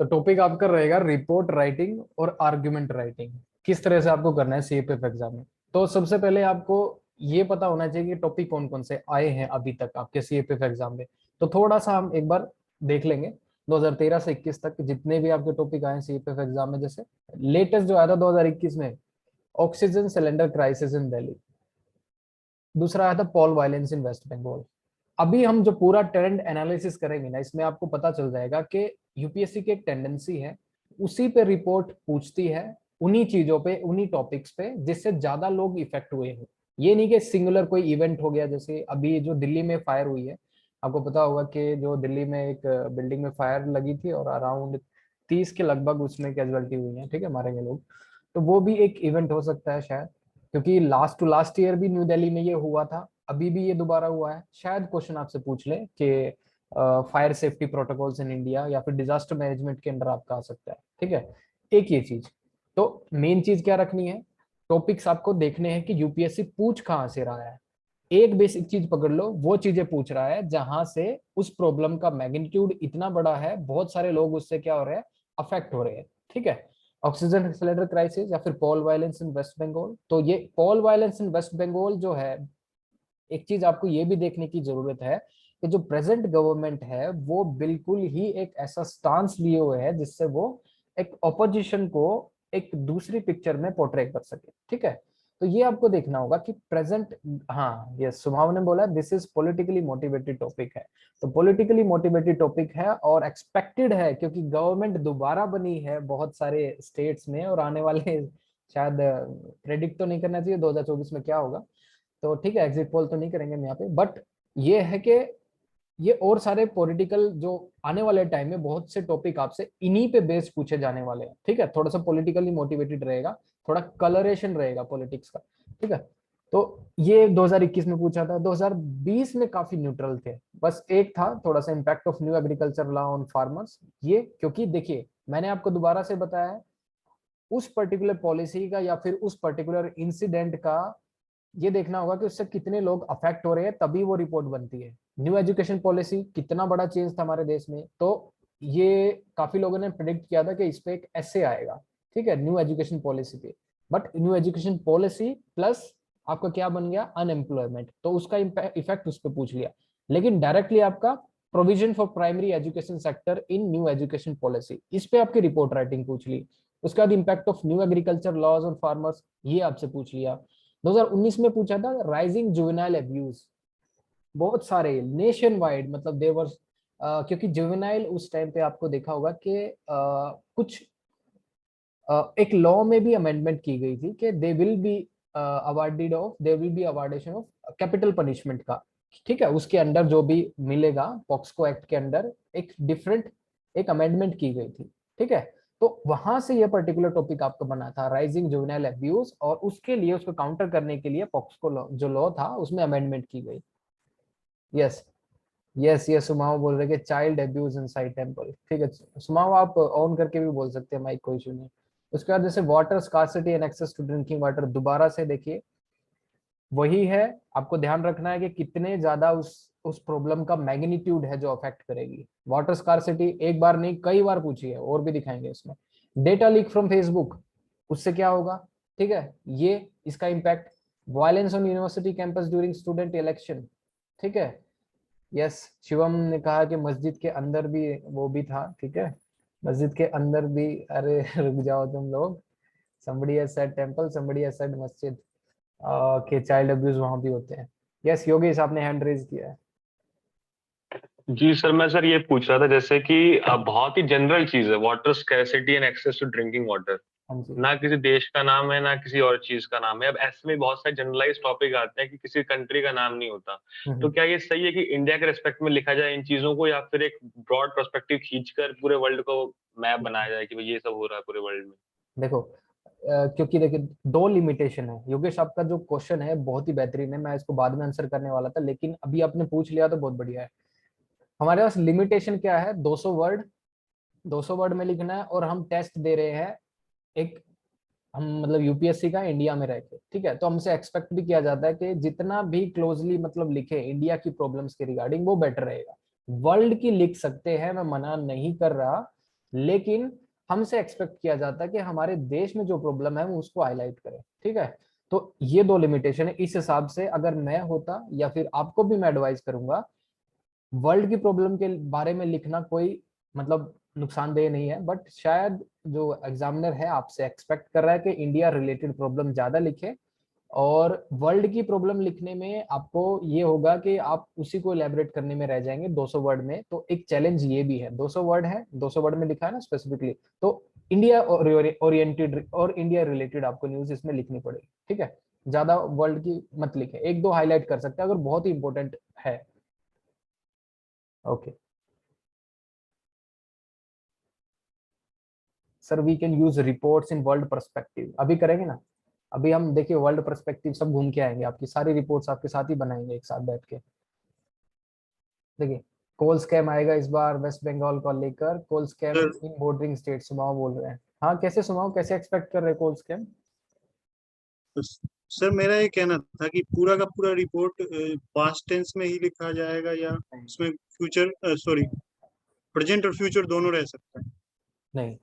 तो टॉपिक आपका रहेगा रिपोर्ट राइटिंग और आर्ग्यूमेंट राइटिंग, किस तरह से आपको करना है सीएपीएफ एग्जाम में। तो सबसे पहले आपको ये पता होना चाहिए कि टॉपिक कौन कौन से आए हैं अभी तक आपके सीएपीएफ एग्जाम में। तो थोड़ा सा हम एक बार देख लेंगे 2013 से 21 तक जितने भी आपके टॉपिक आए हैं सीएपीएफ एग्जाम में। जैसे लेटेस्ट जो आया था 2021 में, oxygen cylinder crisis in Delhi. दूसरा आया था poll violence in West Bengal. अभी हम जो पूरा ट्रेंड एनालिसिस करेंगे ना, इसमें आपको पता चल जाएगा कि यूपीएससी की एक टेंडेंसी है, उसी पे रिपोर्ट पूछती है, उन्हीं चीजों पे, उन्हीं टॉपिक्स पे जिससे ज्यादा लोग इफेक्ट हुए हैं। ये नहीं कि सिंगुलर कोई इवेंट हो गया, जैसे अभी जो दिल्ली में फायर हुई है। आपको पता होगा कि जो दिल्ली में एक बिल्डिंग में फायर लगी थी और अराउंड 30 के लगभग उसमें कैजुअलिटी हुई है, ठीक है, मारे गए लोग। तो वो भी एक इवेंट हो सकता है शायद, क्योंकि लास्ट टू लास्ट ईयर भी न्यू दिल्ली में ये हुआ था, अभी भी ये दोबारा हुआ है। शायद क्वेश्चन आपसे पूछ ले कि fire safety protocols in India या फिर डिजास्टर मैनेजमेंट के अंडर आपका आ सकता है, ठीक है। एक ये चीज। तो मेन चीज क्या रखनी है, टॉपिक्स आपको देखने हैं कि यूपीएससी पूछ कहाँ से रहा है। एक बेसिक चीज पकड़ लो, वो चीजें पूछ रहा है जहां से उस प्रॉब्लम का मैग्नीट्यूड इतना बड़ा है, बहुत सारे लोग उससे क्या हो रहे हैं, अफेक्ट हो रहे हैं, ठीक है। ऑक्सीजन सिलेंडर क्राइसिस या फिर poll violence in West Bengal. तो ये poll violence in West Bengal जो है, एक चीज आपको ये भी देखने की जरूरत है कि जो प्रेजेंट गवर्नमेंट है वो बिल्कुल ही एक ऐसा स्टांस लिए हुए है जिससे वो एक ऑपोजिशन को एक दूसरी पिक्चर में पोर्ट्रे कर सके, ठीक है। तो ये आपको देखना होगा कि प्रेजेंट, हाँ ये सुभाव ने बोला this is politically motivated topic है। तो पॉलिटिकली मोटिवेटेड टॉपिक है और एक्सपेक्टेड है, क्योंकि गवर्नमेंट दोबारा बनी है बहुत सारे स्टेट्स में, और आने वाले शायद प्रेडिक्ट तो नहीं करना चाहिए 2024 में क्या होगा। तो ठीक है, एग्जिट पोल तो नहीं करेंगे हम यहाँ पे, बट ये है कि ये और सारे पॉलिटिकल जो आने वाले टाइम में बहुत से टॉपिक आपसे इन्हीं पे बेस्ड पूछे जाने वाले हैं, ठीक है। थोड़ा सा पॉलिटिकली मोटिवेटेड रहेगा, थोड़ा कलरेशन रहेगा पॉलिटिक्स का, ठीक है। तो ये 2021 में पूछा था, 2020 में काफी न्यूट्रल थे, बस एक था थोड़ा सा impact of new agriculture law on farmers. ये क्योंकि देखिए मैंने आपको दोबारा से बताया है, उस पर्टिकुलर पॉलिसी का या फिर उस पर्टिकुलर इंसिडेंट का ये देखना होगा कि उससे कितने लोग अफेक्ट हो रहे हैं, तभी वो रिपोर्ट बनती है। न्यू एजुकेशन पॉलिसी कितना बड़ा चेंज था हमारे देश में, तो ये काफी लोगों ने प्रिडिक्ट किया था कि इस पे एक ऐसे आएगा, ठीक है, न्यू एजुकेशन पॉलिसी पे। But new education policy plus आपका क्या बन गया, अनएम्प्लॉयमेंट, तो उसका इफेक्ट उस पर पूछ लिया। लेकिन डायरेक्टली आपका provision for primary education sector in new education policy, इस पे आपकी रिपोर्ट राइटिंग पूछ ली। उसके बाद impact of new agriculture laws on farmers, ये आपसे पूछ लिया। 2019 में पूछा था राइजिंग जुवेनाइल अब्यूज, बहुत सारे नेशन वाइड, मतलब देवर, क्योंकि जुवेनाइल उस टाइम पे आपको देखा होगा कि कुछ एक लॉ में भी अमेंडमेंट की गई थी कि they will be awarded of, they will be awardation of capital punishment का, ठीक है। उसके अंडर जो भी मिलेगा पॉक्सको एक्ट के अंडर एक डिफरेंट एक अमेंडमेंट की गई थी, ठीक है। तो वहां से ये पर्टिकुलर टॉपिक आपका बना था राइजिंग जुवेनाइल अब्यूज, और उसके लिए उसको काउंटर करने के लिए पॉक्सको लॉ जो लॉ था उसमें अमेंडमेंट की गई। यस, यस, ये सुमाओ बोल रहे कि चाइल्ड अब्यूज इनसाइड टेंपल, ठीक है। सुमाओ आप ऑन करके भी बोल सकते हैं, माइक, कोई इशू नहीं। उसके बाद जैसे water scarcity and access to drinking water, दोबारा से देखिए वही है। आपको ध्यान रखना है कि कितने ज्यादा उस प्रॉब्लम का मैग्नीट्यूड है जो अफेक्ट करेगी। वाटर स्कार्सिटी एक बार नहीं कई बार पूछी है, और भी दिखाएंगे इसमें। डेटा लीक फ्रॉम फेसबुक, उससे क्या होगा, ठीक है, ये इसका impact. Violence on university campus during student election, ठीक है। यस, शिवम ने कहा कि मस्जिद के अंदर भी वो भी था, ठीक है, मस्जिद के अंदर भी, अरे रुक जाओ तुम लोग। somebody has said temple, somebody has said मस्जिद, के चाइल्ड अब्यूज वहां भी होते हैं। यस योगेश, आपने हैंड रेज किया है। जी सर, मैं सर ये पूछ रहा था जैसे कि बहुत ही जनरल चीज है, water scarcity and access to drinking water. हाँ जी। ना किसी देश का नाम है ना किसी और चीज का नाम है। अब ऐसे में बहुत सारे जनरलाइज टॉपिक आते हैं कि किसी कंट्री का नाम नहीं होता। तो हम्म। क्या ये सही है कि इंडिया के रेस्पेक्ट में लिखा जाए इन चीजों को, या फिर एक ब्रॉड पर्सपेक्टिव खींचकर पूरे वर्ल्ड को मैप बनाया जाए कि भाई ये सब हो रहा है पूरे वर्ल्ड में? देखो क्योंकि देखिए दो लिमिटेशन है योगेश, आपका जो क्वेश्चन है बहुत ही बेहतरीन है, मैं इसको बाद में आंसर करने वाला था, लेकिन अभी आपने पूछ लिया तो बहुत बढ़िया है। हमारे पास लिमिटेशन क्या है, 200 वर्ड, 200 वर्ड में लिखना है, और हम टेस्ट दे रहे हैं एक, हम मतलब यूपीएससी का इंडिया में रह के, ठीक है। तो हमसे एक्सपेक्ट भी किया जाता है कि जितना भी क्लोजली मतलब लिखे इंडिया की प्रॉब्लम्स के रिगार्डिंग वो बेटर रहेगा। वर्ल्ड की लिख सकते हैं, मैं मना नहीं कर रहा, लेकिन हमसे एक्सपेक्ट किया जाता है कि हमारे देश में जो प्रॉब्लम है वो उसको हाईलाइट करें। ठीक है, तो ये दो लिमिटेशन है। इस हिसाब से अगर मैं होता या फिर आपको भी मैं एडवाइस करूंगा, वर्ल्ड की प्रॉब्लम के बारे में लिखना कोई मतलब नुकसानदेह नहीं है, बट शायद जो एग्जामिनर है आपसे एक्सपेक्ट कर रहा है कि इंडिया रिलेटेड प्रॉब्लम ज्यादा लिखे, और वर्ल्ड की प्रॉब्लम लिखने में आपको ये होगा कि आप उसी को एलैबोरेट करने में रह जाएंगे 200 वर्ड में। तो एक चैलेंज ये भी है, 200 वर्ड है, 200 वर्ड में लिखा है ना स्पेसिफिकली, तो इंडिया ओरिएंटेड और इंडिया रिलेटेड आपको न्यूज इसमें लिखनी पड़ेगी। ठीक है, ज्यादा वर्ल्ड की मत लिखे, एक दो हाईलाइट कर सकते हैं अगर बहुत ही इंपॉर्टेंट है। Okay sir, we can use reports in world perspective, अभी करेंगे ना। अभी हम देखिए वर्ल्ड पर्सपेक्टिव सब घूम के आएंगे, आपकी सारी रिपोर्ट्स आपके साथ ही बनाएंगे एक साथ बैठ के। देखिए कोल स्कैम आएगा इस बार वेस्ट बंगाल को लेकर, कोल स्कैम सर इन बॉर्डरिंग स्टेट, सुमाओ बोल रहे हैं। हाँ कैसे सुमाओ, कैसे एक्सपेक्ट कर रहे हैं कोल स्कैम? सर मेरा ये कहना था कि पूरा का पूरा रिपोर्ट पास्ट टेंस में ही लिखा जाएगा या उसमें फ्यूचर सॉरी प्रेजेंट और फ्यूचर दोनों रह सकता है? नहीं,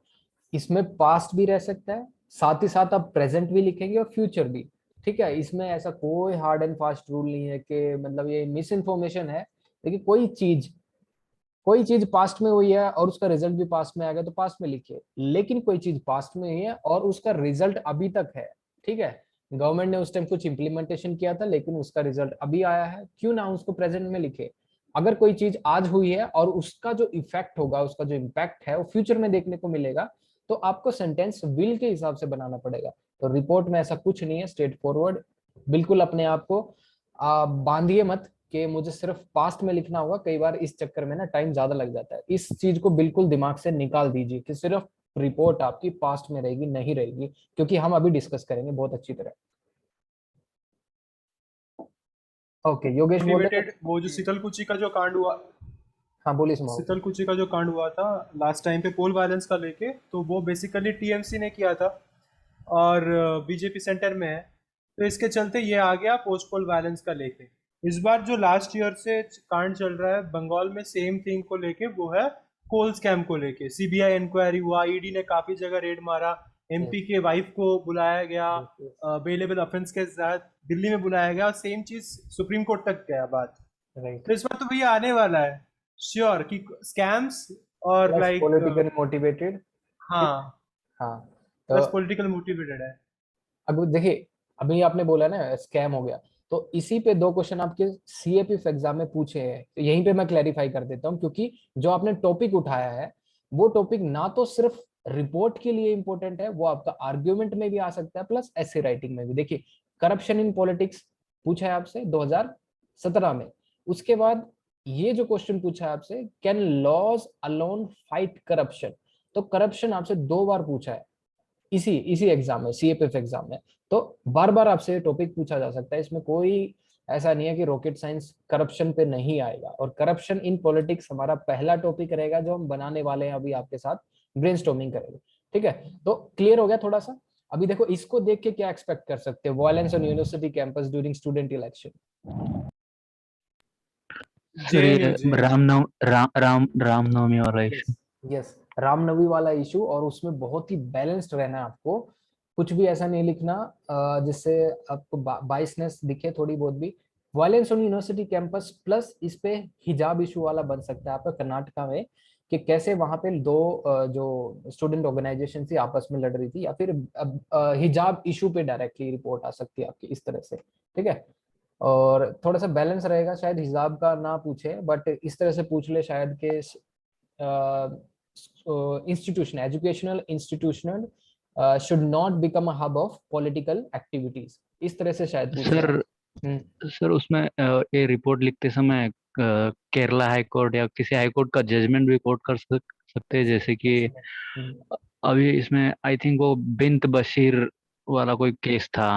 इसमें पास्ट भी रह सकता है, साथ ही साथ आप प्रेजेंट भी लिखेंगे और फ्यूचर भी। ठीक है, इसमें ऐसा कोई हार्ड एंड फास्ट रूल नहीं है कि मतलब ये मिस इन्फॉर्मेशन है। देखिए कोई चीज पास्ट में हुई है और उसका रिजल्ट भी पास्ट में आ गया तो पास्ट में लिखिए, लेकिन कोई चीज पास्ट में हुई है और उसका रिजल्ट अभी तक है। ठीक है, गवर्नमेंट ने उस टाइम कुछ इंप्लीमेंटेशन किया था लेकिन उसका रिजल्ट अभी आया है, क्यों ना उसको प्रेजेंट में लिखे। अगर कोई चीज आज हुई है और उसका जो इफेक्ट होगा, उसका जो इम्पैक्ट है वो फ्यूचर में देखने को मिलेगा, तो आपको सेंटेंस विल के हिसाब से बनाना पड़ेगा। तो रिपोर्ट में ऐसा कुछ नहीं है, स्ट्रेट फॉरवर्ड। बिल्कुल अपने आप को बांधिए मत कि मुझे सिर्फ पास्ट में लिखना होगा, कई बार इस चक्कर में ना टाइम ज्यादा लग जाता है। इस चीज को बिल्कुल दिमाग से निकाल दीजिए कि सिर्फ रिपोर्ट आपकी पास्ट में रहेगी, नहीं रहेगी, क्योंकि हम अभी डिस्कस करेंगे बहुत अच्छी तरह। ओके योगेश बोल रहे मोटिवेटेड वो जो शीतल कुची का जो कांड हुआ, हाँ बोलिए सुनाओ। शीतल कुची का जो कांड हुआ था लास्ट टाइम पे पोल वायलेंस का लेके, तो वो बेसिकली टीएमसी ने किया था और बीजेपी सेंटर में है, तो इसके चलते ये आ गया पोस्ट पोल वायलेंस का लेके। इस बार जो लास्ट ईयर से कांड चल रहा है बंगाल में सेम थिंग को लेके, वो है कोल स्कैम को लेके। सीबीआई इंक्वायरी हुआ, ईडी ने काफी जगह रेड मारा, एमपी के वाइफ को बुलाया गया बेलेबल ऑफेंस के साथ, दिल्ली में बुलाया गया, सेम चीज सुप्रीम कोर्ट तक गया बात। राइट, तो इस बार तो भैया आने वाला है श्योर कि स्कैम्स और प्लस लाइक पॉलिटिकल मोटिवेटेड। हाँ हाँ तो प्लस पॉलिटिकल मोटिवेटेड है। अब देखिए, अभी आपने बोला ना स्कैम हो गया, तो इसी पे दो क्वेश्चन आपके सीएपीएफ एग्जाम में पूछे हैं, तो यहीं पे मैं क्लैरिफाई कर देता हूँ, क्योंकि जो आपने टॉपिक उठाया है वो टॉपिक ना तो सिर्फ रिपोर्ट के लिए इंपॉर्टेंट है, वो आपका आर्ग्यूमेंट में भी आ सकता है, प्लस ऐसे राइटिंग में भी। देखिए करप्शन इन पॉलिटिक्स पूछा है आपसे 2017 में। उसके बाद ये जो क्वेश्चन पूछा है आपसे, can laws alone fight corruption, तो करप्शन आपसे 2 बार पूछा है इसी इसी एग्जाम में, सीएपीएफ एग्जाम में। तो बार बार आपसे टॉपिक पूछा जा सकता है, इसमें कोई ऐसा नहीं है कि रॉकेट साइंस करप्शन पे नहीं आएगा। और करप्शन इन पॉलिटिक्स हमारा पहला टॉपिक रहेगा जो हम बनाने वाले हैं, अभी आपके साथ ब्रेनस्टॉर्मिंग करेंगे। ठीक है, तो क्लियर हो गया थोड़ा सा। अभी देखो इसको देख के क्या एक्सपेक्ट कर सकते हो, violence on university campus during student election. Sir ये जेएनयू रामनवमी वाला इशू। यस, रामनवमी वाला इशू, और उसमें बहुत ही बैलेंस्ड रहना है आपको, कुछ भी ऐसा नहीं लिखना जिससे आपको बाइसनेस दिखे थोड़ी बहुत भी। Violence on university campus plus इस पे हिजाब इशू वाला बन सकता है आपका कर्नाटका में, कि कैसे वहां पे दो जो स्टूडेंट ऑर्गेनाइजेशन थी आपस में लड़ रही थी, या फिर हिजाब इशू पे डायरेक्टली रिपोर्ट आ सकती है आपकी इस तरह से। ठीक है, और थोड़ा सा बैलेंस रहेगा, शायद हिजाब का ना पूछे बट इस तरह से पूछ ले शायद के institution, educational institutional should not become a hub of political activities, इस तरह से शायद पूछ सर रहे हैं। सर उसमें ये रिपोर्ट लिखते समय केरला हाई कोर्ट या किसी हाई कोर्ट का जजमेंट भी कोट कर सकते हैं, जैसे कि अभी इसमें आई थिंक वो बिंत बशीर वाला कोई केस था,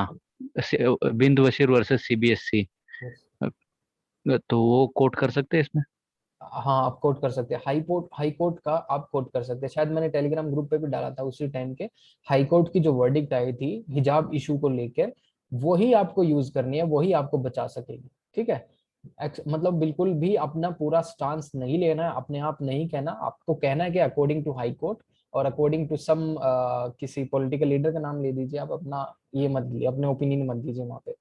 बिंत बशीर वर्सेस सीबीएसई, तो वो कोट कर सकते हैं इसमें। हाँ आप कोट कर सकते हैं, हाई कोर्ट का आप कोट कर सकते हैं, शायद मैंने टेलीग्राम ग्रुप पे भी डाला था उसी टाइम के। हाई कोर्ट की जो वर्डिक्ट आई थी हिजाब इशू को लेकर, वही आपको यूज करनी है, वही आपको बचा सकेगी। ठीक है, मतलब बिल्कुल भी अपना पूरा स्टांस नहीं लेना है, अपने आप नहीं कहना, आपको कहना है कि अकॉर्डिंग टू हाई कोर्ट और अकॉर्डिंग टू सम किसी पॉलिटिकल लीडर का नाम ले दीजिए, आप अपना ये मत दीजिए, अपने ओपिनियन मत दीजिए वहां पे।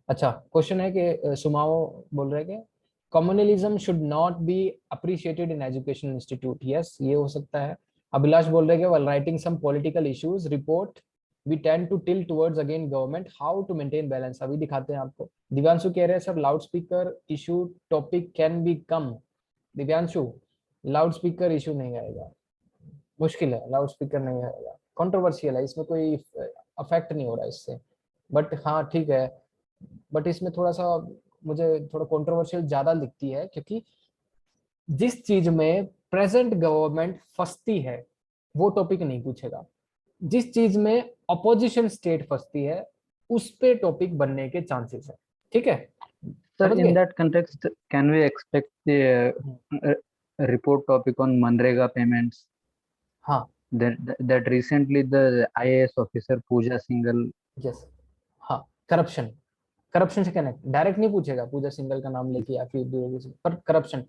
अच्छा, क्वेश्चन है कि सुमाओ बोल रहे हैं कि communalism should not be appreciated in educational institute. Yes, ये हो सकता है। अभिलाष बोल रहे हैं कि while writing some political issues report we tend to tilt towards again government, how to maintain balance. अभी दिखाते हैं आपको। दिव्यांशु कह रहे हैं sir loud speaker issue topic can be come. Divyanshu, loud speaker issue नहीं आएगा, मुश्किल है, लाउड स्पीकर नहीं आएगा, कंट्रोवर्शियल है, इसमें कोई अफेक्ट नहीं हो रहा है इससे। बट हाँ ठीक है, बट इसमें थोड़ा सा मुझे थोड़ा कंट्रोवर्शियल ज्यादा दिखती है, क्योंकि जिस चीज में प्रेजेंट गवर्नमेंट फंसती है वो टॉपिक नहीं पूछेगा, जिस चीज में अपोजिशन स्टेट फंसती है उस पे टॉपिक बनने के चांसेस है। ठीक है, Sir, समझ in गए? that context, can we expect the report topic on Manrega payments हाँ, that recently the IAS officer Pooja Singhal? Yes, हाँ, करप्शन, करप्शन से कनेक्ट डायरेक्ट नहीं पूछेगा पूजा सिंगल का नाम लेके या फिर पर करप्शन,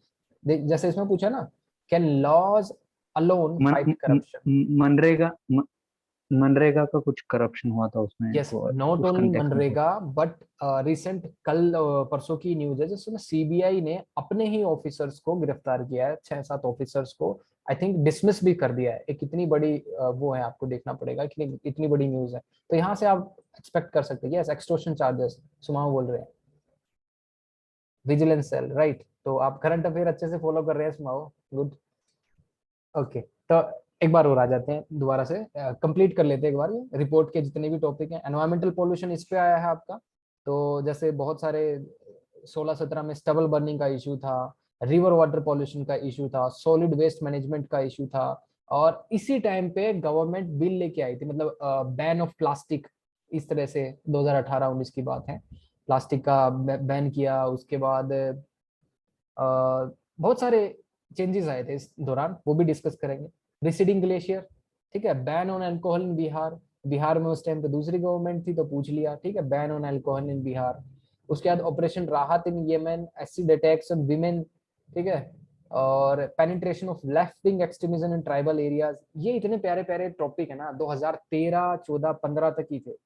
जैसे इसमें पूछा ना, can laws alone fight corruption. MNREGA का कुछ करप्शन हुआ था उसमें, यस, तो नॉट उस ओनली context में मनरेगा बट रिसेंट कल परसों की न्यूज है जिसमें सीबीआई ने अपने ही ऑफिसर्स को गिरफ्तार किया है, 6-7 ऑफिसर्स को आई थिंक डिसमिस भी कर दिया है। एक इतनी बड़ी वो है, आपको देखना पड़ेगा कि इतनी बड़ी न्यूज है, तो यहाँ से आप एक्सपेक्ट कर सकते हैं। यस, एक्सटॉर्शन चार्जेस सुमाओ बोल रहे हैं, विजिलेंस सेल, राइट। तो आप करंट अफेयर अच्छे से फॉलो कर रहे हैं सुमाओ, गुड। ओके, तो एक बार और आ जाते हैं, दोबारा से कंप्लीट कर लेते हैं एक बार ये रिपोर्ट के जितने भी टॉपिक हैं। एनवायरमेंटल पोल्यूशन इस पे आया है आपका, तो जैसे बहुत सारे 16-17 में स्टबल बर्निंग का इशू था, रिवर वाटर पॉल्यूशन का इशू था, सॉलिड वेस्ट मैनेजमेंट का इशू था, और इसी टाइम पे गवर्नमेंट बिल लेके आई थी, मतलब बैन ऑफ प्लास्टिक, इस तरह से 2018-19 की बात है, प्लास्टिक का बैन किया। उसके बाद बहुत सारे चेंजेस आए थे इस दौरान, वो भी डिस्कस करेंगे। रिसीडिंग ग्लेशियर, ठीक है, ban on alcohol in Bihar, Bihar में उस टाइम पे दूसरी गवर्नमेंट थी तो पूछ लिया, ठीक है, ban on alcohol in Bihar. उसके बाद operation Rahat in Yemen, acid attacks on women, ठीक है, और penetration of left wing extremism in tribal areas. ये इतने प्यारे प्यारे टॉपिक है ना, 2013, 14, 15 तक ही थे।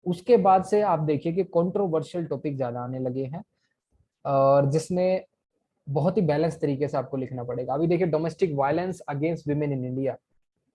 उसके बाद से आप देखिए कि कंट्रोवर्शियल टॉपिक ज्यादा आने लगे हैं, और जिसमें बहुत ही बैलेंस तरीके से आपको लिखना पड़ेगा। अभी देखिए, domestic violence against women in India,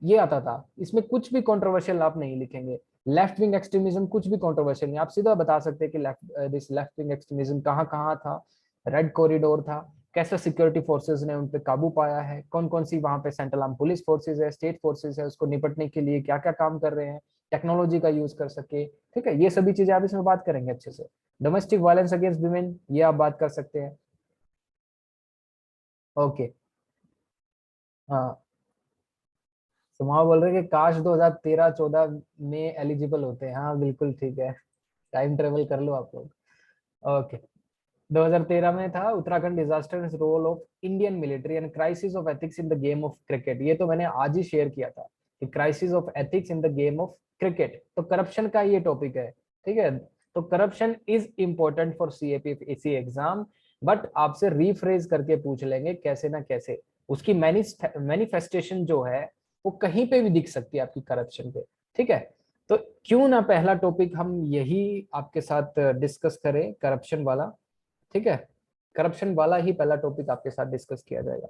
ये आता था, इसमें कुछ भी कंट्रोवर्शियल आप नहीं लिखेंगे। लेफ्ट विंग एक्सट्रीमिज्म, कुछ भी कंट्रोवर्शियल नहीं, आप सीधा बता सकते हैं कि लेफ्ट विंग एक्सट्रीमिज्म कहाँ कहाँ था, रेड कॉरिडोर था, कैसे सिक्योरिटी फोर्सेज ने उन पे काबू पाया है, कौन कौन सी वहां पे सेंट्रल आर्म पुलिस फोर्सेज है, स्टेट फोर्सेज है, उसको निपटने के लिए क्या क्या काम कर रहे हैं, टेक्नोलॉजी का यूज कर सके, ठीक है, ये सभी चीजें आप इसमें बात करेंगे अच्छे से। डोमेस्टिक वायलेंस अगेंस्ट विमेन, ये आप बात कर सकते हैं। ओके, हाँ, सुमा बोल रहे कि काश 2013-14 में एलिजिबल होते हैं। हाँ बिल्कुल ठीक है, टाइम ट्रेवल कर लो आप लोग। ओके, 2013 में था Uttarakhand disaster role of Indian military and crisis of ethics in the game of cricket. ये तो मैंने आज ही शेयर किया था कि crisis of ethics in the game of cricket, तो करप्शन का ये टॉपिक है, ठीक है। तो corruption is important for CAPC exam, but आपसे रीफ्रेज करके पूछ लेंगे कैसे ना कैसे, उसकी मैनिफेस्टेशन जो है वो कहीं पे भी दिख सकती है आपकी करप्शन पे, ठीक है। तो क्यों ना पहला टॉपिक हम यही आपके साथ डिस्कस करें, करप्शन वाला, ठीक है, करप्शन वाला ही पहला टॉपिक आपके साथ डिस्कस किया जाएगा।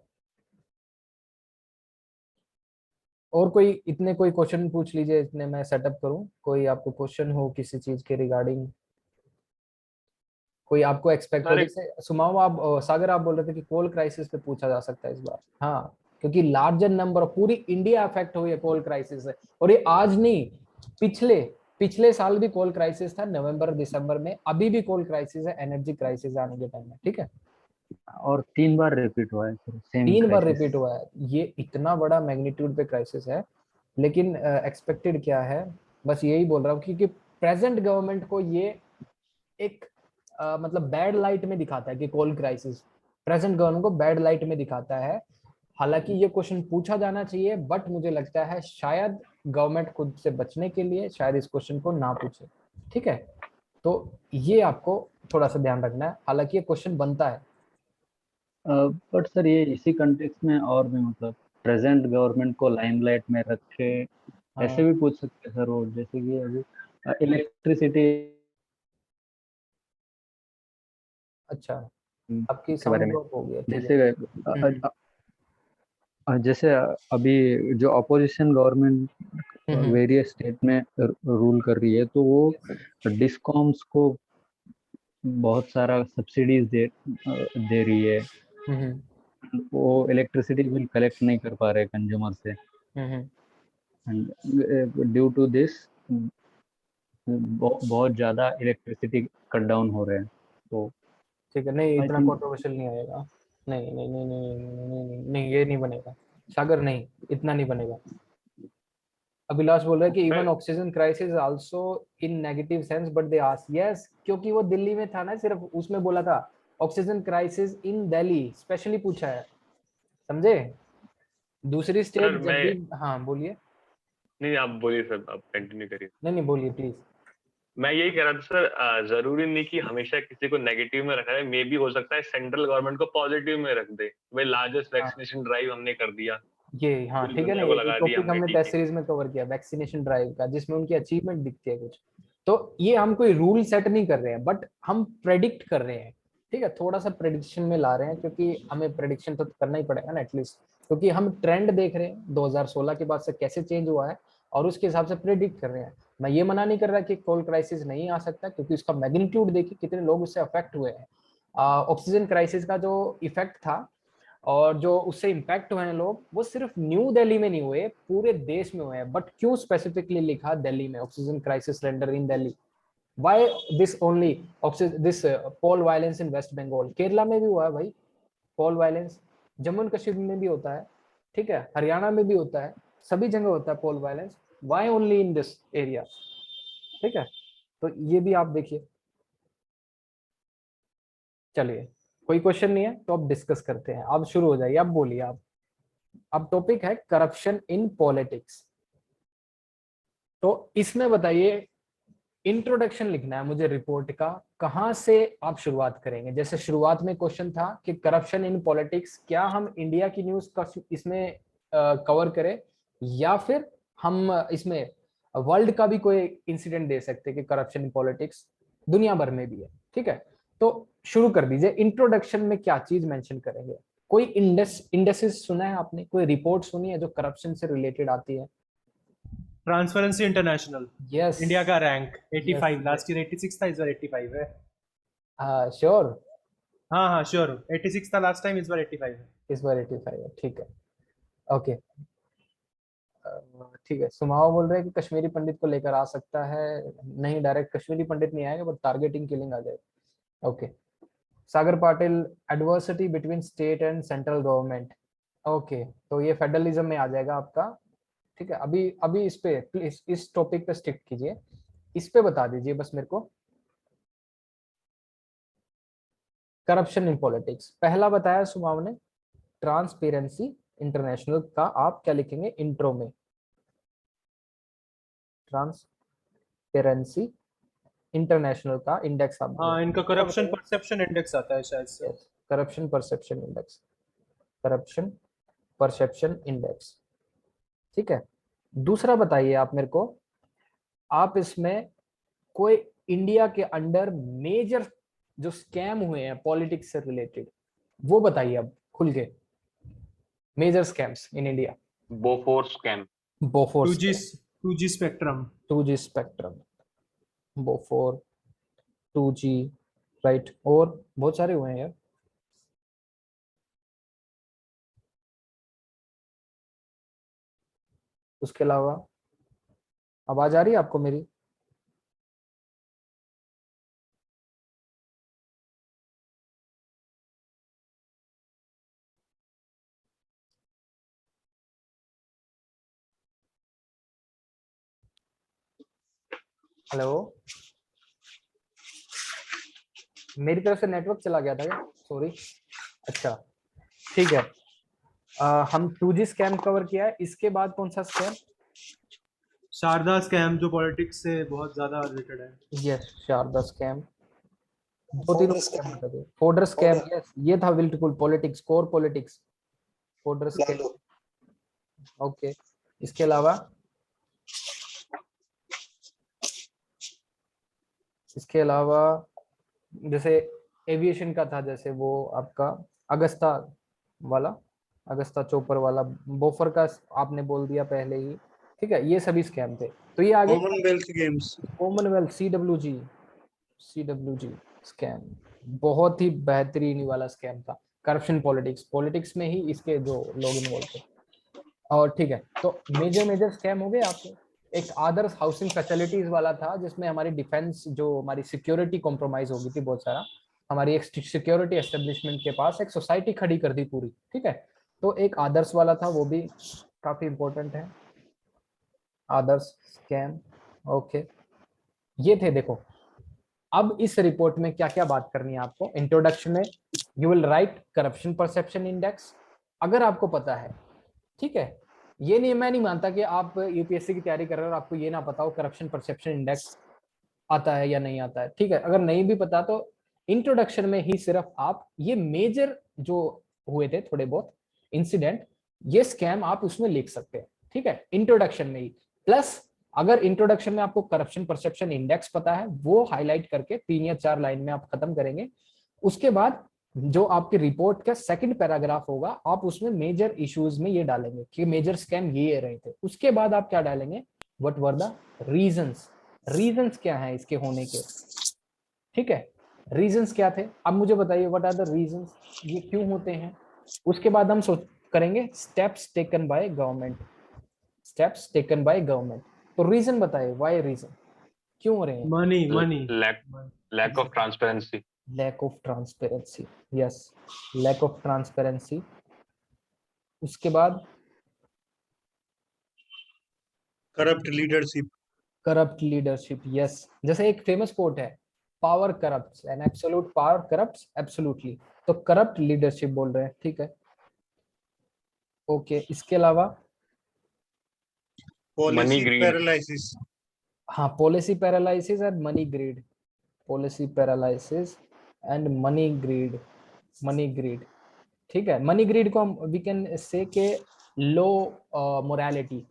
और कोई इतने कोई क्वेश्चन पूछ लीजिए, इतने मैं सेटअप करूं, कोई आपको क्वेश्चन हो किसी चीज के रिगार्डिंग, कोई आपको एक्सपेक्ट हो, जैसे सुमाओ आप सागर आप बोल रहे थे कि कोल क्राइसिस पे पूछा जा सकता है इस बार। हाँ, क्योंकि लार्जर नंबर, पूरी इंडिया अफेक्ट हुई है कोल क्राइसिस से, और ये आज नहीं, पिछले पिछले साल भी कोल क्राइसिस था नवंबर दिसंबर में, अभी भी कोल क्राइसिस है, एनर्जी क्राइसिस आने के टाइम में, ठीक है। और 3 बार रिपीट हुआ है सर, सेम 3 बार क्राइसिस। रिपीट हुआ है, ये इतना बड़ा मैग्नीट्यूड पे क्राइसिस है। लेकिन एक्सपेक्टेड क्या है, बस यही बोल रहा हूँ, क्योंकि प्रेजेंट गवर्नमेंट को ये एक मतलब बैड लाइट में दिखाता है कि कोल क्राइसिस प्रेजेंट गवर्नमेंट को बैड लाइट में दिखाता है। हालांकि ये क्वेश्चन पूछा जाना चाहिए, बट मुझे लगता है शायद गवर्नमेंट खुद से बचने के लिए शायद इस क्वेश्चन को ना पूछे, ठीक है। तो ये आपको थोड़ा सा ध्यान रखना है, हालांकि ये क्वेश्चन बनता है। बट सर ये इसी कंटेक्स्ट में और भी मतलब प्रेजेंट गवर्नमेंट को लाइमलाइट में रखे ऐसे हाँ, भी पूछ सकते हैं सर वो, जैसे कि अभी इलेक्ट्रिसिटी अच्छा, आपकी के बारे साउंड में, ड्रॉप हो गया, ठीक है। जैसे हम्म, जैसे अभी जो अपोजिशन गवर्नमेंट हम्म, वेरियस स्टेट में रूल कर रही है, तो वो डिस्कॉम्स को बहुत सारा सब्सिडीज दे रही है। हम्म, वो इलेक्ट्रिसिटी बिल कलेक्ट नहीं कर पा रहे कंज्यूमर से, हम्म, एंड ड्यू टू दिस बहुत ज़्यादा इलेक्ट्रिसिटी कट डाउन हो रहे हैं। तो ठीक है, नहीं आई इतना थिंक कंट्रोवर्शियल नहीं आएगा। नहीं नहीं नहीं नहीं नहीं नहीं नहीं, नहीं ये नहीं बनेगा सागर, नहीं इतना नहीं बनेगा। अभिलाष बोल रहा है कि even sir oxygen crisis also in negative sense but they ask, yes क्योंकि वो दिल्ली में था ना, सिर्फ उसमें बोला था oxygen crisis in Delhi, specially पूछा है, समझे। दूसरी सर स्टेट जब मैं भी, हाँ बोलिए। नहीं, आप बोलिए सर, आप कंटिन्यू करिए। नहीं नहीं बोलिए प्लीज। मैं यही कह रहा था सर, जरूरी नहीं कि हमेशा किसी को नेगेटिव में रखा जाए, मे भी हो सकता है सेंट्रल गवर्नमेंट को पॉजिटिव में रख दे, भाई लार्जेस्ट हाँ वैक्सीनेशन ड्राइव हमने कर दिया, ये, हाँ पूरी ठीक है ना, दुनिया को ये लगा दिया टॉपिक हमने हमने टेस्ट टीके। सीरीज में कवर किया वैक्सीनेशन ड्राइव का, जिसमें उनकी अचीवमेंट दिखती है कुछ। तो ये हम कोई रूल सेट नहीं कर रहे हैं, बट हम प्रेडिक्ट कर रहे हैं, ठीक है, थोड़ा सा प्रेडिक्शन में ला रहे हैं, क्योंकि हमें प्रेडिक्शन तो करना ही पड़ेगा ना एटलीस्ट, क्योंकि हम ट्रेंड देख रहे हैं 2016 के बाद से कैसे चेंज हुआ है, और उसके हिसाब से प्रेडिक्ट कर रहे हैं। मैं ये मना नहीं कर रहा कि कोल क्राइसिस नहीं आ सकता, क्योंकि उसका मैग्नीट्यूड देखिए कितने लोग उससे अफेक्ट हुए हैं। ऑक्सीजन क्राइसिस का जो इफेक्ट था और जो उससे इम्पैक्ट हुए हैं लोग, वो सिर्फ न्यू दिल्ली में नहीं हुए, पूरे देश में हुए हैं। बट क्यों स्पेसिफिकली लिखा दिल्ली में oxygen crisis render in Delhi, why this only this poll violence in West Bengal, Kerala में भी हुआ है भाई poll violence, Jammu and Kashmir में भी होता है, ठीक है, हरियाणा में भी होता है, सभी जगह होता है poll violence, why only in this area, ठीक है। तो ये भी आप देखिए। चलिए, कोई क्वेश्चन नहीं है तो अब डिस्कस करते हैं, अब शुरू हो जाइए, अब बोलिए आप। अब टॉपिक है करप्शन इन पॉलिटिक्स। तो इसमें बताइए, इंट्रोडक्शन लिखना है मुझे रिपोर्ट का, कहां से आप शुरुआत करेंगे। जैसे शुरुआत में क्वेश्चन था कि करप्शन इन पॉलिटिक्स, क्या हम इंडिया की न्यूज का इसमें कवर करें, या फिर हम इसमें वर्ल्ड का भी कोई इंसिडेंट दे सकते हैं कि करप्शन इन पॉलिटिक्स दुनिया भर में भी है, ठीक है। तो शुरू कर दीजिए, इंट्रोडक्शन में क्या चीज मेंशन करेंगे। कोई इंडेसिस सुना है आपने, कोई रिपोर्ट सुनी है जो करप्शन से रिलेटेड आती है। ट्रांसपेरेंसी इंटरनेशनल, यस, इंडिया का रैंक यस, 85, लास्ट ईयर 86 था, इस बार 85 है। श्योर, हाँ हाँ श्योर, 86 था लास्ट टाइम, इस बार 85 है। इस बार 85 है, ठीक है, ओके। ठीक है, सुमाओ बोल रहे हैं कि कश्मीरी पंडित को लेकर आ सकता है। नहीं, डायरेक्ट कश्मीरी पंडित नहीं आएगा, बट टारगेटिंग किलिंग आ जाएगा, okay. Sagar Patil, adversity between state and central government, okay, तो ये फेडरलिज्म में आ जाएगा आपका, ठीक है। अभी अभी इस पे प्लीज, इस टॉपिक पे स्टिक कीजिए, इस पे बता दीजिए बस मेरे को। करप्शन इन पॉलिटिक्स पहला बताया सुमाव ने, ट्रांसपेरेंसी इंटरनेशनल का आप क्या लिखेंगे इंट्रो में, ट्रांसपेरेंसी इंटरनेशनल का इंडेक्स आप हाँ, बोलेंगे। इनका दूसरा करप्शन बताइए, परसेप्शन इंडेक्स आता है शायद से। Yes, corruption perception index, corruption perception index, ठीक है। दूसरा बताइए आप मेरे को, आप इसमें कोई इंडिया के अंडर मेजर जो स्कैम हुए हैं पॉलिटिक्स से रिलेटेड, वो बताइए अब खुल के, major scams in India. Bofors scam. Bofors, 2G 2G spectrum. 2G spectrum, Bofor, 2G, right, और बहुत सारे हुए हैं यार। उसके अलावा आवाज आ रही है आपको मेरी। हेलो, मेरी तरफ से नेटवर्क चला गया था क्या, सॉरी। अच्छा, ठीक है। हम 2G स्कैम कवर किया है, इसके बाद कौन सा स्कैम। शारदा स्कैम, जो पॉलिटिक्स से बहुत ज्यादा रिलेटेड है। यस, शारदा स्कैम, दो तीनों स्कैम बता दो। फोल्डर स्कैम, यस ये था बिल्कुल। Politics, core politics, folder scam. Okay, इसके अलावा जैसे एविएशन का था, जैसे वो आपका अगस्ता वाला, अगस्ता चोपर वाला, बोफर का आपने बोल दिया पहले ही, ठीक है। ये सभी स्कैम थे। तो ये आगे Commonwealth games, Commonwealth, CWG scam, बहुत ही बेहतरीन वाला स्कैम था। करप्शन पॉलिटिक्स, पॉलिटिक्स में ही इसके जो लोग इन्वॉल्व थे। और ठीक है, तो मेजर स्कैम हो गए आपके। एक आदर्श हाउसिंग फैसिलिटीज वाला था, जिसमें हमारी डिफेंस, जो हमारी सिक्योरिटी कॉम्प्रोमाइज हो गई थी बहुत सारा। हमारी एक सिक्योरिटी एस्टेब्लिशमेंट के पास एक सोसाइटी खड़ी कर दी पूरी, ठीक है। तो एक आदर्श वाला था, वो भी काफी इंपॉर्टेंट है, आदर्श स्कैम। ओके, ये थे। देखो अब इस रिपोर्ट में क्या क्या बात करनी है आपको। इंट्रोडक्शन में you will right corruption perception index, अगर आपको पता है, ठीक है। ये नहीं, मैं नहीं मानता कि आप यूपीएससी की तैयारी कर रहे हो और आपको ये ना पता हो करप्शन परसेप्शन इंडेक्स आता है या नहीं आता है, ठीक है। अगर नहीं भी पता तो इंट्रोडक्शन में ही सिर्फ आप ये मेजर जो हुए थे थोड़े बहुत इंसिडेंट, ये स्कैम आप उसमें लिख सकते हैं, ठीक है, इंट्रोडक्शन में ही। प्लस अगर इंट्रोडक्शन में आपको करप्शन परसेप्शन इंडेक्स पता है, वो हाईलाइट करके 3 या 4 लाइन में आप खत्म करेंगे। उसके बाद जो आपकी रिपोर्ट का सेकंड पैराग्राफ होगा, आप उसमें मेजर इश्यूज में ये डालेंगे कि मेजर स्कैम ये रहे थे। उसके बाद आप क्या डालेंगे, व्हाट वर द रीजंस क्या है इसके होने के, ठीक है। रीजंस क्या थे, अब मुझे बताइए व्हाट आर द रीजंस, ये क्यों होते हैं। उसके बाद हम सोच करेंगे स्टेप्स टेकन बाय गवर्नमेंट, तो रीजन बताइए, व्हाई रीजन, क्यों हो रहे हैं। Money lack of transparency, lack of transparency, yes, lack of transparency. उसके बाद करप्ट लीडरशिप, यस। जैसे एक फेमस कोट है, power corrupts and absolute power corrupts absolutely, तो करप्ट लीडरशिप बोल रहे हैं, ठीक है। ओके, इसके अलावा पॉलिसी greed. पैरालिसिस, हाँ, policy paralysis and money greed, policy paralysis and money grid, ठीक है। मनी ग्रीड को हम वी कैन से के लो मोरालिटी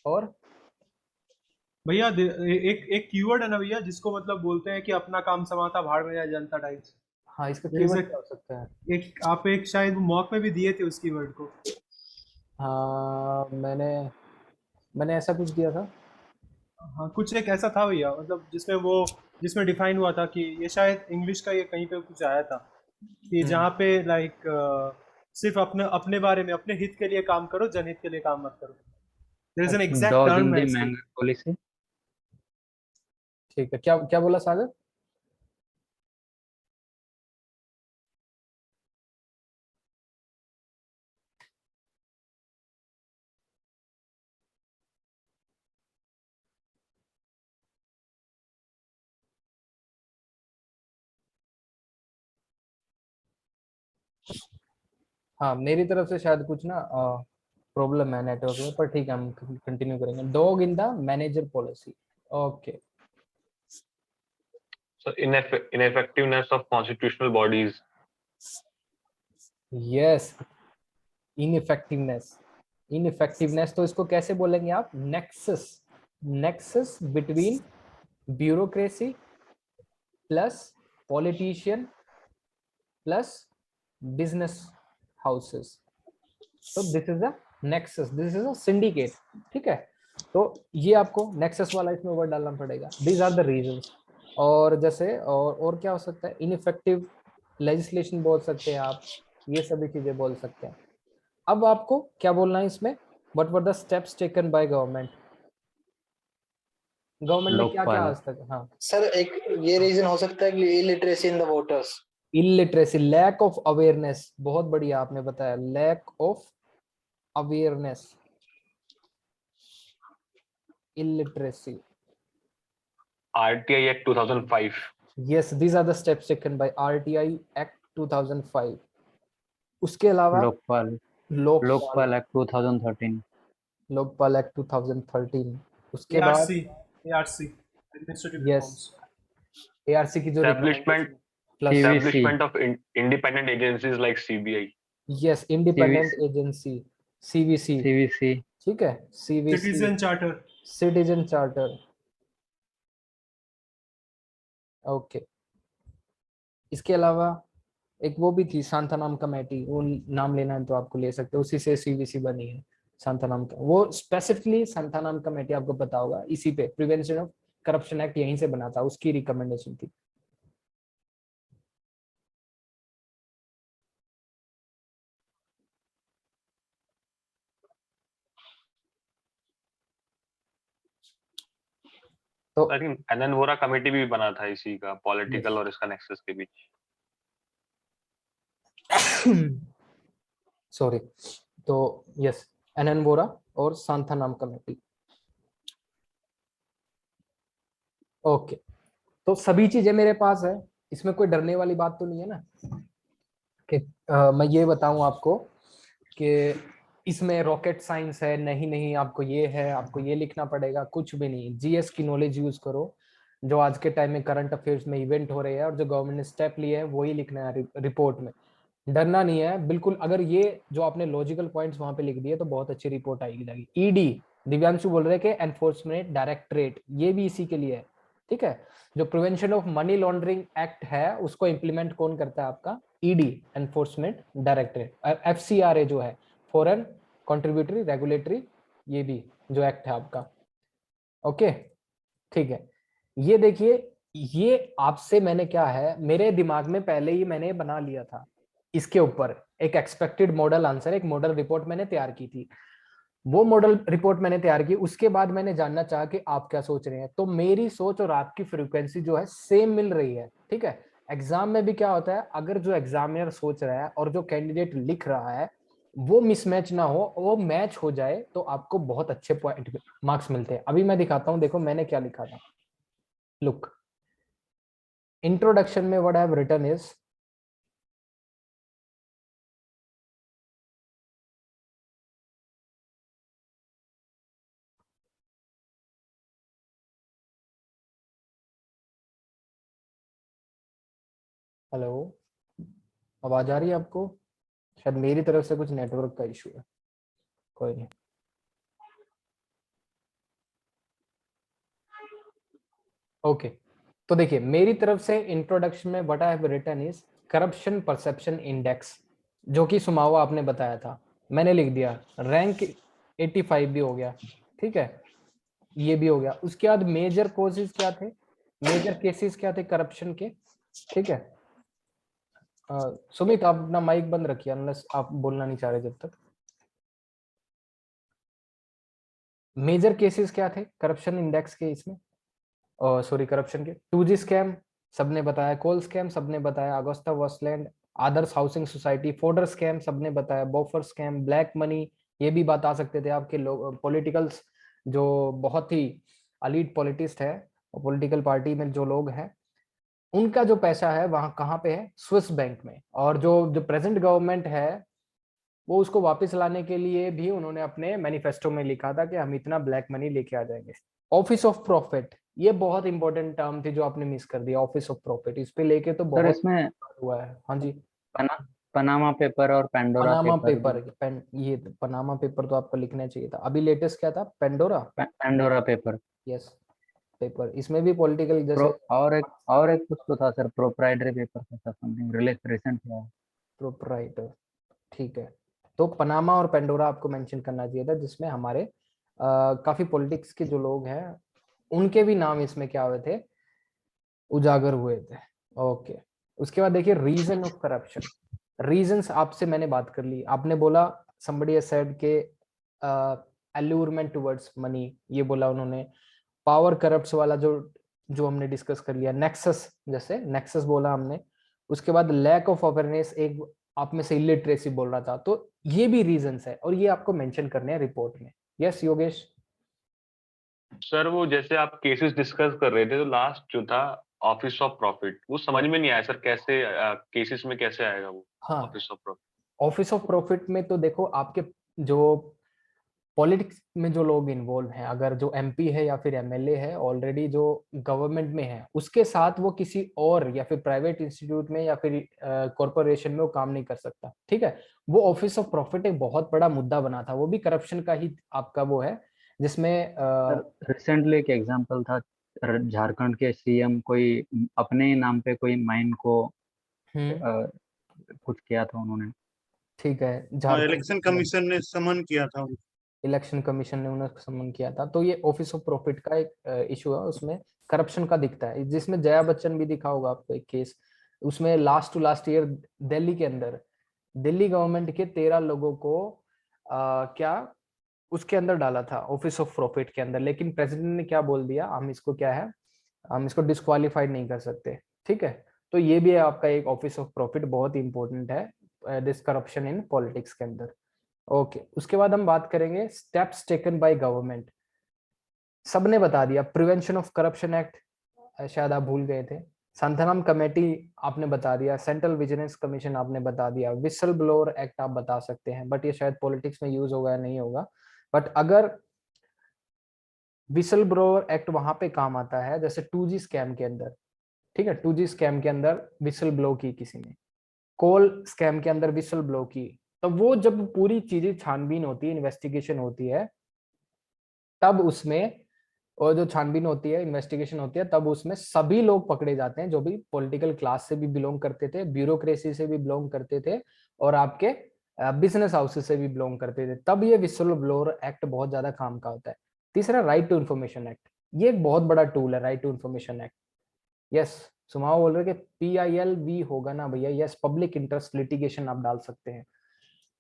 और भैया एक कीवर्ड है ना भैया, जिसको मतलब बोलते हैं कि अपना काम समाता भाड़ में जाए जनता टाइप्स। हाँ, इसका जैसे कीवर्ड क्या हो सकता है। एक आप एक शायद मॉक में भी दिए थे उस कीवर्ड को। हाँ, मैंने ऐसा कुछ दिया था। हाँ, कुछ एक ऐसा था भैया, मतलब जिसमें डिफाइन हुआ था कि ये शायद इंग्लिश का, ये कहीं पे कुछ आया था कि जहाँ पे लाइक सिर्फ अपने अपने बारे में, अपने हित के लिए काम करो, जनहित के लिए काम मत करो। There is an exact dog term in है दी इसकी। Mango policy. ठीक है, क्या क्या बोला सागर। हाँ, मेरी तरफ से शायद कुछ ना प्रॉब्लम है नेटवर्क में, पर ठीक है, हम कंटिन्यू करेंगे। Dog in the manager policy, okay. So ineffectiveness of constitutional bodies. Yes, ineffectiveness तो इसको कैसे बोलेंगे आप, nexus between bureaucracy plus politician plus business houses, तो this is a nexus, this is a syndicate, ठीक है। तो ये आपको नेक्सस वाला इसमें वर्ड डालना पड़ेगा। These are the reasons. और जैसे और क्या हो सकता है, इनइफेक्टिव लेजिस्लेशन बोल सकते हैं आप, ये सभी चीजें बोल सकते हैं। अब आपको क्या बोलना है इसमें, what were the steps taken by government ने क्या क्या लोकपाल। आज तक। हाँ, सर एक ये रीजन हो सकता है कि illiteracy in the voters. Illiteracy, lack of awareness, बहुत बढ़िया आपने बताया, lack of awareness, illiteracy. RTI Act 2005. Yes, these are the steps taken by RTI Act 2005. उसके अलावा लोकपाल लोकपाल एक्ट 2013। लोकपाल एक्ट 2013। उसके बाद ARC administrative yes, reforms. ARC की जो Establishment plus CVC. establishment of independent agencies like CBI. Yes independent agency CVC, CVC. ठीक है, CVC citizen charter. Citizen charter. Okay, इसके अलावा एक वो भी थी सांथानाम कमेटी, वो नाम लेना है तो आपको ले सकते हो, उसी से CVC बनी है सांथानाम का। वो स्पेसिफिकली सांथानाम कमेटी आपको पता होगा, इसी पे प्रिवेंशन ऑफ करप्शन एक्ट यहीं से बना था, उसकी रिकमेंडेशन थी। तो I think N N Vohra committee भी बना था इसी का, पॉलिटिकल Yes. और इसका नेक्सस के बीच। सॉरी, तो यस एनएन वोरा और सांथानाम कमेटी। ओके, तो सभी चीजें मेरे पास है, इसमें कोई डरने वाली बात तो नहीं है ना कि मैं ये बताऊं आपको कि इसमें रॉकेट साइंस है, नहीं नहीं आपको ये है, आपको ये लिखना पड़ेगा, कुछ भी नहीं। जीएस की नॉलेज यूज करो, जो आज के टाइम में करंट अफेयर्स में इवेंट हो रहे हैं और जो गवर्नमेंट ने स्टेप लिए हैं वही लिखना है रिपोर्ट में, डरना नहीं है बिल्कुल। अगर ये जो आपने लॉजिकल पॉइंट्स वहां पे लिख दिए तो बहुत अच्छी रिपोर्ट आएगी जाएगी। ईडी, दिव्यांशु बोल रहे हैं कि एनफोर्समेंट डायरेक्टरेट, ये भी इसी के लिए है, ठीक है। जो prevention of money laundering act है उसको इंप्लीमेंट कौन करता है? आपका ईडी, एनफोर्समेंट डायरेक्टरेट। एफसीआरए जो है, फॉरेन कंट्रीब्यूटरी रेगुलेटरी, ये भी जो एक्ट है आपका। ओके, ठीक है। ये देखिए, ये आपसे मैंने क्या है, मेरे दिमाग में पहले ही मैंने बना लिया था इसके ऊपर एक एक्सपेक्टेड मॉडल आंसर, एक मॉडल रिपोर्ट मैंने तैयार की थी। वो मॉडल रिपोर्ट मैंने तैयार की, उसके बाद मैंने जानना चाहा कि आप क्या सोच रहे हैं। तो मेरी सोच और आपकी फ्रीक्वेंसी जो है सेम मिल रही है, ठीक है। एग्जाम में भी क्या होता है, अगर जो एग्जामिनर सोच रहा है और जो कैंडिडेट लिख रहा है वो मिसमैच ना हो, वो मैच हो जाए, तो आपको बहुत अच्छे पॉइंट मार्क्स मिलते हैं। अभी मैं दिखाता हूं, देखो मैंने क्या लिखा था। लुक, इंट्रोडक्शन में what I have written is, hello, आवाज आ रही है आपको? शायद मेरी तरफ से कुछ नेटवर्क का इशू है, कोई नहीं। ओके, तो देखिए मेरी तरफ से इंट्रोडक्शन में what I have written is corruption perception index, जो कि सुमावा आपने बताया था, मैंने लिख दिया। रैंक 85 भी हो गया, ठीक है, ये भी हो गया। उसके बाद मेजर कॉजेज क्या थे, मेजर केसेस क्या थे करप्शन के, ठीक है। सुमित आप अपना माइक बंद रखिए, अनलेस आप बोलना नहीं चाह रहे जब तक। मेजर केसेस क्या थे करप्शन इंडेक्स के, इसमें सॉरी करप्शन के? 2G स्कैम सबने बताया, कोल स्कैम सबने बताया, अगुस्ता वेस्टलैंड, आदर्श हाउसिंग सोसाइटी, फोर्डर स्कैम सबने बताया, बोफर स्कैम, ब्लैक मनी, ये भी बता सकते थे आपके लोग पॉलिटिकल्स, जो बहुत ही अलीट पॉलिटिस्ट है, पॉलिटिकल पार्टी में जो लोग हैं उनका जो पैसा है वहां कहाँ पे है, स्विस बैंक में। और जो जो प्रेजेंट गवर्नमेंट है वो उसको वापस लाने के लिए भी उन्होंने अपने मैनिफेस्टो में लिखा था कि हम इतना ब्लैक मनी लेके आ जाएंगे। ऑफिस ऑफ प्रॉफिट, ये बहुत इंपॉर्टेंट टर्म थी जो आपने मिस कर दिया, ऑफिस ऑफ प्रॉफिट, इस पे लेके तो सर बहुत इसमें हुआ है। हाँ जी, पनामा पेपर और पेंडोरा पनामा पेपर पेपर, ये पनामा पेपर तो आपको लिखना चाहिए था। अभी लेटेस्ट क्या था, Pandora, Pandora paper yes paper, इसमें भी पॉलिटिकल जैसे और एक कुछ तो था सर, प्रोप्राइटरी पेपर था समथिंग रिसेंट था। प्रोपराइटर, ठीक है। तो पनामा और पेंडोरा आपको मेंशन करना चाहिए था, जिसमें हमारे काफी पॉलिटिक्स के जो लोग हैं उनके भी नाम इसमें क्या हुए थे, उजागर हुए थे। ओके, उसके बाद देखिए रीजन ऑफ करप्शन, रीजंस आपसे मैंने बात कर ली। आपने बोला somebody has said के allurement towards money, ये बोला उन्होंने। पावर करप्ट्स वाला जो जो हमने डिस्कस कर लिया, नेक्सस, जैसे नेक्सस बोला हमने। उसके बाद लैक ऑफ अवेयरनेस, एक आप में से इलिटरेसी बोल रहा था, तो ये भी रीजंस है और ये आपको मेंशन करने हैं रिपोर्ट में। यस योगेश? सर वो जैसे आप केसेस डिस्कस कर रहे थे, तो लास्ट जो था ऑफिस ऑफ प्रॉफिट, वो समझ में नहीं आया सर, कैसे केसेस में कैसे आएगा वो हाँ, office of profit? Office of profit में तो देखो आपके जो पॉलिटिक्स में जो लोग इन्वॉल्व हैं, अगर जो एमपी है या फिर एमएलए है ऑलरेडी जो गवर्नमेंट में है, उसके साथ वो किसी और या फिर प्राइवेट इंस्टीट्यूट में या फिर कॉरपोरेशन में वो काम नहीं कर सकता, ठीक है। वो ऑफिस ऑफ प्रॉफिट एक बहुत बड़ा मुद्दा बना था, वो भी करप्शन का ही आपका वो है, जिसमें रिसेंटली एक एग्जांपल था, झारखंड के सीएम कोई अपने ही नाम पे कोई माइन को कुछ किया था उन्होंने। ठीक है, हाँ, झारखंड इलेक्शन कमीशन ने समन किया था उनको। इलेक्शन कमीशन ने उन्हें समन किया था, तो ये ऑफिस ऑफ प्रॉफिट का एक इशू है, उसमें करप्शन का दिखता है, जिसमें जया बच्चन भी दिखा होगा आपको एक केस, उसमें last to last year Delhi के अंदर दिल्ली गवर्नमेंट के 13 लोगों को क्या उसके अंदर डाला था ऑफिस ऑफ प्रॉफिट के अंदर, लेकिन प्रेसिडेंट ने क्या बोल दिया, हम इसको क्या है, हम इसको डिस्क्वालीफाइड नहीं कर सकते, ठीक है। तो ये भी है आपका एक ऑफिस ऑफ प्रॉफिट, बहुत इंपॉर्टेंट है दिस करप्शन इन पॉलिटिक्स के अंदर। ओके, उसके बाद हम बात करेंगे स्टेप्स टेकन बाय गवर्नमेंट। सबने बता दिया, प्रिवेंशन ऑफ करप्शन एक्ट शायद आप भूल गए थे, संथनम कमेटी आपने बता दिया, सेंट्रल विजिलेंस कमीशन आपने बता दिया, विसल ब्लोअर एक्ट आप बता सकते हैं, बट ये शायद पॉलिटिक्स में यूज होगा या नहीं होगा, बट अगर विसल ब्लोअर एक्ट वहां पे काम आता है, जैसे 2G स्कैम के अंदर, ठीक है, 2G स्कैम के अंदर विसल ब्लो की किसी ने, कोल स्कैम के अंदर विसल ब्लो की, तो वो जब पूरी चीजें छानबीन होती है, इन्वेस्टिगेशन होती है, तब उसमें, और जो छानबीन होती है, इन्वेस्टिगेशन होती है, तब उसमें सभी लोग पकड़े जाते हैं जो भी पॉलिटिकल क्लास से भी बिलोंग करते थे, ब्यूरोक्रेसी से भी बिलोंग करते थे, और आपके बिजनेस हाउसेस से भी बिलोंग करते थे, तब ये विसल ब्लोअर एक्ट बहुत ज्यादा काम का होता है। तीसरा, राइट टू इन्फॉर्मेशन एक्ट, ये एक बहुत बड़ा टूल है, right to information act. Yes, सुमाओ बोल रहे कि PILV होगा ना भैया, यस, पब्लिक इंटरेस्ट लिटिगेशन आप डाल सकते हैं।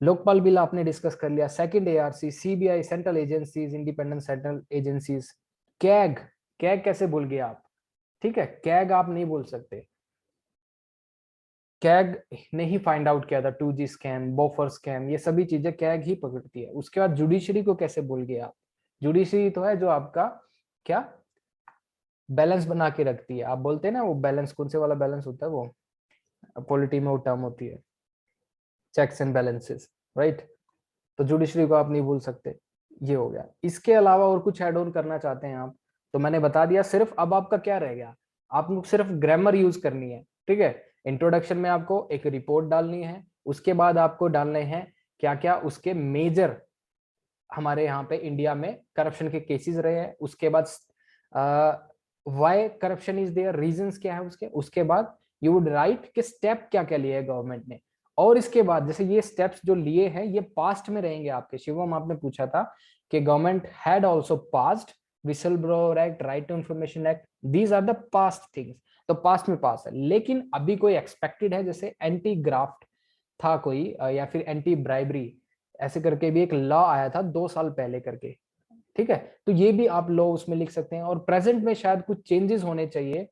लोकपाल बिल आपने डिस्कस कर लिया, second ARC, CBI, central agencies, independent central agencies, CAG, CAG कैसे भूल गए आप, ठीक है, कैग आप नहीं बोल सकते, कैग ने ही फाइंड आउट किया था 2G स्कैम, बोफर स्कैम, ये सभी चीजें कैग ही पकड़ती है। उसके बाद जुडिशरी को कैसे भूल गए आप, जुडिशरी तो है जो आपका क्या बैलेंस बना के रखती है, आप बोलते हैं ना वो बैलेंस, कौन से वाला बैलेंस होता है, वो पॉलिटी में वो टर्म होती है, चेक्स एंड बैलेंसेस, राइट। तो जुडिशरी को आप नहीं भूल सकते, ये हो गया। इसके अलावा और कुछ ऐड ऑन करना चाहते हैं आप, तो मैंने बता दिया, सिर्फ अब आपका क्या रह गया, आपको सिर्फ ग्रामर यूज करनी है, ठीक है। इंट्रोडक्शन में आपको एक रिपोर्ट डालनी है, उसके बाद आपको डालने हैं क्या क्या उसके मेजर हमारे यहाँ पे इंडिया में करप्शन के केसेस रहे हैं, उसके बाद why corruption is there, reasons क्या है उसके, उसके बाद यू वुड राइट कि स्टेप क्या क्या लिए है गवर्नमेंट ने, और इसके बाद जैसे ये स्टेप्स जो लिए हैं ये पास्ट में रहेंगे आपके। शिवम आपने पूछा था कि government had also passed whistle blower act, right to information act, these are the past things, तो पास्ट में पास है, लेकिन अभी कोई एक्सपेक्टेड है, जैसे एंटी ग्राफ्ट था कोई, या फिर एंटी ब्राइबरी ऐसे करके भी एक लॉ आया था 2 साल पहले करके, ठीक है, तो ये भी आप लॉ उसमें लिख सकते हैं। और प्रेजेंट में शायद कुछ चेंजेस होने चाहिए,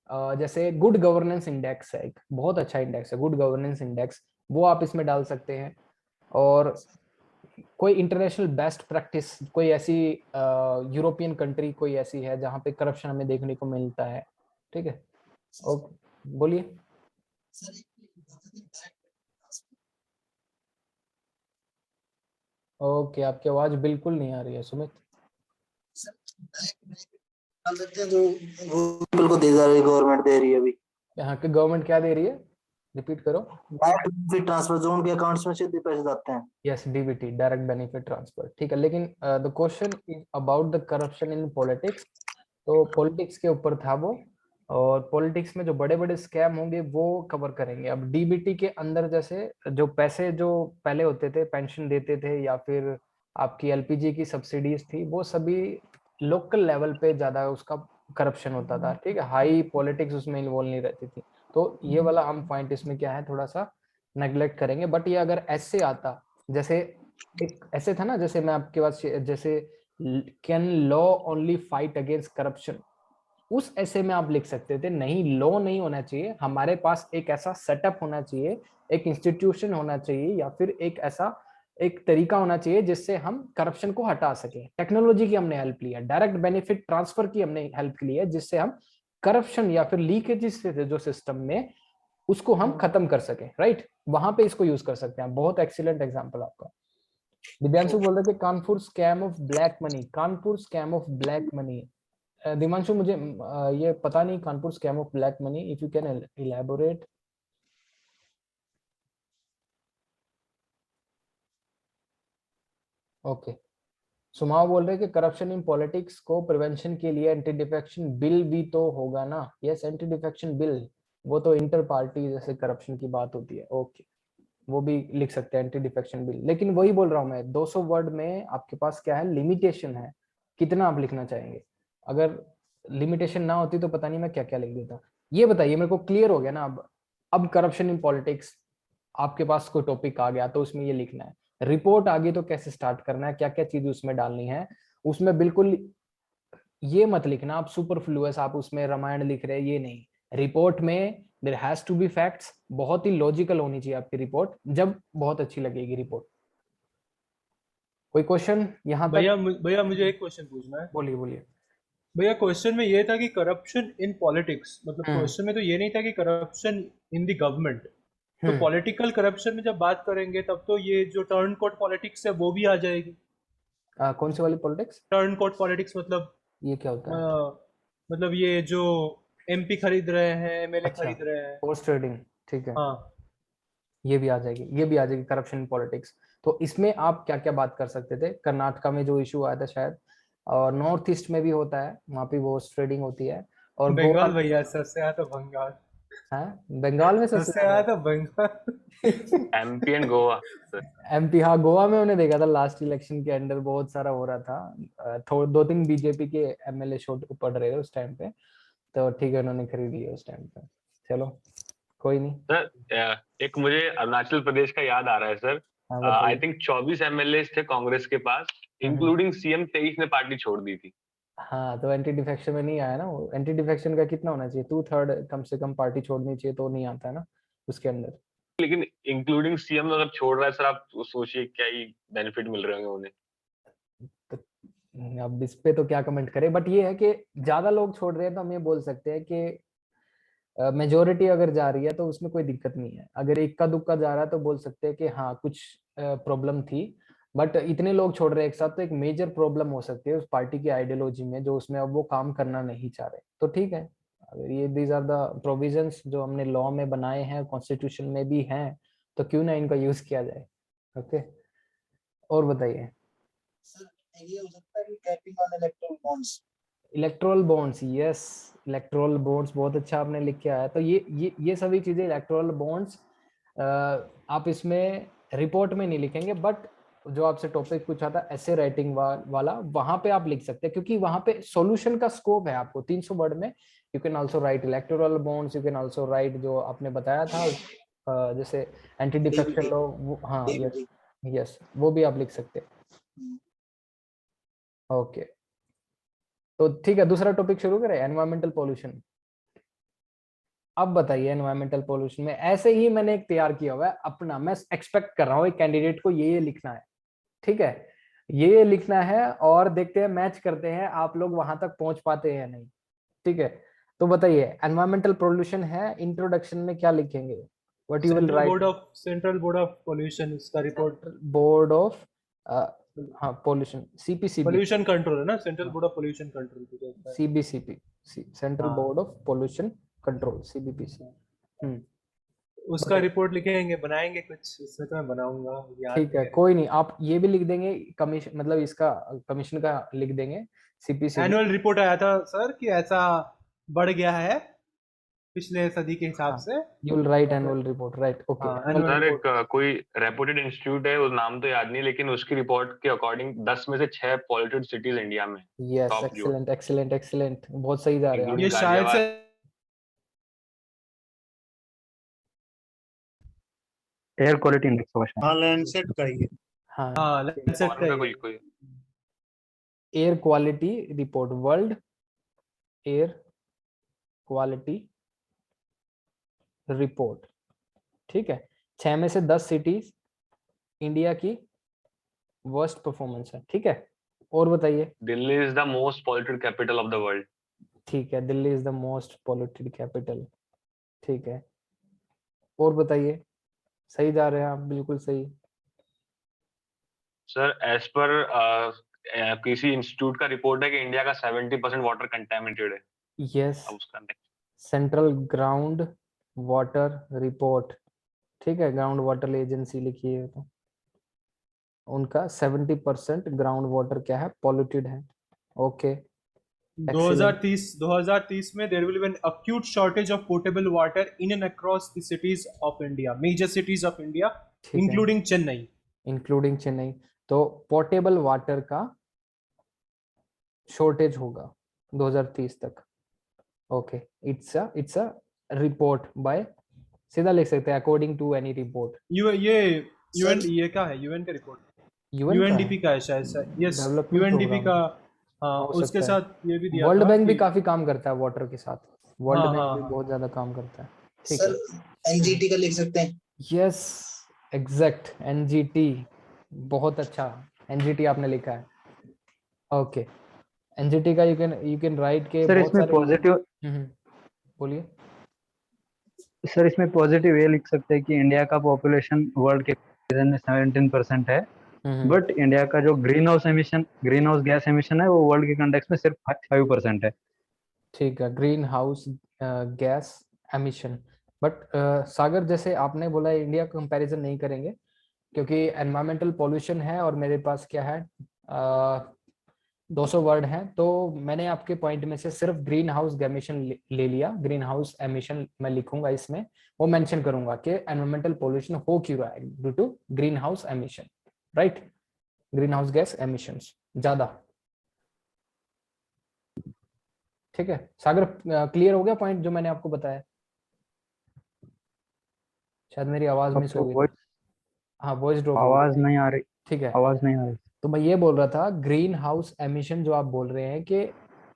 जैसे गुड गवर्नेंस इंडेक्स है, एक बहुत अच्छा इंडेक्स है गुड गवर्नेंस इंडेक्स, वो आप इसमें डाल सकते हैं। और कोई इंटरनेशनल बेस्ट प्रैक्टिस, कोई ऐसी यूरोपियन कंट्री कोई ऐसी है जहां पे करप्शन हमें देखने को मिलता है, ठीक है। ओके, बोलिए। ओके, आपकी आवाज बिल्कुल नहीं आ रही है सुमित। डाल सकते हैं जो वो पीपल को दे जा रही गवर्नमेंट दे रही है अभी, यहाँ की गवर्नमेंट क्या दे रही है, रिपीट करो। डायरेक्ट बेनिफिट ट्रांसफर जो उनके अकाउंट्स में सीधे पैसे जाते हैं। Yes, DBT, direct benefit transfer, ठीक है, लेकिन the question is about the corruption in politics, तो पॉलिटिक्स के ऊपर था वो, और पॉलिटिक्स में जो बड़े बड़े स्कैम होंगे वो कवर करेंगे। अब DBT के अंदर जैसे जो पैसे जो पहले होते थे, पेंशन देते थे या फिर आपकी LPG की सब्सिडीज थी, वो सभी लोकल लेवल पे ज्यादा उसका करप्शन होता था, ठीक है, हाई पॉलिटिक्स उसमें इन्वॉल्व नहीं रहती थी, तो ये वाला हम पॉइंट इसमें क्या है थोड़ा सा नेग्लेक्ट करेंगे। बट ये अगर ऐसे आता, जैसे एक ऐसे था ना, जैसे मैं आपके पास जैसे can law only fight against corruption, उस ऐसे में आप लिख सकते थे नहीं, लॉ नहीं होना चाहिए, हमारे पास एक ऐसा सेटअप होना चाहिए, एक इंस्टीट्यूशन होना चाहिए, या फिर एक ऐसा एक तरीका होना चाहिए जिससे हम करप्शन को हटा सके। टेक्नोलॉजी की हमने हेल्प ली है, डायरेक्ट बेनिफिट ट्रांसफर की हमने हेल्प ली है, जिससे हम करप्शन या फिर लीकेजेस जो सिस्टम में उसको हम खत्म कर सके, राइट, वहां पे इसको यूज कर सकते हैं। बहुत एक्सीलेंट एग्जांपल आपका। दिव्यांशु बोल रहे थे Kanpur scam of black money, Kanpur scam of black money. Divyanshu मुझे ये पता नहीं Kanpur scam of black money, if you can elaborate. Okay, सुमाव बोल रहे हैं कि करप्शन इन पॉलिटिक्स को प्रिवेंशन के लिए एंटी डिफेक्शन बिल भी तो होगा ना। यस, एंटी डिफेक्शन बिल, वो तो इंटर पार्टी जैसे करप्शन की बात होती है। ओके, वो भी लिख सकते हैं एंटी डिफेक्शन बिल। लेकिन वही बोल रहा हूँ मैं, 200 वर्ड में आपके पास क्या है, लिमिटेशन है, कितना आप लिखना चाहेंगे। अगर लिमिटेशन ना होती तो पता नहीं मैं क्या क्या लिख देता। ये बताइए मेरे को, क्लियर हो गया ना अब करप्शन इन पॉलिटिक्स आपके पास कोई टॉपिक आ गया तो उसमें ये लिखना है। रिपोर्ट आ गई तो कैसे स्टार्ट करना है, क्या क्या चीज उसमें डालनी है। उसमें बिल्कुल ये मत लिखना आप सुपरफ्लुअस, आप उसमें रामायण लिख रहे हैं, ये नहीं। रिपोर्ट में there has to be facts, बहुत ही लॉजिकल होनी चाहिए आपकी रिपोर्ट, जब बहुत अच्छी लगेगी रिपोर्ट। कोई क्वेश्चन यहाँ तक? भैया मुझे एक क्वेश्चन पूछना है। बोलिए बोलिए। भैया क्वेश्चन में ये था कि करप्शन इन पॉलिटिक्स, मतलब हम्म। क्वेश्चन में तो ये नहीं था कि करप्शन इन द गवर्नमेंट। तो पॉलिटिकल करप्शन में जब बात करेंगे तब तो ये जो टर्न कोड पॉलिटिक्स है वो भी आ जाएगी। कौन सी वाली पॉलिटिक्स? टर्न कोड पॉलिटिक्स मतलब ये क्या होता है? मतलब ये जो एमपी खरीद रहे हैं, एमएलए अच्छा, खरीद रहे हैं। पोस्ट ट्रेडिंग, ठीक है। हाँ, ये भी आ जाएगी, ये भी आ जाएगी करप्शन पॉलिटिक्स। तो इसमें आप क्या क्या बात कर सकते थे? कर्नाटका में जो इशू आया था शायद, और नॉर्थ ईस्ट में भी होता है, वहां पे वो ट्रेडिंग होती है। और गोवा, बंगाल भैया सबसे आया तो बंगाल, है बंगाल में सबसे सबसे आया तो Bengal. MP and Goa sir. MP, हाँ गोवा में उन्हें देखा था लास्ट इलेक्शन के अंदर, बहुत सारा हो रहा था। दो तीन बीजेपी के एमएलए शोट पड़ रहे थे उस टाइम पे, तो ठीक है उन्होंने खरीद लिया उस टाइम पे। चलो कोई नहीं। सर एक मुझे अरुणाचल प्रदेश का याद आ रहा है सर। हाँ आई बताइए। थिंक 24 एमएलए थे कांग्रेस के पास, इंक्लूडिंग सीएम 23 ने पार्टी छोड़ दी थी। हाँ तो एंटी डिफेक्शन में नहीं आया ना वो। एंटी डिफेक्शन का कितना होना चाहिए, 2/3 कम से कम पार्टी छोड़नी चाहिए, तो नहीं आता है ना उसके अंदर। लेकिन इंक्लूडिंग सीएम अगर छोड़ रहा है सर, आप सोचिए क्या ही बेनिफिट मिल रहे होंगे उन्हें। तो अब इस पे तो क्या कमेंट करें, बट ये है कि ज्यादा लोग छोड़ रहे हैं तो हम ये बोल सकते हैं कि मेजोरिटी अगर जा रही है तो उसमें कोई दिक्कत नहीं है। अगर इक्का दुक्का जा रहा है तो बोल सकते हैं कि हाँ कुछ प्रॉब्लम थी। बट इतने लोग छोड़ रहे हैं एक साथ तो एक मेजर प्रॉब्लम हो सकती है उस पार्टी की आइडियोलॉजी में, जो उसमें अब वो काम करना नहीं चाह रहे। तो ठीक है, अगर ये दीज आर द प्रोविजंस जो हमने लॉ में बनाए हैं, कॉन्स्टिट्यूशन में भी हैं, तो क्यों ना इनका यूज किया जाए। ओके, और बताइए। सर ये हो सकता है कि capping on electoral bonds. Electoral bonds, yes, electoral bonds बहुत अच्छा आपने लिख के आया। तो ये सभी चीजें इलेक्ट्रोल बॉन्ड्स आप इसमें रिपोर्ट में नहीं लिखेंगे, बट जो आपसे टॉपिक पूछा था ऐसे राइटिंग वाला, वहां पे आप लिख सकते हैं, क्योंकि वहां पे सॉल्यूशन का स्कोप है आपको 300 वर्ड में। You can also write electoral bonds, you can also write जो आपने बताया था जैसे एंटी डिफेक्शन लॉ, हाँ यस यस, वो भी आप लिख सकते हैं। ओके, तो ठीक है, दूसरा टॉपिक शुरू करें, एनवायरमेंटल पोल्यूशन। अब बताइए, एनवायरमेंटल पोल्यूशन में ऐसे ही मैंने एक तैयार किया हुआ है अपना, मैं एक्सपेक्ट कर रहा हूँ एक कैंडिडेट को ये लिखना है, ठीक है, ये लिखना है, और देखते हैं मैच करते हैं आप लोग वहां तक पहुंच पाते हैं या नहीं। ठीक है, तो बताइए एनवायरमेंटल पोल्यूशन है, इंट्रोडक्शन में क्या लिखेंगे? What you will write? Central board of pollution, इसका रिपोर्ट। बोर्ड ऑफ, हाँ पोल्यूशन, सीपीसीबी, पोल्यूशन कंट्रोल है ना, central board of pollution control. CBCP, central हाँ, board of pollution control, CBPC. उसका रिपोर्ट लिखेंगे, बनाएंगे कुछ, इसमें तो मैं बनाऊंगा, याद ठीक है, नहीं है। कोई नहीं, आप ये भी लिख देंगे कमीशन, मतलब इसका कमीशन का लिख देंगे, सीपीसीबी। एनुअल रिपोर्ट आया था सर कि ऐसा बढ़ गया है पिछले सदी के हिसाब हाँ, से। यू विल राइट और एनुअल रिपोर्ट, राइट, ओके। हाँ, एनुअल सर रिपोर्ट। एक कोई रेपुटेड इंस्टीट्यूट है, उस नाम तो याद नहीं, लेकिन उसकी रिपोर्ट के अकॉर्डिंग 10 में से 6 पॉल्यूटेड सिटीज इंडिया में, यस, टॉप जो एक्सीलेंट एक्सीलेंट एक्सीलेंट, बहुत सही जा रहे हैं आप। ये इंक्लूडिंग शायद से एयर क्वालिटी इंडेक्स होगा शायद। हाँ लैंडसेट का ही है। हाँ, हाँ लैंडसेट का का ही कोई है। कोई air quality report, world air quality report, ठीक है। 6 में से 10 सिटीज इंडिया की वर्स्ट परफॉर्मेंस है, ठीक है। और बताइए। Delhi is the most polluted capital of the world. ठीक है, Delhi is the most polluted capital, ठीक है। और बताइए, सही जा रहे हैं आप, बिल्कुल सही। सर एज पर किसी इंस्टीट्यूट का रिपोर्ट है कि इंडिया का 70% वाटर कंटेमिनेटेड है। यस, अब उसका next- central ground water report, ठीक है, ग्राउंड वाटर एजेंसी लिखी है, तो उनका 70% ग्राउंड वाटर क्या है, पॉल्यूटेड है। ओके, 2030 में there will be an acute shortage of potable water in and across the cities of India, major cities of India, ठीक है, including Chennai. इंक्लूडिंग चेन्नई। तो पोर्टेबल वाटर का शॉर्टेज होगा 2030 तक। Okay, it's a report by, सीधा लिख सकते हैं अकॉर्डिंग टू एनी रिपोर्ट। ये Sir, UN, ये क्या है, UN का रिपोर्ट, यूएन का UNDP का है शायद, यस, डेवलपमेंट UNDP प्रोग्राम का। हाँ, हो उसके सकता है। साथ ये भी दिया वर्ल्ड था बैंक भी कि काफी काम करता है वाटर के साथ, वर्ल्ड हाँ बैंक हाँ भी हाँ, बहुत ज्यादा काम करता है। ठीक sir, है, NGT का लिख सकते हैं। यस, एग्जैक्ट, एनजीटी, बहुत अच्छा, एनजीटी आपने लिखा है। ओके, एनजीटी का यू कैन राइट के सर बहुत इसमें सारे। पॉजिटिव बोलिए। सर इसमें पॉजिटिव ये लिख सकते हैं कि इंडिया का पॉपुलेशन वर्ल्ड के में 17% है, बट इंडिया का जो ग्रीन हाउस गैस एमिशन है वो वर्ल्ड के कंटेक्स्ट में सिर्फ 5% है। ठीक है, greenhouse gas emission, but Sagar जैसे आपने बोला इंडिया का कंपैरिजन नहीं करेंगे क्योंकि एनवायरमेंटल पॉल्यूशन है और मेरे पास क्या है 200 वर्ड हैं, तो मैंने आपके पॉइंट में से सिर्फ ग्रीन हाउस एमिशन ले लिया। ग्रीन हाउस एमिशन मैं लिखूंगा इसमें, वो मेंशन करूंगा कि एनवायरमेंटल पॉल्यूशन हो क्यों रहा है due to greenhouse emission, right, greenhouse gas emissions ज्यादा। ठीक है सागर, क्लियर हो गया पॉइंट जो मैंने आपको बताया? शायद मेरी आवाज मिस हो आपको गई। हाँ, वॉइस ड्रॉप हो आवाज गई। नहीं आ रही, ठीक है, आवाज नहीं आ रही। तो मैं ये बोल रहा था ग्रीन हाउस एमिशन जो आप बोल रहे हैं कि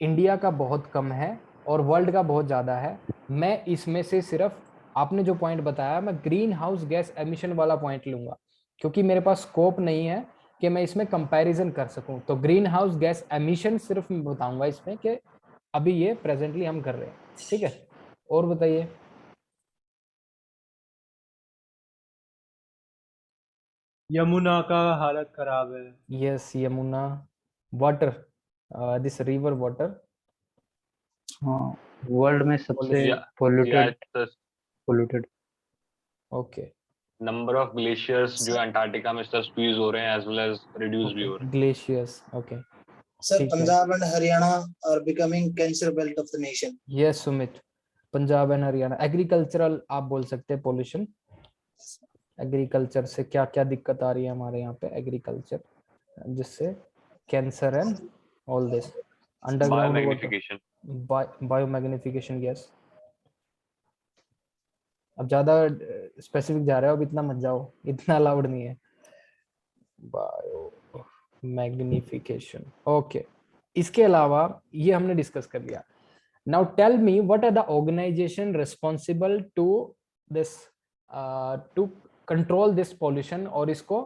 इंडिया का बहुत कम है और वर्ल्ड का बहुत ज्यादा है, मैं इसमें से सिर्फ आपने जो पॉइंट बताया मैं ग्रीन हाउस गैस एमिशन वाला पॉइंट लूंगा क्योंकि मेरे पास स्कोप नहीं है कि मैं इसमें कंपैरिजन कर सकूं। तो ग्रीन हाउस गैस एमिशन सिर्फ मैं बताऊंगा इसमें कि अभी ये प्रेजेंटली हम कर रहे हैं। ठीक है, और बताइए। यमुना का हालत खराब है। Yes, Yamuna water, this river water हाँ, वर्ल्ड में सबसे या polluted sir, polluted. Okay, number of glaciers जो अंटार्कटिका में सर स्क्वीज हो रहे हैं एज वेल एज रिड्यूस भी हो रहे हैं। ग्लेशियर्स, ओके, Sir, ठीक है। Punjab and Haryana are becoming cancer belt of the nation. Yes Sumit, Punjab and Haryana agricultural आप बोल सकते हैं पोल्यूशन। एग्रीकल्चर से क्या क्या दिक्कत आ रही है हमारे यहाँ पे, एग्रीकल्चर जिससे cancer and all this, underground water, biomagnification. Biomagnification gas. अब ज्यादा स्पेसिफिक जा रहे हो, अब इतना मत जाओ, इतना अलाउड नहीं है। Biomagnification, okay. इसके अलावा ये हमने डिस्कस कर लिया। Now tell me what are the organisation responsible to this, to control this pollution, और इसको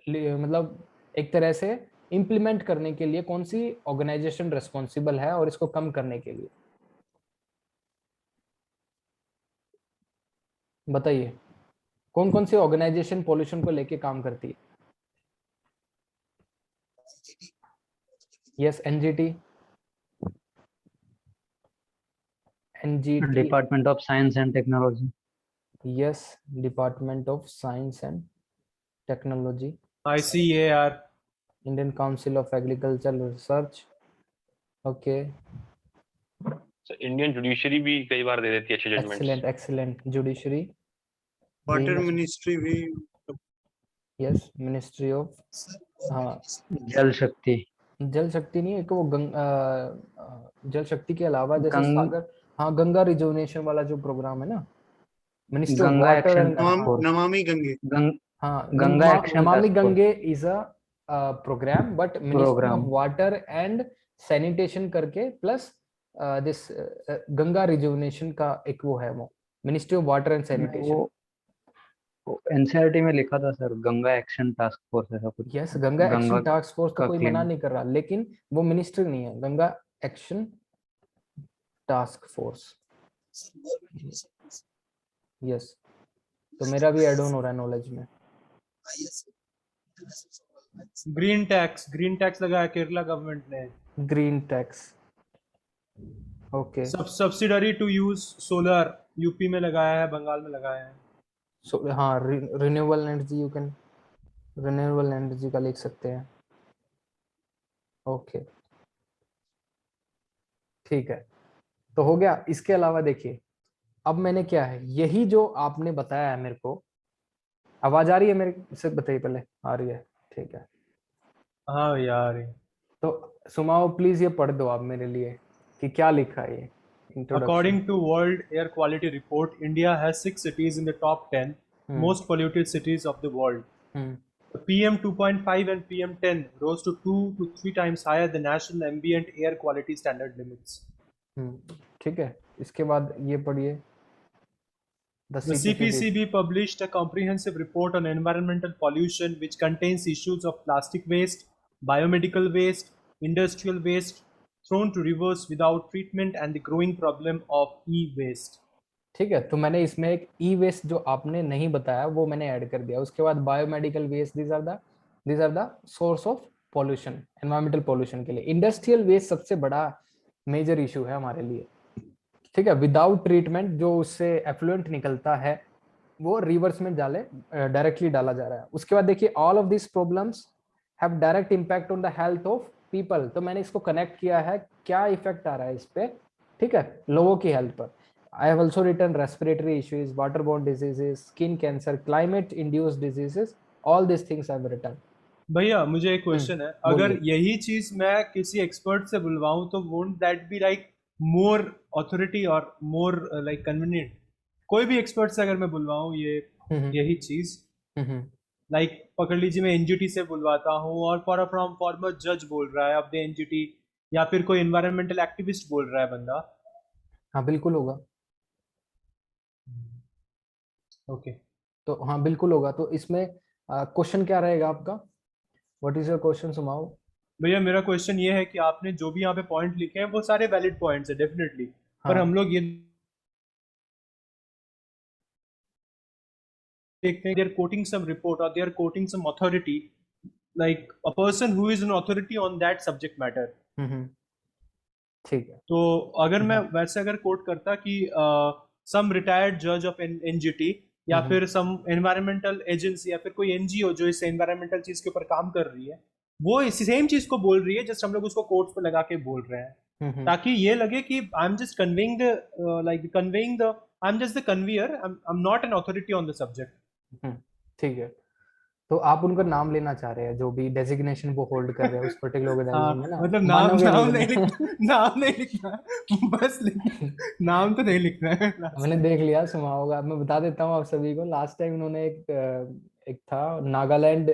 मतलब एक तरह से इंप्लीमेंट करने के लिए कौन सी ऑर्गेनाइजेशन रिस्पॉन्सिबल है और इसको कम करने के लिए, बताइए। कौन कौन सी ऑर्गेनाइजेशन पॉल्यूशन को लेके काम करती है? Yes, NGT, NGT, department of science and technology. Yes, department of science and technology, ICAR, Indian council of agricultural research, okay, Indian judiciary भी कई बार दे देती है अच्छे judgments. Excellent excellent, judiciary, water ministry भी यस, मिनिस्ट्री ऑफ, Sir, हाँ, जल शक्ति, जल शक्ति नहीं है कि वो जल शक्ति के अलावा जैसे गंग सागर, हाँ, गंगा रिजोनेशन वाला जो प्रोग्राम है ना, ministry of Ganga water action and, task force, Namami Gange. हाँ, Ganga action Namami task force Gange is a programme, but ministry of programme. Water and sanitation करके प्लस दिस गंगा रिजोनेशन का एक वो है, वो ministry of water and sanitation. वो एनसीईआरटी में लिखा था sir, Ganga action task force ऐसा कुछ। Yes, Ganga Ganga action task force तो का कोई क्लीन, मना नहीं कर रहा, लेकिन वो मिनिस्ट्री नहीं है, Ganga action task force. sir, government initiatives. Yes, तो मेरा भी ऐड ऑन हो रहा है नॉलेज में। Yes, sir. International support. Green tax लगाया केरला गवर्नमेंट ने। Green tax, okay. Subsidiary to use solar UP में लगाया है, बंगाल में लगाया है। सो हाँ, renewable energy, you can renewable energy का लिख सकते हैं, ओके ठीक है। तो हो गया। इसके अलावा देखिए, अब मैंने क्या है, यही जो आपने बताया है मेरे को, आवाज आ रही है मेरे से? बताइए पहले, आ रही है, ठीक है। हाँ यार, तो सुमाओ प्लीज ये पढ़ दो आप मेरे लिए कि क्या लिखा है ये introduction. according to World Air Quality Report, India has 6 cities in the top 10 most polluted cities of the world. The PM 2.5 and PM 10 rose to 2 to 3 times higher than national ambient air quality standard limits. ठीक है, इसके बाद ये पढ़िए। The CPCB published a comprehensive report on environmental pollution which contains issues of plastic waste, biomedical waste, industrial waste thrown to rivers without treatment and the growing problem of e-waste. ठीक है, तो मैंने इसमें एक ई वेस्ट जो आपने नहीं बताया वो मैंने ऐड कर दिया। उसके बाद biomedical waste, these are the source of pollution, environmental pollution के लिए। इंडस्ट्रियल वेस्ट सबसे बड़ा मेजर इशू है हमारे लिए, ठीक है। विदाउट ट्रीटमेंट जो उससे एफ्लुएंट निकलता है वो रिवर्स में डायरेक्टली डाला जा रहा है। उसके बाद देखिए, all of this problems have direct impact on the health of people. तो मैंने इसको कनेक्ट किया है, क्या इफेक्ट आ रहा है इस पे, ठीक है, लोगों की हेल्थ पर। I have also written respiratory issues, waterborne diseases, skin cancer, climate induced diseases, all these things I have written. भैया मुझे एक क्वेश्चन है, अगर यही चीज मैं किसी एक्सपर्ट से बुलवाऊं तो won't that be like more authority और मोर लाइक कन्वीनियंट? कोई भी एक्सपर्ट से अगर मैं बुलवाऊं यही चीज, लाइक पकड़ लीजिए मैं एनजीटी से बुलवाता हूँ और फॉर्मर जज बोल रहा है अब द एनजीटी, या फिर कोई एनवायरमेंटल एक्टिविस्ट बोल रहा है बंदा, हाँ बिल्कुल होगा। ओके तो हाँ बिल्कुल होगा। तो इसमें क्वेश्चन क्या रहेगा आपका? व्हाट इज योर क्वेश्चन सुमाओ? भैया मेरा क्वेश्चन ये है कि आपने जो भी यहाँ पे पॉइंट लिखे हैं वो सारे वैलिड पॉइंट्स है डेफिनेटली, पर हम लोग ये देखते हैं, they are quoting some report or they are quoting some authority, like a person who is an authority on that subject matter. ठीक है। तो अगर मैं वैसे अगर कोट करता कि some retired judge of NGT या फिर some environmental agency या फिर कोई एनजीओ जो इस environmental चीज के ऊपर काम कर रही है, वो इसी सेम चीज को बोल रही है, जस्ट हम लोग उसको कोट्स पे लगा के बोल रहे हैं ताकि ये लगे कि I am just conveying the I am just the conveyor, I am not an authority on the subject. ठीक है, तो आप उनका नाम लेना चाह रहे हैं जो भी डेजिग्नेशन वो होल्ड कर रहे हैं उस पर्टिकुलर ऑर्गेनाइजेशन में ना? मतलब नाम नहीं लिखना बस नाम तो नहीं लिखना है। मैंने देख लिया, सुना होगा। मैं बता देता हूँ आप सभी को, लास्ट टाइम उन्होंने एक था नागालैंड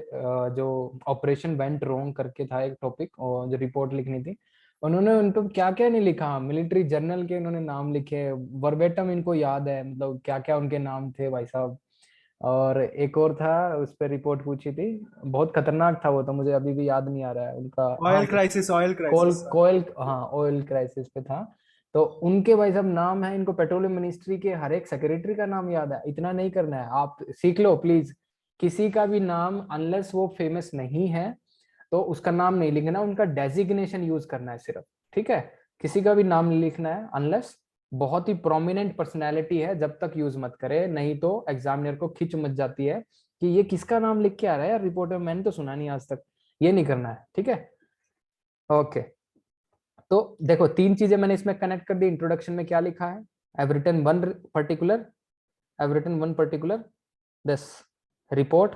जो ऑपरेशन वेंट रोंग करके था एक टॉपिक, और जो रिपोर्ट लिखनी थी, उन्होंने उन पर क्या क्या नहीं लिखा, मिलिट्री जर्नल के उन्होंने नाम लिखे वर्बेटम, इनको याद है मतलब क्या क्या उनके नाम थे भाई साहब। और एक और था, उस पर रिपोर्ट पूछी थी, बहुत खतरनाक था वो, तो मुझे अभी भी याद नहीं आ रहा है उनका। ऑयल क्राइसिस हाँ ऑयल क्राइसिस पे था। तो उनके भाई साहब नाम है, इनको पेट्रोलियम मिनिस्ट्री के हर एक सेक्रेटरी का नाम याद है। इतना नहीं करना है, आप सीख लो प्लीज। किसी का भी नाम अनलेस वो फेमस नहीं है तो उसका नाम नहीं लिखना, उनका डेजिग्नेशन यूज करना है सिर्फ, ठीक है। किसी का भी नाम नहीं लिखना है अनलेस बहुत ही प्रोमिनेंट पर्सनैलिटी है, जब तक यूज मत करे, नहीं तो एग्जामिनर को खिंच मच जाती है कि ये किसका नाम लिख के आ रहा है यार रिपोर्ट में, मैंने तो सुना नहीं आज तक। ये नहीं करना है, ठीक है। ओके, तो देखो 3 चीजें मैंने इसमें कनेक्ट कर दी। इंट्रोडक्शन में क्या लिखा है, I've written one particular this report,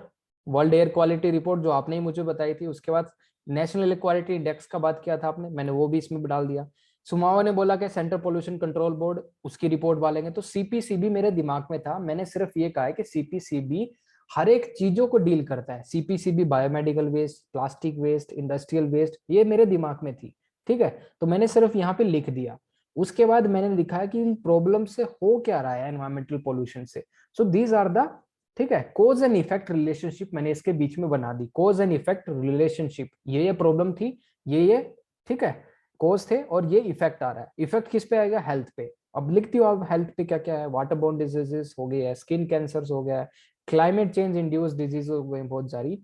world air quality report जो आपने ही मुझे बताई थी। उसके बाद नेशनल एयर क्वालिटी इंडेक्स का बात किया था आपने, मैंने वो भी इसमें डाल दिया। सुमावा ने बोला कि सेंट्रल पोल्यूशन कंट्रोल बोर्ड उसकी रिपोर्ट डालेंगे, तो सीपीसीबी मेरे दिमाग में था, मैंने सिर्फ ये कहा है कि सीपीसीबी हर एक चीजों को डील करता है। CPCB biomedical waste, plastic waste, industrial waste, ये मेरे दिमाग में थी, ठीक है। तो मैंने सिर्फ यहाँ पे लिख दिया। उसके बाद मैंने लिखा है कि इन प्रॉब्लम से हो क्या रहा है एनवायरमेंटल पोल्यूशन से। सो दीज आर द, ठीक है, कोज एंड इफेक्ट रिलेशनशिप मैंने इसके बीच में बना दी। कोज एंड इफेक्ट रिलेशनशिप, ये प्रॉब्लम थी, ये ठीक है कोज थे, और ये इफेक्ट आ रहा है। इफेक्ट किस पे आएगा? हेल्थ पे। अब लिखती हो आप हेल्थ पे क्या क्या है, वाटर बोर्न डिजीजेस हो गए, स्किन कैंसर हो गया, क्लाइमेट चेंज इंड्यूस्ड डिजीज हो गए बहुत सारी,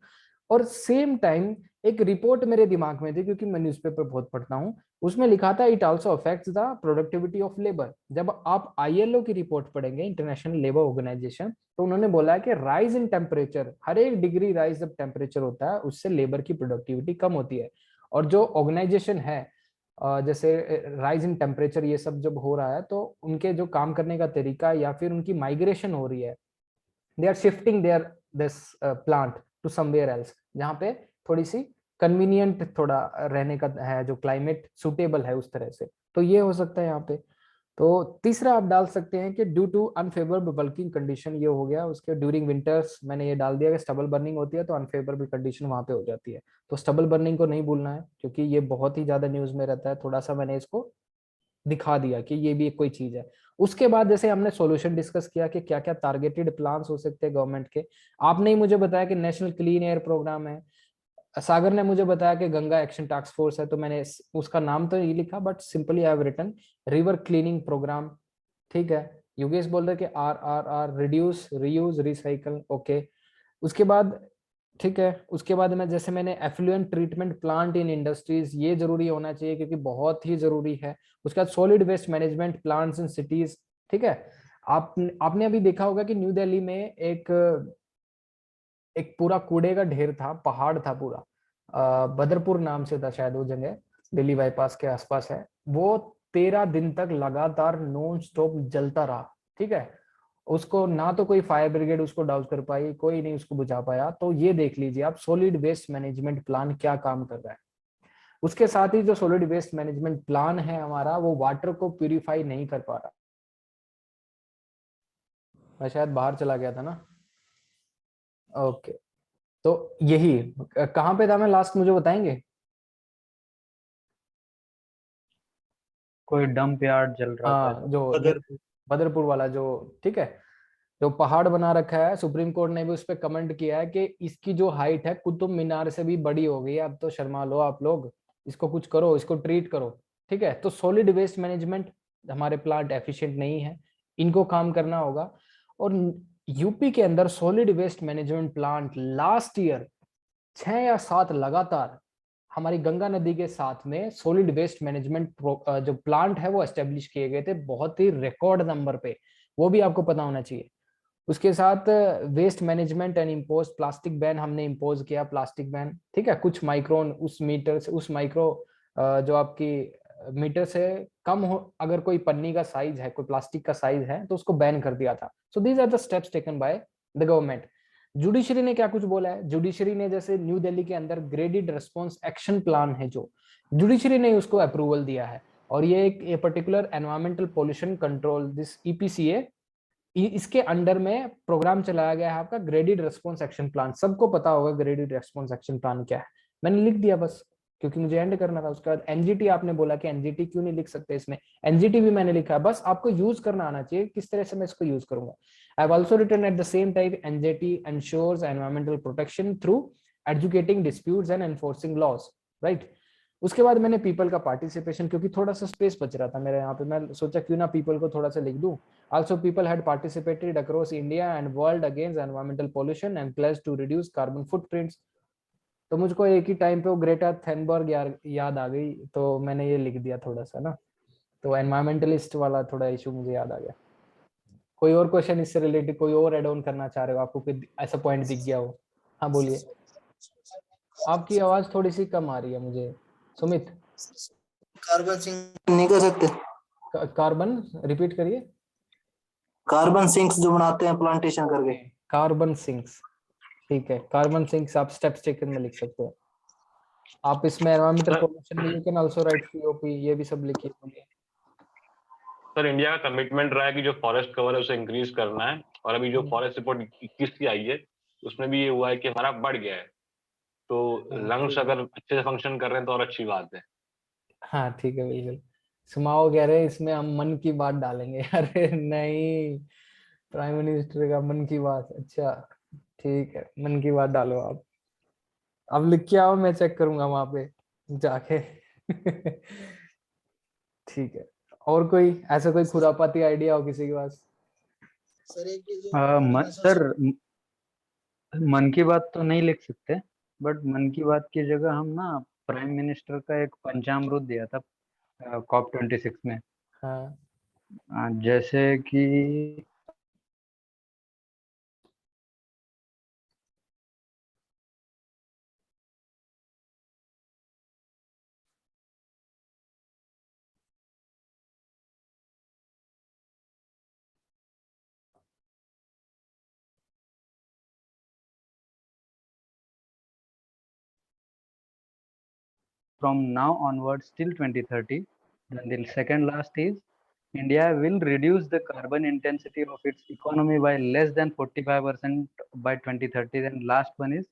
और सेम टाइम एक रिपोर्ट मेरे दिमाग में थी, क्योंकि मैं न्यूज़पेपर बहुत पढ़ता हूँ, उसमें लिखा था it also affects the productivity of labour. जब आप आईएलओ की रिपोर्ट पढ़ेंगे, इंटरनेशनल लेबर ऑर्गेनाइजेशन, तो उन्होंने बोला है कि राइज इन टेम्परेचर, हर एक डिग्री राइज जब टेम्परेचर होता है उससे लेबर की प्रोडक्टिविटी कम होती है। और जो ऑर्गेनाइजेशन है, जैसे राइज इन टेम्परेचर ये सब जब हो रहा है, तो उनके जो काम करने का तरीका या फिर उनकी माइग्रेशन हो रही है, they are shifting their this plant to somewhere else, जहाँ पे थोड़ी सी कन्वीनियंट थोड़ा रहने का है, जो क्लाइमेट सुटेबल है उस तरह से। तो ये हो सकता है यहाँ पे। तो तीसरा आप डाल सकते हैं कि due to unfavourable bulking condition, ये हो गया। उसके ड्यूरिंग विंटर्स मैंने ये डाल दिया कि स्टबल बर्निंग होती है तो अनफेवरेबल कंडीशन वहां पे हो जाती है। तो स्टबल बर्निंग को नहीं भूलना है, क्योंकि ये बहुत ही ज्यादा न्यूज में रहता है। थोड़ा सा मैंने इसको दिखा दिया कि ये भी एक कोई चीज है। उसके बाद जैसे हमने सॉल्यूशन डिस्कस किया कि क्या क्या टारगेटेड प्लान्स हो सकते हैं गवर्नमेंट के। आपने ही मुझे बताया कि नेशनल क्लीन एयर प्रोग्राम है, सागर ने मुझे बताया कि गंगा एक्शन टास्क फोर्स है, तो मैंने उसका नाम तो नहीं लिखा, but simply I have written river cleaning programme. ठीक है, योगेश बोल रहे कि RRR, reduce reuse recycle, okay. उसके बाद ठीक है, उसके बाद में जैसे मैंने effluent treatment plant in industries, ये जरूरी होना चाहिए क्योंकि बहुत ही जरूरी है। उसके बाद solid waste management plants in cities. ठीक है, आपने अभी देखा होगा कि न्यू दिल्ली में एक एक पूरा कूड़े का ढेर था, पहाड़ था पूरा, बदरपुर नाम से था शायद वो जगह, दिल्ली बाईपास के आसपास है। वो 13 दिन तक लगातार नॉन स्टॉप जलता रहा। ठीक है, उसको ना तो कोई फायर ब्रिगेड उसको डाउस कर पाई, कोई नहीं उसको बुझा पाया। तो ये देख लीजिए आप सॉलिड वेस्ट मैनेजमेंट प्लान क्या काम कर रहा है। उसके साथ ही जो सॉलिड वेस्ट मैनेजमेंट प्लान है हमारा, वो वाटर को प्यूरिफाई नहीं कर पा रहा। मैं शायद बाहर चला गया था ना, ओके। तो यही कहाँ पे था मैं लास्ट, मुझे बताएंगे? कोई डंप यार्ड जल रहा था हाँ, ऐसा। जो बदरपुर। बदरपुर वाला जो, ठीक है, जो पहाड़ बना रखा है, सुप्रीम कोर्ट ने भी उस पर कमेंट किया है कि इसकी जो हाइट है कुतुब मीनार से भी बड़ी हो गई है। अब तो शर्मा लो आप लोग, इसको कुछ करो, इसको ट्रीट करो। ठीक है, तो सॉलिड वेस्ट मैनेजमेंट हमारे प्लांट एफिशिएंट नहीं है, इनको काम करना होगा। और यूपी के अंदर solid waste management plant last year 6 या 7 लगातार हमारी गंगा नदी के साथ में सॉलिड वेस्ट मैनेजमेंट जो प्लांट है वो एस्टेब्लिश किए गए थे, बहुत ही रिकॉर्ड नंबर पे। वो भी आपको पता होना चाहिए। उसके साथ waste management and impose plastic ban हमने इम्पोज किया, प्लास्टिक बैन। ठीक है, कुछ माइक्रोन उस मीटर से, उस माइक्रो जो आपकी मीटर से कम हो, अगर कोई पन्नी का साइज है, कोई प्लास्टिक का साइज है, तो उसको बैन कर दिया था। So these are the steps taken by the government. Judiciary ने क्या कुछ बोला है? जुडिशरी ने जैसे न्यू दिल्ली के अंदर ग्रेडेड रिस्पॉन्स एक्शन प्लान है, जो जुडिशरी ने उसको अप्रूवल दिया है। और ये एक particular environmental pollution control, this EPCA, इसके अंडर में प्रोग्राम चलाया गया है आपका ग्रेडेड रिस्पॉन्स एक्शन प्लान। सबको पता होगा ग्रेडेड रिस्पॉन्स एक्शन प्लान क्या है, मैंने लिख दिया बस क्योंकि मुझे एंड करना था। उसके बाद एनजीटी, आपने बोला कि एनजीटी क्यों नहीं लिख सकते इसमें, एनजीटी भी मैंने लिखा है, बस आपको यूज करना आना चाहिए किस तरह से मैं इसको यूज करूंगा। I have also written at the same time NGT ensures environmental protection through educating disputes and enforcing laws, right. उसके बाद मैंने पीपल का पार्टिसिपेशन, क्योंकि थोड़ा सा स्पेस बच रहा था मेरे यहाँ पे, मैं सोचा क्यों ना पीपल को थोड़ा सा लिख दूं। Also, people had participated across India and world against environmental pollution and pledged to reduce carbon footprints. तो मुझको एक ही टाइम पे वो ग्रेटा थेनबर्ग याद आ गई, तो मैंने ये लिख दिया थोड़ा सा ना। तो एनवायरमेंटलिस्ट वाला थोड़ा इशू मुझे याद आ गया। कोई और क्वेश्चन इससे रिलेटेड, कोई और एड ऑन करना चाह रहे हो, आपको कोई ऐसा पॉइंट दिख गया हो? हाँ बोलिए। आपकी आवाज थोड़ी सी कम आ रही है मुझे, सुमित। कार्बन सिंक नहीं कर सकते? कार्बन रिपीट करिए। कार्बन सिंक्स जो बनाते हैं प्लांटेशन करके। कार्बन सिंक्स, ठीक है, कार्बन सिंक्स आप स्टेप्स टेकन में लिख सकते हैं। आप इसमें एनवायरमेंटल सर पोल्यूशन में you can also right COP, ये भी सब लिखिए। सर इंडिया का कमिटमेंट रहा है कि जो फॉरेस्ट कवर है उसे इंक्रीज करना है, और अभी जो फॉरेस्ट रिपोर्ट 21 की आई है उसमें भी ये हुआ है कि हमारा बढ़ गया है। तो लंग्स अगर अच्छे से फंक्शन कर रहे हैं तो और अच्छी बात है। हाँ ठीक है, बिल्कुल। सुमाओ कह रहे हैं इसमें हम मन की बात डालेंगे। अरे नहीं, प्राइम मिनिस्टर का मन की बात, अच्छा ठीक है, मन की बात डालो आप। अब लिख के आओ, मैं चेक करूंगा वहां पे जाके। ठीक है, और कोई ऐसा कोई खुरापाती आइडिया हो किसी के पास? सर एक ये जो सर मन की बात तो नहीं लिख सकते, बट मन की बात की जगह हम ना प्राइम मिनिस्टर का एक पंचामृत दिया था COP26 में। हाँ जैसे कि from now onwards till 2030. Then the second last is India will reduce the carbon intensity of its economy by less than 45% by 2030. Then last one is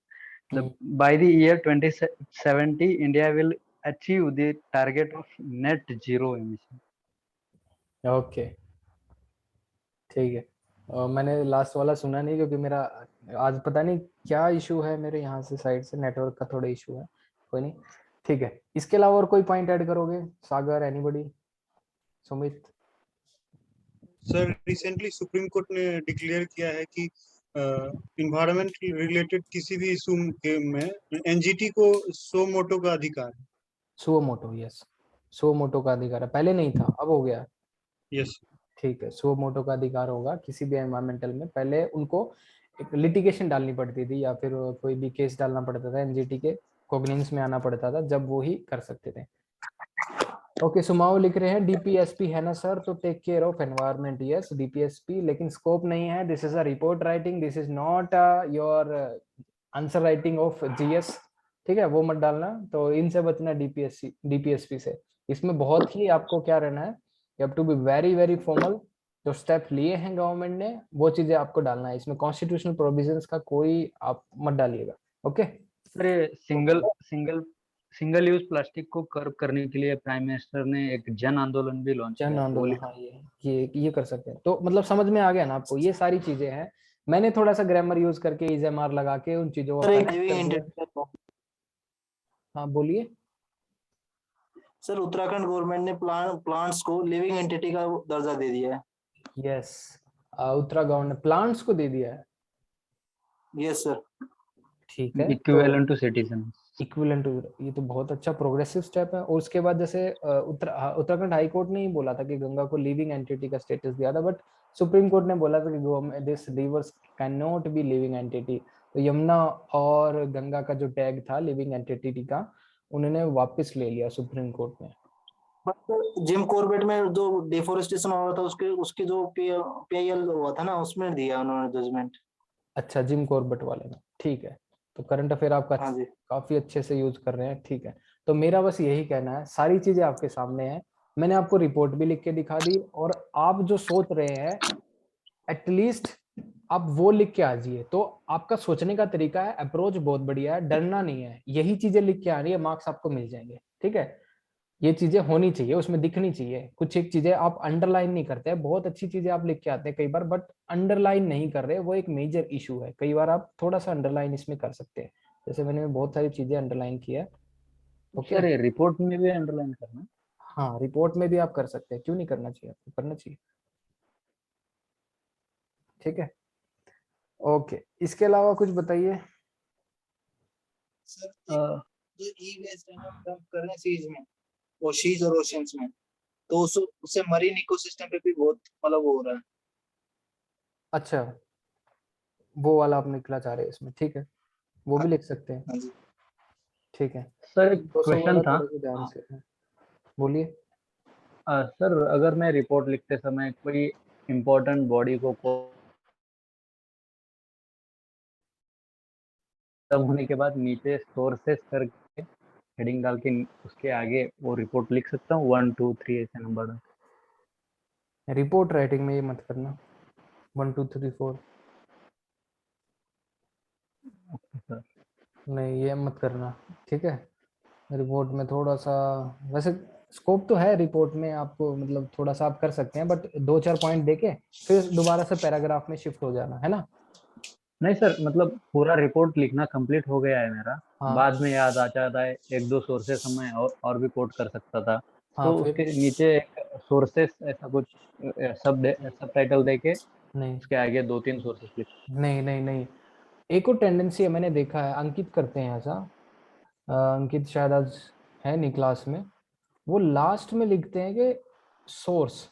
by the year 2070, India will achieve the target of net zero emission. Okay ठीक है। और मैंने last वाला सुना नहीं क्योंकि मेरा आज पता नहीं क्या इशू है, मेरे यहाँ से साइड से नेटवर्क का थोड़ा इशू है। कोई नहीं, ठीक है। इसके अलावा और कोई पॉइंट ऐड करोगे? Sagar, anybody? Sumit? Sir recently supreme court ने डिक्लेयर किया है कि इन्वायरमेंट रिलेटेड किसी भी इशू में एनजीटी को सो मोटो का अधिकार है। Suo motu, yes, suo motu का अधिकार है। पहले नहीं था, अब हो गया। यस ठीक है, सुओ मोटो का अधिकार होगा किसी भी एनवायरमेंटल में। पहले उनको एक लिटिगेशन डालनी पड़ती थी या फिर कोई भी केस डालना पड़ता था, एनजीटी के कॉग्निजेंस में आना पड़ता था, जब वो ही कर सकते थे। ओके, सुमाओ लिख रहे हैं डीपीएसपी है ना सर, तो take care of environment. Yes DPSP, लेकिन स्कोप नहीं है। This is a report writing, this is not your answer writing of GS. ठीक है, वो मत डालना। तो इनसे बचना डीपीएसपी से। इसमें बहुत ही आपको क्या रहना है, you have to be very very formal. जो स्टेप लिए हैं गवर्नमेंट ने वो चीजें आपको डालना है। इसमें कॉन्स्टिट्यूशनल प्रोविजंस का कोई आप मत डालिएगा। ओके अरे सिंगल यूज प्लास्टिक को कर्व करने के लिए प्राइम मिनिस्टर ने एक जन आंदोलन भी लॉन्च जन किया था, वो आंदोलन, लिखा। हाँ ये कर सकते हैं। तो मतलब समझ में आ गया ना आपको, ये सारी चीजें हैं। मैंने थोड़ा सा ग्रामर यूज करके इजएमआर लगा के उन चीजों को सर एक correct लिविंग कर दिया। एंटिटी, हाँ बोलिए। सर उत्तराखंड गवर्नमेंट ने प्लांट्स को लिविंग एंटिटी का दर्जा दे दिया है। यस, उत्तराखंड ने प्लांट्स को दे दिया है। Yes sir. ठीक है, तो equivalent to citizen. Equivalent to, ये तो बहुत अच्छा प्रोग्रेसिव स्टेप है। और उसके बाद जैसे उत्तराखंड हाई कोर्ट ने ही बोला था कि गंगा को लिविंग एंटिटी का स्टेटस दिया था, बट सुप्रीम कोर्ट ने बोला था कि this reverse can not be living entity. तो यमुना और गंगा का जो टैग था लिविंग एंटिटी का, उन्होंने वापस ले लिया सुप्रीम कोर्ट ने। बट जिम कॉर्बेट में जो डिफोरेस्टेशन हुआ था उसके उसकी जो पीआईएल हुआ था ना, उसमें दिया उन्होंने जजमेंट। अच्छा, जिम कॉर्बेट वाले ने, ठीक है। तो करंट अफेयर आपका हाँ जी। काफी अच्छे से यूज कर रहे हैं, ठीक है। तो मेरा बस यही कहना है, सारी चीजें आपके सामने हैं। मैंने आपको रिपोर्ट भी लिख के दिखा दी, और आप जो सोच रहे हैं एटलीस्ट आप वो लिख के आ जाइए। तो आपका सोचने का तरीका है, अप्रोच बहुत बढ़िया है, डरना नहीं है। यही चीजें लिख के आ रही है, मार्क्स आपको मिल जाएंगे। ठीक है, ये चीजें होनी चाहिए, उसमें दिखनी चाहिए। कुछ एक चीजें आप अंडरलाइन नहीं करते हैं, बहुत अच्छी चीजें आप लिख के आते हैं कई बार, बट अंडरलाइन नहीं कर रहे, वो एक मेजर इशू है। कई बार आप थोड़ा सा अंडरलाइन इसमें कर सकते हैं, जैसे मैंने बहुत सारी चीजें अंडरलाइन की है। ओके, सर ये रिपोर्ट में भी अंडरलाइन करना। हाँ रिपोर्ट में भी आप कर सकते हैं, क्यों नहीं करना चाहिए, आपको करना चाहिए। ठीक है, ओके, इसके अलावा कुछ बताइए। सर जो ई वेस्ट है ना, डंप कर रहे हैं सीज में, ओशीज और ओशियंस में, तो उससे मरीन इकोसिस्टम पे भी बहुत मतलब वो हो रहा है। अच्छा, वो वाला आप निकला चाह रहे हैं इसमें, ठीक है, वो भी लिख सकते हैं। हाँ जी। ठीक है, सर एक 200 क्वेश्चन वाला था। थोड़ा सा ध्यान से, बोलिए। सर अगर मैं रिपोर्ट लिखते समय कोई इम्पोर्टेंट बॉडी को खत्म होने के बाद नीचे सोर्सेस करके हेडिंग डाल के उसके आगे वो रिपोर्ट लिख सकता हूँ 1 2 3 ऐसे नंबर। रिपोर्ट राइटिंग में ये मत करना 1 2 3 4, सर नहीं ये मत करना। ठीक है, रिपोर्ट में थोड़ा सा, वैसे स्कोप तो है रिपोर्ट में, आपको मतलब थोड़ा सा आप कर सकते हैं, बट 2-4 पॉइंट देके फिर दोबारा से पैराग्राफ में शिफ्ट हो जाना है ना। नहीं सर, मतलब पूरा रिपोर्ट लिखना कंप्लीट हो गया है मेरा। हाँ बाद में याद आ जाता है एक दो सोर्सेस मैं और भी कोट कर सकता था, हाँ, तो फिर उसके नीचे सोर्सेस ऐसा कुछ सब टाइटल देके नहीं उसके आगे 2-3 सोर्सेस लिख। नहीं नहीं नहीं, एक और टेंडेंसी है, मैंने देखा है, अंकित करते हैं ऐसा, अंकित शायद आज है नहीं क्लास में, वो लास्ट में लिखते हैं कि सोर्स,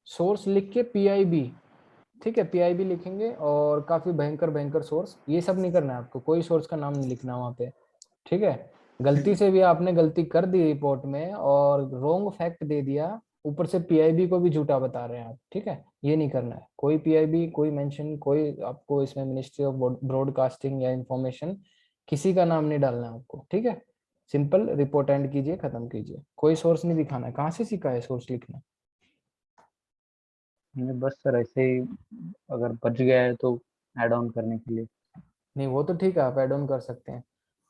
सोर्स लिख के पीआईबी, ठीक है, पीआईबी लिखेंगे और काफी भयंकर भयंकर सोर्स, ये सब नहीं करना है आपको, कोई सोर्स का नाम नहीं लिखना वहां पे, ठीक है। गलती से भी आपने गलती कर दी रिपोर्ट में और रॉन्ग फैक्ट दे दिया, ऊपर से पीआईबी को भी झूठा बता रहे हैं आप, ठीक है, ये नहीं करना है, कोई पीआईबी, कोई मेंशन, कोई आपको इसमें मिनिस्ट्री ऑफ ब्रॉडकास्टिंग या इंफॉर्मेशन किसी का नाम नहीं डालना है आपको, ठीक है। सिंपल रिपोर्ट एंड कीजिए, खत्म कीजिए, कोई सोर्स नहीं दिखाना है। कहाँ से सीखा है सोर्स लिखना? नहीं बस सर ऐसे ही, अगर बच गया है तो ऐड ऑन करने के लिए। नहीं वो तो ठीक है, आप एड ऑन कर सकते हैं,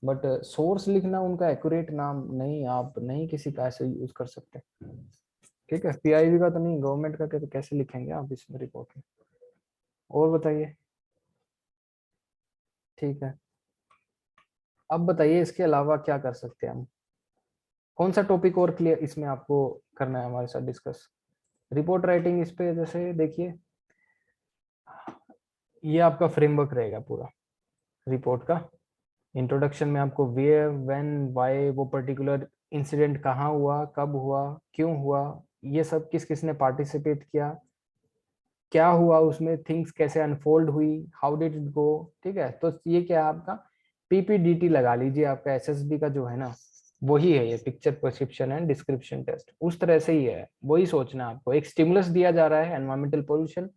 बट सोर्स लिखना उनका एक्यूरेट नाम नहीं, आप नहीं किसी का ऐसे यूज कर सकते, ठीक है। पीआईबी का तो नहीं, गवर्नमेंट का कैसे लिखेंगे आप इसमें रिपोर्ट में? और बताइए, ठीक है। अब बताइए इसके अलावा क्या कर सकते हैं हम, कौन सा टॉपिक और क्लियर इसमें आपको करना है हमारे साथ डिस्कस? रिपोर्ट राइटिंग इस पे जैसे देखिए, ये आपका फ्रेमवर्क रहेगा पूरा रिपोर्ट का। इंट्रोडक्शन में आपको वेयर, व्हेन, व्हाई, वो पर्टिकुलर इंसिडेंट कहाँ हुआ, कब हुआ, क्यों हुआ, ये सब किस किस ने पार्टिसिपेट किया, क्या हुआ उसमें, थिंग्स कैसे अनफोल्ड हुई, हाउ डिड इट गो, ठीक है। तो ये क्या है आपका पीपीडीटी लगा लीजिए, आपका एसएसबी का जो है ना, वही है ये, picture perception and description test, उस तरह से ही है, वही सोचना है आपको। एक स्टिमुलस दिया जा रहा है एनवायरमेंटल पोल्यूशन,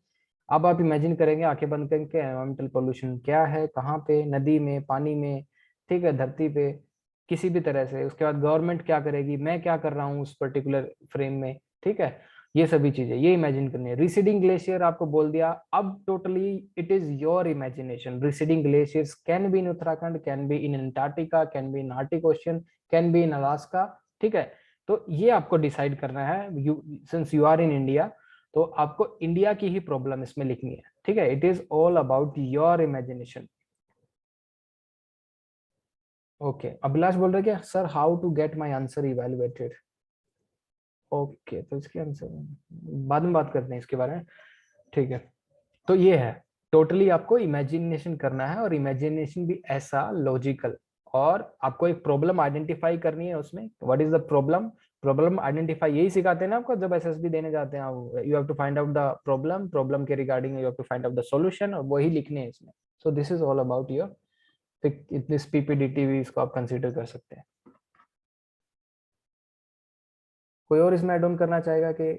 अब आप इमेजिन करेंगे आंखें बंद करके एनवायरमेंटल पोल्यूशन क्या है, कहाँ पे, नदी में, पानी में, ठीक है, धरती पे, किसी भी तरह से। उसके बाद गवर्नमेंट क्या करेगी, मैं क्या कर रहा हूँ उस पर्टिकुलर फ्रेम में, ठीक है, ये सभी चीजें ये इमेजिन करनी है। रिसीडिंग ग्लेशियर आपको बोल दिया, अब totally it is your imagination. Receding glaciers can be in Uttarakhand, can be in Antarctica, can be in Arctic ocean, can be in Alaska, ठीक है। तो ये आपको डिसाइड करना है, since you are in India, तो आपको इंडिया की ही प्रॉब्लम इसमें लिखनी है, ठीक है। It is all about your imagination. Okay, Abhilash बोल रहे क्या sir, how to get my answer evaluated? Okay, तो इसके आंसर बाद में बात करते हैं इसके बारे में, ठीक है। तो ये है, टोटली आपको इमेजिनेशन करना है, और इमेजिनेशन भी ऐसा लॉजिकल, और आपको एक प्रॉब्लम आइडेंटिफाई करनी है उसमें, what is the problem, problem identify यही सिखाते हैं ना आपको जब एसएसबी देने जाते हैं, you have to find out the problem, problem के regarding you have to find out the solution, और वही लिखने हैं इसमें। So this is all about your this PPDT भी, इसको आप कंसीडर कर सकते हैं। कोई और इसमें एड ऑन करना चाहेगा कि?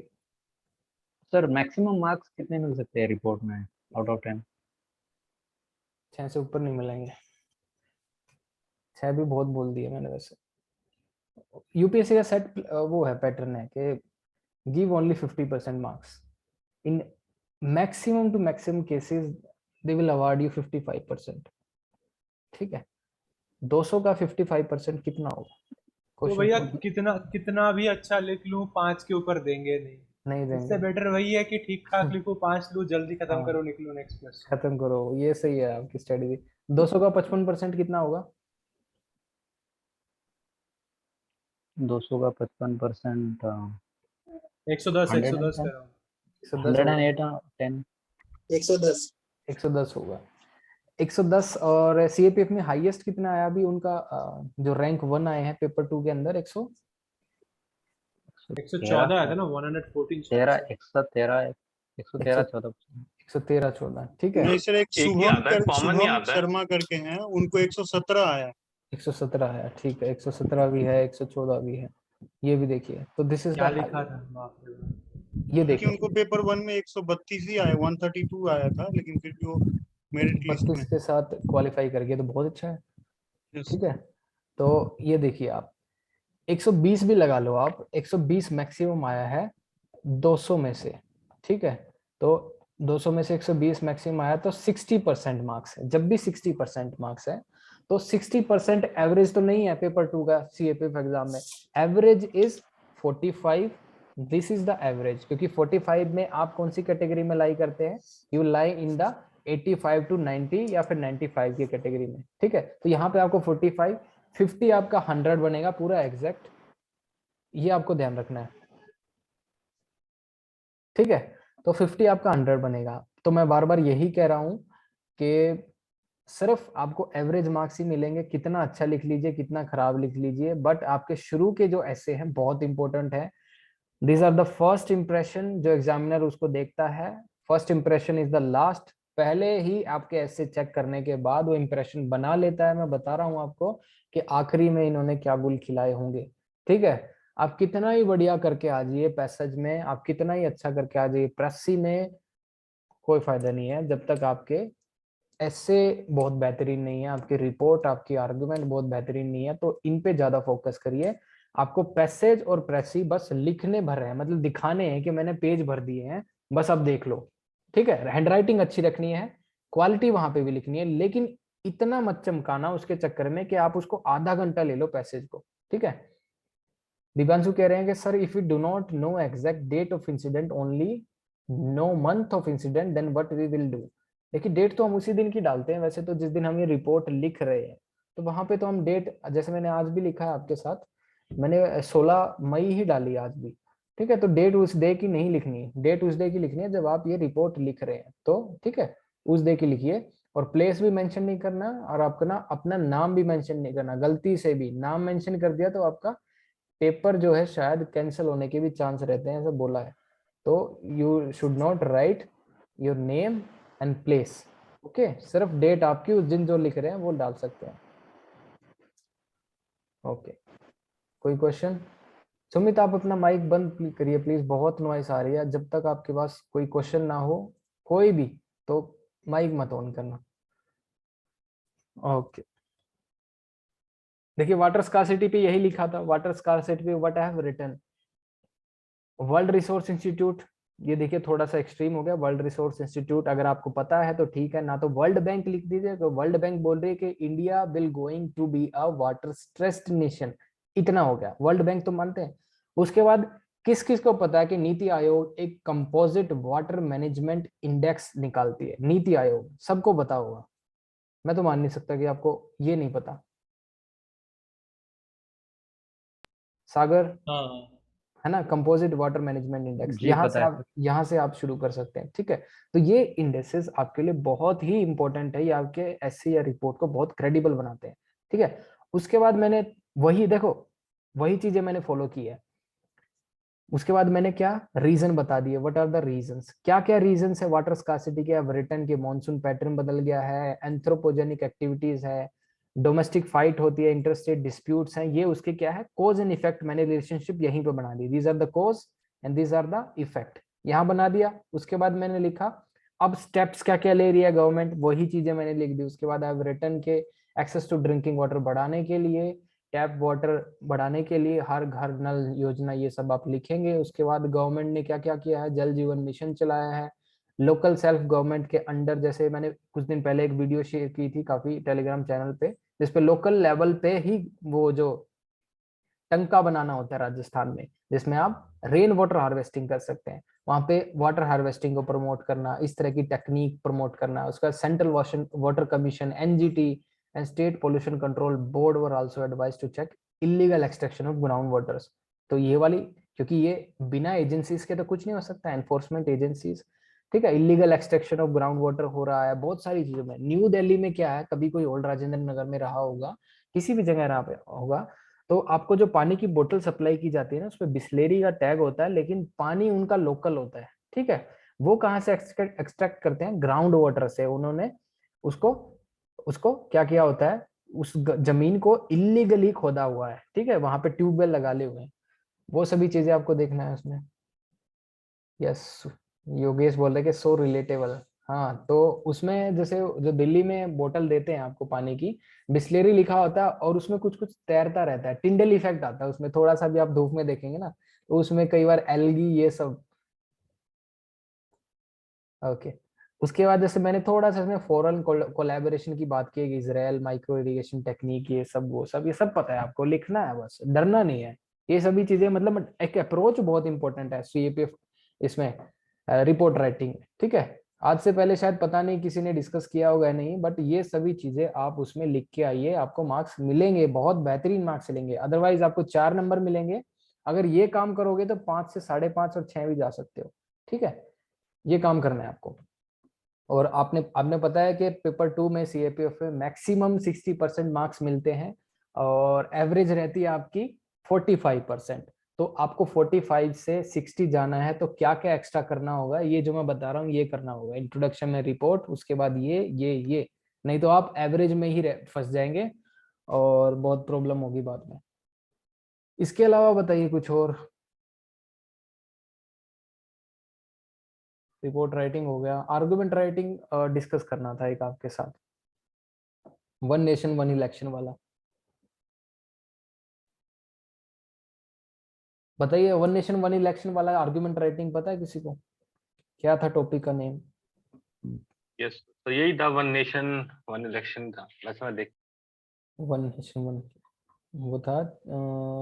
सर मैक्सिमम मार्क्स कितने मिल सकते हैं रिपोर्ट में आउट ऑफ 10? 6 से ऊपर नहीं मिलेंगे, 6 भी बहुत बोल दिए मैंने वैसे। यूपीएससी का सेट वो है, पैटर्न है कि give only 50% marks, in maximum to maximum cases they will award you 55%, ठीक है। 200 का 55% कितना होगा? तो क्वेश्चन भैया खुद कितना कितना भी अच्छा लिख लूं 5 के ऊपर देंगे नहीं। नहीं इससे देंगे। बेटर वही है कि ठीक ठाक लिखो, 5 लूं, जल्दी खत्म हाँ, करो, निकलो नेक्स्ट क्वेश्चन। खत्म करो, ये सही है आपकी स्ट्रेटेजी। 200 का 55% कितना होगा? 200 का 55%, 110 110 110, करो। 110 होगा, 108 10। 110। 110 होगा, 110। और सीएपीएफ में हाईएस्ट कितना आया अभी उनका, जो रैंक 1 आए हैं पेपर 2 के अंदर? 114 आया था ना, 114 शायद 13, से। 113, 113, 14। 113 14, ठीक है। नहीं सर, एक एक ही आता है, कॉमन नहीं शुभम आता है। शर्मा करके हैं, उनको 117 आया। 117 है, ठीक है, 117 भी है, 114 भी है, ये भी देखिए। तो दिस इज क्या द लिखा था, बाप रे बाप। ये क्योंकि देखिए, उनको पेपर 1 में 132 ही आया, 132 आया था, लेकिन फिर भी वो मेरिट लिस्ट 32 में। के साथ क्वालिफाई कर गए तो बहुत अच्छा है, यस। ठीक है। तो ये देखिए आप 120 भी लगा लो आप, 120 मैक्सिमम आया है 200 में से, ठीक है। तो 200 में से 120 मैक्सिमम आया, तो 60% मार्क्स है। जब भी 60% मार्क्स है तो 60% एवरेज तो नहीं है पेपर 2 का सीएपीएफ एग्जाम में, average is 45, this is the average. क्योंकि 45 में आप कौन सी कैटेगरी में लाई करते हैं, you lie in the 85 to 90 या फिर 95 की कैटेगरी में, ठीक है। तो यहाँ पे आपको 45, 50 आपका 100 बनेगा पूरा एग्जैक्ट, ये आपको ध्यान रखना है, ठीक है। तो 50 आपका 100 बनेगा। तो मैं बार बार यही कह रहा हूं कि सिर्फ आपको एवरेज मार्क्स ही मिलेंगे, कितना अच्छा लिख लीजिए कितना खराब लिख लीजिए, बट आपके शुरू के जो ऐसे हैं बहुत इंपॉर्टेंट है। These are the first impression जो एग्जामिनर उसको देखता है, first impression is the last. पहले ही आपके ऐसे चेक करने के बाद वो इंप्रेशन बना लेता है। मैं बता रहा हूं आपको कि आखिरी में इन्होंने क्या गुल खिलाए होंगे। ठीक है, आप कितना ही बढ़िया करके आ जाइए पैसेज में, आप कितना ही अच्छा करके आ जाइए प्रेसी में, कोई फायदा नहीं है जब तक आपके ऐसे बहुत बेहतरीन नहीं है, आपकी रिपोर्ट आपकी आर्गुमेंट बहुत बेहतरीन नहीं है। तो इन पे ज्यादा फोकस करिए। आपको पैसेज और प्रेसी बस लिखने भर रहे हैं, मतलब दिखाने हैं कि मैंने पेज भर दिए हैं, बस अब देख लो। ठीक है, हैंडराइटिंग अच्छी रखनी है, क्वालिटी वहां पे भी लिखनी है, लेकिन इतना मत चमकाना उसके चक्कर में कि आप उसको आधा घंटा ले लो पैसेज को। ठीक है, दिव्यांशु कह रहे हैं कि sir if you do not know exact date of incident, only know month of incident, then what we will do. देखिए डेट तो हम उसी दिन की डालते हैं वैसे तो, जिस दिन हम ये रिपोर्ट लिख रहे हैं, तो वहां पे तो हम डेट, जैसे मैंने आज भी लिखा है आपके साथ, मैंने 16 मई ही डाली आज भी। ठीक है, तो डेट उस डे की नहीं लिखनी है, डेट उस डे की लिखनी है जब आप ये रिपोर्ट लिख रहे हैं। तो ठीक है, उस डे की लिखिए, और प्लेस भी मेंशन नहीं करना, और आपका ना अपना नाम भी मेंशन नहीं करना। गलती से भी नाम मेंशन कर दिया तो आपका पेपर जो है शायद कैंसिल होने के भी चांस रहते हैं, ऐसा बोला है। तो you should not right your name and place. Okay, सिर्फ डेट आपकी उस दिन जो लिख रहे हैं वो डाल सकते हैं। ओके, कोई क्वेश्चन? सुमित आप अपना माइक बंद करिए प्लीज, बहुत नॉइस आ रही है। जब तक आपके पास कोई क्वेश्चन ना हो कोई भी, तो माइक मत ऑन करना। ओके, देखिए वाटर स्कार्सिटी पे यही लिखा था। वाटर स्कार्सिटी पे what I have written, world resource institute, ये देखिए थोड़ा सा एक्सट्रीम हो गया। वर्ल्ड रिसोर्स इंस्टीट्यूट अगर आपको पता है तो ठीक है, ना तो वर्ल्ड बैंक लिख दीजिए। तो वर्ल्ड बैंक बोल रही है कि India will going to be a water stressed nation, इतना हो गया। वर्ल्ड बैंक तो मानते हैं। उसके बाद किस किस को पता है कि नीति आयोग एक कंपोजिट वाटर मैनेजमेंट इंडेक्स निकालती है? नीति आयोग सबको पता होगा, मैं तो मान नहीं सकता कि आपको ये नहीं पता। सागर, हाँ है ना, कंपोजिट वाटर मैनेजमेंट इंडेक्स, जी पता है सर। यहाँ से आप शुरू कर सकते हैं। ठीक है, तो ये इंडेक्सेस आपके लिए बहुत ही इंपॉर्टेंट है, ये आपके एससी या रिपोर्ट को बहुत क्रेडिबल बनाते हैं। ठीक है, उसके बाद मैंने वही देखो, वही चीजें मैंने फॉलो की है। उसके बाद मैंने क्या रीजन बता दिए, व्हाट आर द रीजंस, क्या क्या रीजंस है वाटर स्कार्सिटी के। अब रिटर्न के मॉनसून पैटर्न बदल गया है, एंथ्रोपोजेनिक एक्टिविटीज है, डोमेस्टिक फाइट होती है, इंटरस्टेट डिस्प्यूट्स हैं, ये उसके क्या है कॉज एंड इफेक्ट। मैंने रिलेशनशिप यहीं पे बना दी, these are the cause and these are the effect, यहाँ बना दिया। उसके बाद मैंने लिखा अब स्टेप्स क्या क्या ले रही है गवर्नमेंट, वही चीजें मैंने लिख दी। उसके बाद अब रिटर्न के एक्सेस टू ड्रिंकिंग वाटर बढ़ाने के लिए, टैप वाटर बढ़ाने के लिए, हर घर नल योजना, ये सब आप लिखेंगे। उसके बाद गवर्नमेंट ने क्या क्या किया है, जल जीवन मिशन चलाया है, लोकल सेल्फ गवर्नमेंट के अंडर, जैसे मैंने कुछ दिन पहले एक वीडियो शेयर की थी काफी टेलीग्राम चैनल पे, जिसपे लोकल लेवल पे ही वो जो टंका बनाना होता है राजस्थान में, जिसमें आप रेन वाटर हार्वेस्टिंग कर सकते हैं, वहां पे वाटर हार्वेस्टिंग को प्रमोट करना, इस तरह की टेक्निक प्रमोट करना। उसका central water commission, NGT and state pollution control board were also advise to check illegal extraction of ground waters. तो ये वाली, क्योंकि ये बिना एजेंसीज के तो कुछ नहीं हो सकता, एनफोर्समेंट एजेंसीज। ठीक है, illegal extraction of ground water हो रहा है बहुत सारी चीजों में। न्यू दिल्ली में क्या है, कभी कोई ओल्ड राजेंद्र नगर में रहा होगा, किसी भी जगह रहा होगा, तो आपको जो पानी की बोतल सप्लाई की जाती है ना, उसपे बिस्लेरी का टैग होता है, लेकिन पानी उनका लोकल होता है। ठीक है, वो कहाँ से एक्सट्रैक्ट करते हैं, ग्राउंड वाटर से। उन्होंने उसको उसको क्या किया होता है, उस जमीन को इलीगली खोदा हुआ है। ठीक है, वहां पे ट्यूबवेल लगा ले हुए हैं, वो सभी चीजें आपको देखना है उसमें। यस, योगेश बोल रहे कि सो रिलेटेबल। हाँ, तो उसमें जैसे जो दिल्ली में बोतल देते हैं आपको पानी की, बिस्लेरी लिखा होता है, और उसमें कुछ कुछ तैरता रहता है, टिंडल इफेक्ट आता है उसमें, थोड़ा सा भी आप धूप में देखेंगे ना, तो उसमें कई बार एल्गी ये सब। ओके, उसके बाद जैसे मैंने थोड़ा सा इसमें फॉरेन कोलैबोरेशन की बात की, इजराइल माइक्रो इरिगेशन टेक्निक, ये सब वो सब, ये सब पता है आपको, लिखना है बस, डरना नहीं है। ये सभी चीजें, मतलब एक अप्रोच बहुत इंपॉर्टेंट है सीएपीएफ इसमें, रिपोर्ट राइटिंग। ठीक है, आज से पहले शायद पता नहीं किसी ने डिस्कस किया होगा नहीं, बट ये सभी चीजें आप उसमें लिख के आइए, आपको मार्क्स मिलेंगे, बहुत बेहतरीन मार्क्स मिलेंगे। अदरवाइज आपको 4 नंबर मिलेंगे, अगर ये काम करोगे तो 5 से 5.5 और 6 भी जा सकते हो। ठीक है, ये काम करना है आपको। और आपने आपने पता है कि पेपर 2 में CAPF में मैक्सिमम 60% मार्क्स मिलते हैं और एवरेज रहती है आपकी 45%। तो आपको 45 से 60 जाना है तो क्या क्या एक्स्ट्रा करना होगा, ये जो मैं बता रहा हूँ ये करना होगा। इंट्रोडक्शन में रिपोर्ट, उसके बाद ये, नहीं तो आप एवरेज में ही फंस जाएंगे और बहुत प्रॉब्लम होगी बाद में। इसके अलावा बताइए कुछ और। रिपोर्ट राइटिंग हो गया, आर्गुमेंट राइटिंग डिस्कस करना था एक आपके साथ, वन नेशन वन इलेक्शन वाला। बताइए, वन नेशन वन इलेक्शन वाला आर्गुमेंट राइटिंग पता है किसी को, क्या था टॉपिक का नेम? यस, तो यही था, वन नेशन वन इलेक्शन था। वैसे मैं देख वन नेशन वन, वो था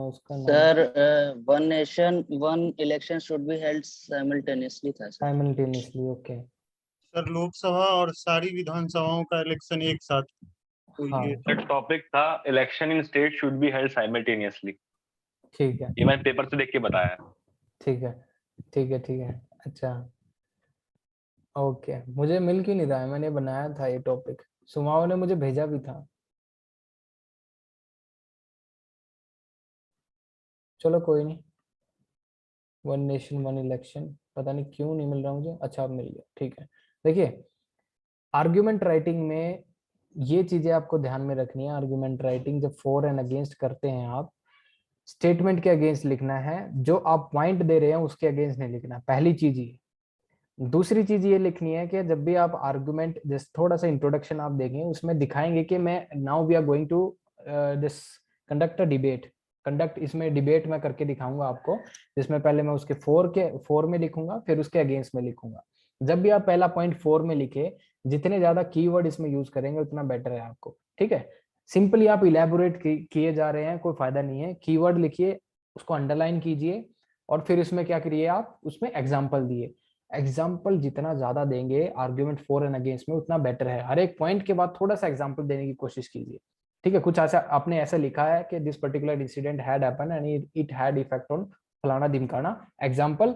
उसका नाम sir one nation one election should be held simultaneously था sir. Simultaneously, okay. Sir Lok Sabha और सारी विधानसभाओं का इलेक्शन एक साथ, तो हाँ ये टॉपिक था election in state should be held simultaneously. ठीक है, ये मैंने पेपर से देख के बताया। ठीक है, ठीक है, ठीक है, अच्छा ओके। मुझे मिल क्यों नहीं रहा है, मैंने बनाया था ये टॉपिक, सुमाओ ने मुझे भेजा भी था। चलो कोई नहीं, वन नेशन वन इलेक्शन, पता नहीं क्यों नहीं मिल रहा मुझे, अच्छा अब मिल गया, ठीक है। देखिए, आर्ग्यूमेंट राइटिंग में ये चीजें आपको ध्यान में रखनी है। आर्ग्यूमेंट राइटिंग जब फॉर एंड अगेंस्ट करते हैं आप, स्टेटमेंट के अगेंस्ट लिखना है, जो आप पॉइंट दे रहे हैं उसके अगेंस्ट नहीं लिखना, पहली चीज ये। दूसरी चीज ये लिखनी है कि जब भी आप आर्गुमेंट, जैसे थोड़ा सा इंट्रोडक्शन आप देखें उसमें दिखाएंगे कि मैं now we are going to this conduct a debate, conduct, इसमें डिबेट मैं करके दिखाऊंगा आपको, जिसमें पहले मैं उसके फोर में लिखूंगा, फिर उसके अगेंस्ट में लिखूंगा। जब भी आप पहला पॉइंट 4 में लिखे, जितने ज्यादा कीवर्ड इसमें यूज करेंगे उतना बेटर है आपको, ठीक है। सिंपली आप इलेबोरेट किए जा रहे हैं, कोई फायदा नहीं है। कीवर्ड लिखिए, उसको अंडरलाइन कीजिए, और फिर उसमें क्या करिए आप, उसमें एग्जाम्पल दिए। एग्जाम्पल जितना ज्यादा देंगे आर्ग्यूमेंट फॉर एंड अगेंस्ट में उतना बेटर है। हर एक पॉइंट के बाद थोड़ा सा एग्जाम्पल देने की कोशिश कीजिए, ठीक है। कुछ ऐसा आपने ऐसा लिखा है कि this particular incident had happen and it had effect on फलाना ढिमकाना, एग्जाम्पल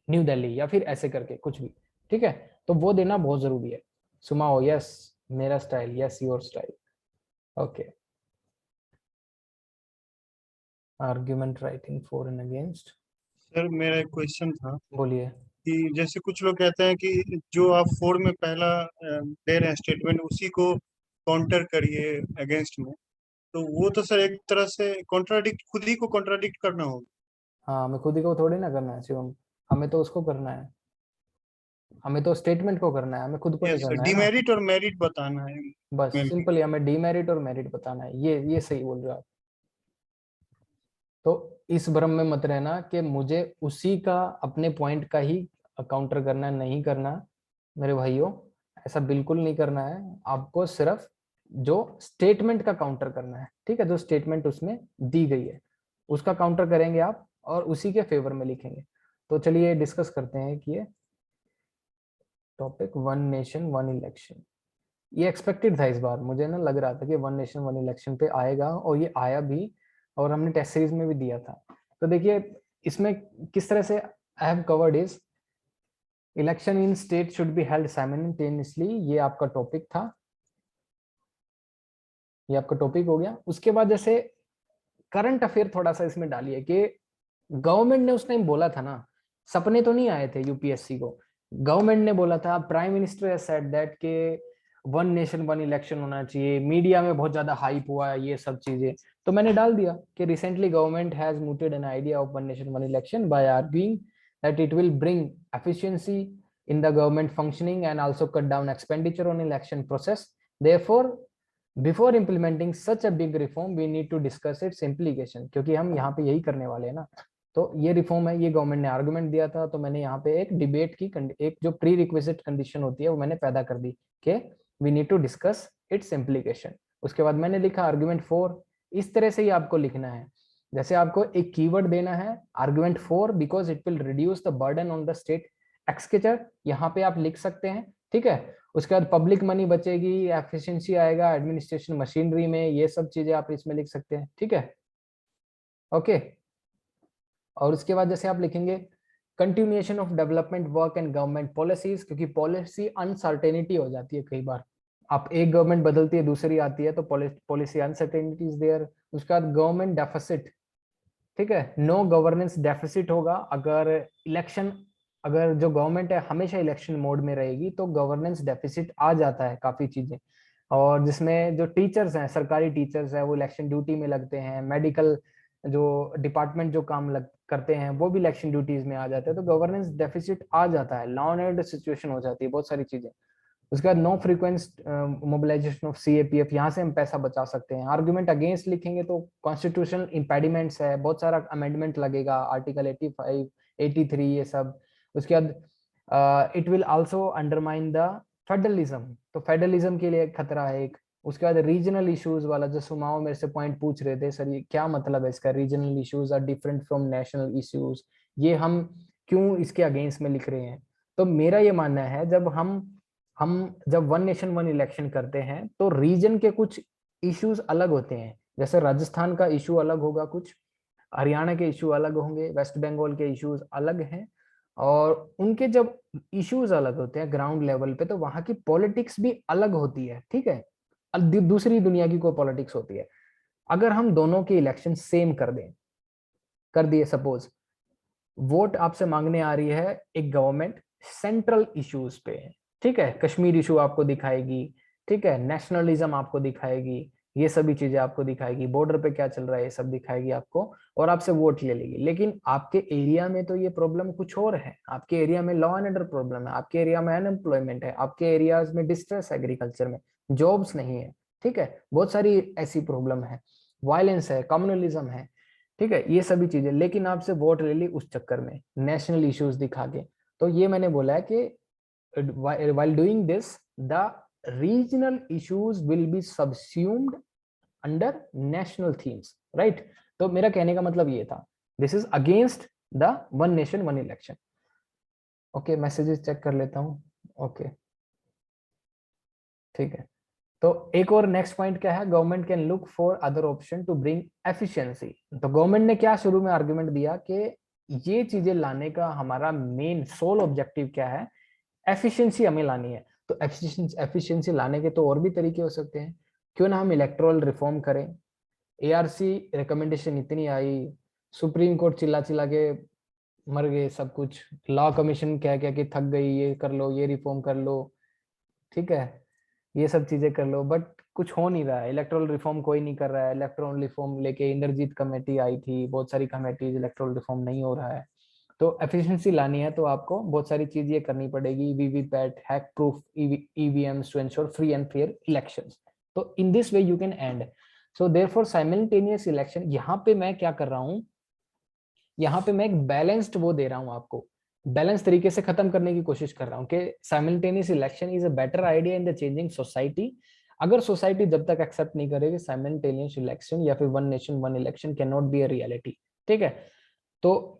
न्यू दिल्ली, या फिर ऐसे करके कुछ भी, ठीक है। तो वो देना बहुत जरूरी है। सुमाओ, यस मेरा style, yes your style, okay. Argument writing for and against, sir मेरा एक क्वेश्चन था बोलिए। कि जैसे कुछ लोग कहते हैं कि जो आप फोर में पहला दे रहे हैं स्टेटमेंट, उसी को काउंटर करिए अगेंस्ट में, तो वो तो सर एक तरह से कॉन्ट्राडिक्ट, खुद ही को कॉन्ट्राडिक्ट करना होगा। हाँ, हमें खुद ही को थोड़ी ना करना है शिवम, हमें तो उसको करना है, हमें तो स्टेटमेंट को करना है, हमें खुद को नहीं यस सर, करना है ना। डिमेरिट और मेरिट बताना है बस mainly। सिंपली हमें डीमेरिट और मेरिट बताना है, ये सही बोल रहे हो आप। तो इस भ्रम में मत रहना कि मुझे उसी का, अपने पॉइंट का ही काउंटर करना है, नहीं करना मेरे भाइयों, ऐसा बिल्कुल नहीं करना है। आपको सिर्फ जो स्टेटमेंट का काउंटर करना है, ठीक है, जो स्टेटमेंट उसमें दी गई है उसका काउंटर करेंगे आप, और उसी के फेवर में लिखेंगे। तो चलिए डिस्कस करते हैं कि ये topic one nation one election, ये एक्सपेक्टेड था इस बार, मुझे ना लग रहा था कि वन नेशन वन इलेक्शन पे आएगा, और ये आया भी, और हमने टेस्ट सीरीज में भी दिया था। तो देखिए इसमें किस तरह से I have covered is election in state should be held simultaneously, ये आपका टॉपिक था, ये आपका टॉपिक हो गया। उसके बाद जैसे करंट अफेयर थोड़ा सा इसमें डालिए कि गवर्नमेंट ने उस टाइम बोला था ना, सपने तो नहीं आए थे यूपीएससी को, गवर्नमेंट ने बोला था, prime minister has said that के वन नेशन वन इलेक्शन होना चाहिए, मीडिया में बहुत ज्यादा हाइप हुआ ये सब चीजें, तो मैंने डाल दिया कि recently government has mooted an idea of one nation one election by arguing that it will bring efficiency in the government functioning and also cut down expenditure on election process. Therefore, before implementing such a big reform, we need to discuss its implication, क्योंकि हम यहाँ पे यही करने वाले हैं ना। तो ये रिफॉर्म है, ये गवर्नमेंट ने आर्गुमेंट दिया था, तो मैंने यहाँ पे एक डिबेट की एक जो प्री रिक्विजिट कंडीशन होती है वो मैंने पैदा कर दी कि we need to discuss its implication. उसके बाद मैंने लिखा आर्गुमेंट 4, इस तरह से ही आपको लिखना है। जैसे आपको एक कीवर्ड देना है argument 4 because it will reduce the burden on the state exchequer, यहाँ पे आप लिख सकते हैं, ठीक है। उसके बाद पब्लिक मनी बचेगी, एफिशिएंसी आएगा एडमिनिस्ट्रेशन मशीनरी में, ये सब चीजें आप इसमें लिख सकते हैं, ठीक है, ओके। और उसके बाद जैसे आप लिखेंगे continuation of development work and government policies, क्योंकि पॉलिसी अनसर्टेनिटी हो जाती है कई बार, आप एक गवर्नमेंट बदलती है दूसरी आती है तो पॉलिसी अनसर्टेनिटी इज देयर। उसके बाद गवर्नमेंट डेफिसिट, ठीक है, नो गवर्नेंस डेफिसिट होगा अगर इलेक्शन, अगर जो गवर्नमेंट है हमेशा इलेक्शन मोड में रहेगी तो गवर्नेंस डेफिसिट आ जाता है काफी चीजें। और जिसमें जो टीचर्स हैं, सरकारी टीचर्स हैं, वो इलेक्शन ड्यूटी में लगते हैं, मेडिकल जो डिपार्टमेंट जो काम करते हैं वो भी इलेक्शन ड्यूटीज में आ जाते हैं, तो गवर्नेंस डेफिसिट आ जाता है, लॉ एंड ऑर्डर सिचुएशन हो जाती है, बहुत सारी चीजें। उसके बाद no frequent mobilisation of CAPF, यहाँ से हम पैसा बचा सकते हैं। आर्गुमेंट अगेंस्ट लिखेंगे तो कॉन्स्टिट्यूशनल इंपेडिमेंट्स है, बहुत सारा अमेंडमेंट लगेगा, आर्टिकल 85, 83 ये सब। उसके बाद it will also undermine the federalism, तो फेडरलिज्म के लिए खतरा है एक। उसके बाद रीजनल इश्यूज वाला जो सुमाओ मेरे से पॉइंट पूछ रहे थे, सर ये क्या मतलब है इसका, regional issues are different from national issues, ये हम क्यों इसके अगेंस्ट में लिख रहे हैं? तो मेरा ये मानना है हम जब वन नेशन वन इलेक्शन करते हैं तो रीजन के कुछ इश्यूज अलग होते हैं, जैसे राजस्थान का इशू अलग होगा, कुछ हरियाणा के इशू अलग होंगे, वेस्ट बंगाल के इश्यूज अलग हैं, और उनके जब इश्यूज अलग होते हैं ग्राउंड लेवल पे तो वहां की पॉलिटिक्स भी अलग होती है, ठीक है, दूसरी दुनिया की कोई पॉलिटिक्स होती है। अगर हम दोनों के इलेक्शन सेम कर दिए, सपोज वोट आपसे मांगने आ रही है एक गवर्नमेंट सेंट्रल इश्यूज पे, ठीक है, कश्मीर इशू आपको दिखाएगी, ठीक है, नेशनलिज्म आपको दिखाएगी, ये सभी चीजें आपको दिखाएगी, बॉर्डर पे क्या चल रहा है ये सब दिखाएगी आपको, और आपसे वोट ले लेगी। लेकिन आपके एरिया में तो ये प्रॉब्लम कुछ और है, आपके एरिया में लॉ एंड ऑर्डर प्रॉब्लम है, आपके एरिया में अनएम्प्लॉयमेंट है, आपके एरियाज में डिस्ट्रेस एग्रीकल्चर में, जॉब्स नहीं है, ठीक है, बहुत सारी ऐसी प्रॉब्लम है, वायलेंस है, कम्युनलिज्म है, ठीक है, ये सभी चीजें, लेकिन आपसे वोट ले ली उस चक्कर में नेशनल इश्यूज दिखा के। तो ये मैंने बोला है कि while doing this the regional issues will be subsumed under national themes, right? तो मेरा कहने का मतलब ये था, this is against the one nation one election। Okay, messages check कर लेता हूँ। ओके, ठीक है, तो एक और नेक्स्ट पॉइंट क्या है, government can look for other option to bring efficiency. तो गवर्नमेंट ने क्या शुरू में आर्गुमेंट दिया कि ये चीजें लाने का हमारा मेन सोल ऑब्जेक्टिव क्या है, एफिशिएंसी हमें लानी है। तो एफिशिएंसी लाने के तो और भी तरीके हो सकते हैं, क्यों ना हम इलेक्टोरल रिफॉर्म करें। एआरसी रिकमेंडेशन इतनी आई, सुप्रीम कोर्ट चिल्ला चिल्ला के मर गए सब कुछ, लॉ कमीशन कह कह के थक गई, ये कर लो, ये रिफॉर्म कर लो, ठीक है, ये सब चीजें कर लो, बट कुछ हो नहीं रहा है, इलेक्टोरल रिफॉर्म कोई नहीं कर रहा है। इलेक्टोरल रिफॉर्म लेके इंद्रजीत कमेटी आई थी, बहुत सारी कमेटीज, इलेक्टोरल रिफॉर्म नहीं हो रहा है। तो एफिशिएंसी लानी है तो आपको बहुत सारी चीज ये करनी पड़ेगी, VVPAT, hack proof EVMs to ensure free and fair elections. तो in this way you can end, so therefore simultaneous election, यहाँ पे मैं क्या कर रहा हूँ, यहाँ पे मैं एक बैलेंस्ड वो दे रहा हूँ आपको, बैलेंस तरीके से खत्म करने की कोशिश कर रहा हूँ कि simultaneous election is a better idea in the changing society. अगर सोसाइटी जब तक एक्सेप्ट नहीं करेगी साइमल्टेनियस इलेक्शन या फिर one nation one election can not be a reality, ठीक है, तो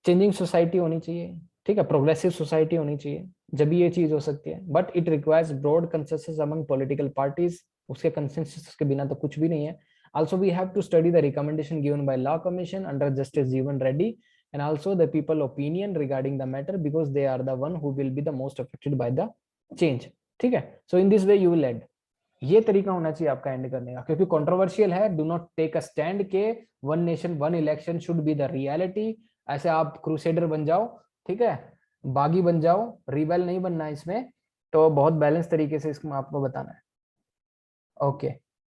चेंजिंग सोसाइटी होनी चाहिए, ठीक है, प्रोग्रेसिव सोसाइटी होनी चाहिए, जब ये चीज हो सकती है, but it requires broad consensus among political parties, उसके कंसेंसस के बिना तो कुछ भी नहीं है। Also we have to study the recommendation given by Law Commission under Justice Jeevan Reddy and also the people opinion regarding the matter because they are the one who will be the most affected by the change, ठीक है। So in this way you will end, ये तरीका होना चाहिए आपका and करने का, क्योंकि कंट्रोवर्शियल है। Do not take a stand के one nation one election should be the reality, ऐसे आप क्रूसेडर बन जाओ, ठीक है, बागी बन जाओ, रिबेल नहीं बनना है इसमें। तो बहुत बैलेंस तरीके से इसको आपको बताना है। ओके,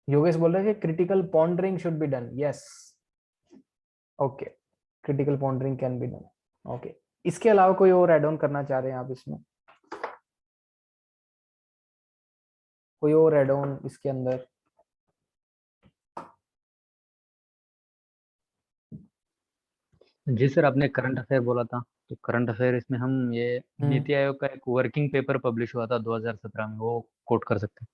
योगेश बोल रहे हैं कि critical pondering should be done, yes, okay, critical pondering can be done, okay. इसके अलावा कोई और एड ऑन करना चाह रहे हैं आप इसमें, कोई और एड ऑन इसके अंदर? जी सर, आपने करंट अफेयर बोला था, तो करंट अफेयर इसमें हम ये नीति आयोग का एक वर्किंग पेपर पब्लिश हुआ था 2017 में, वो कोट कर सकते हैं।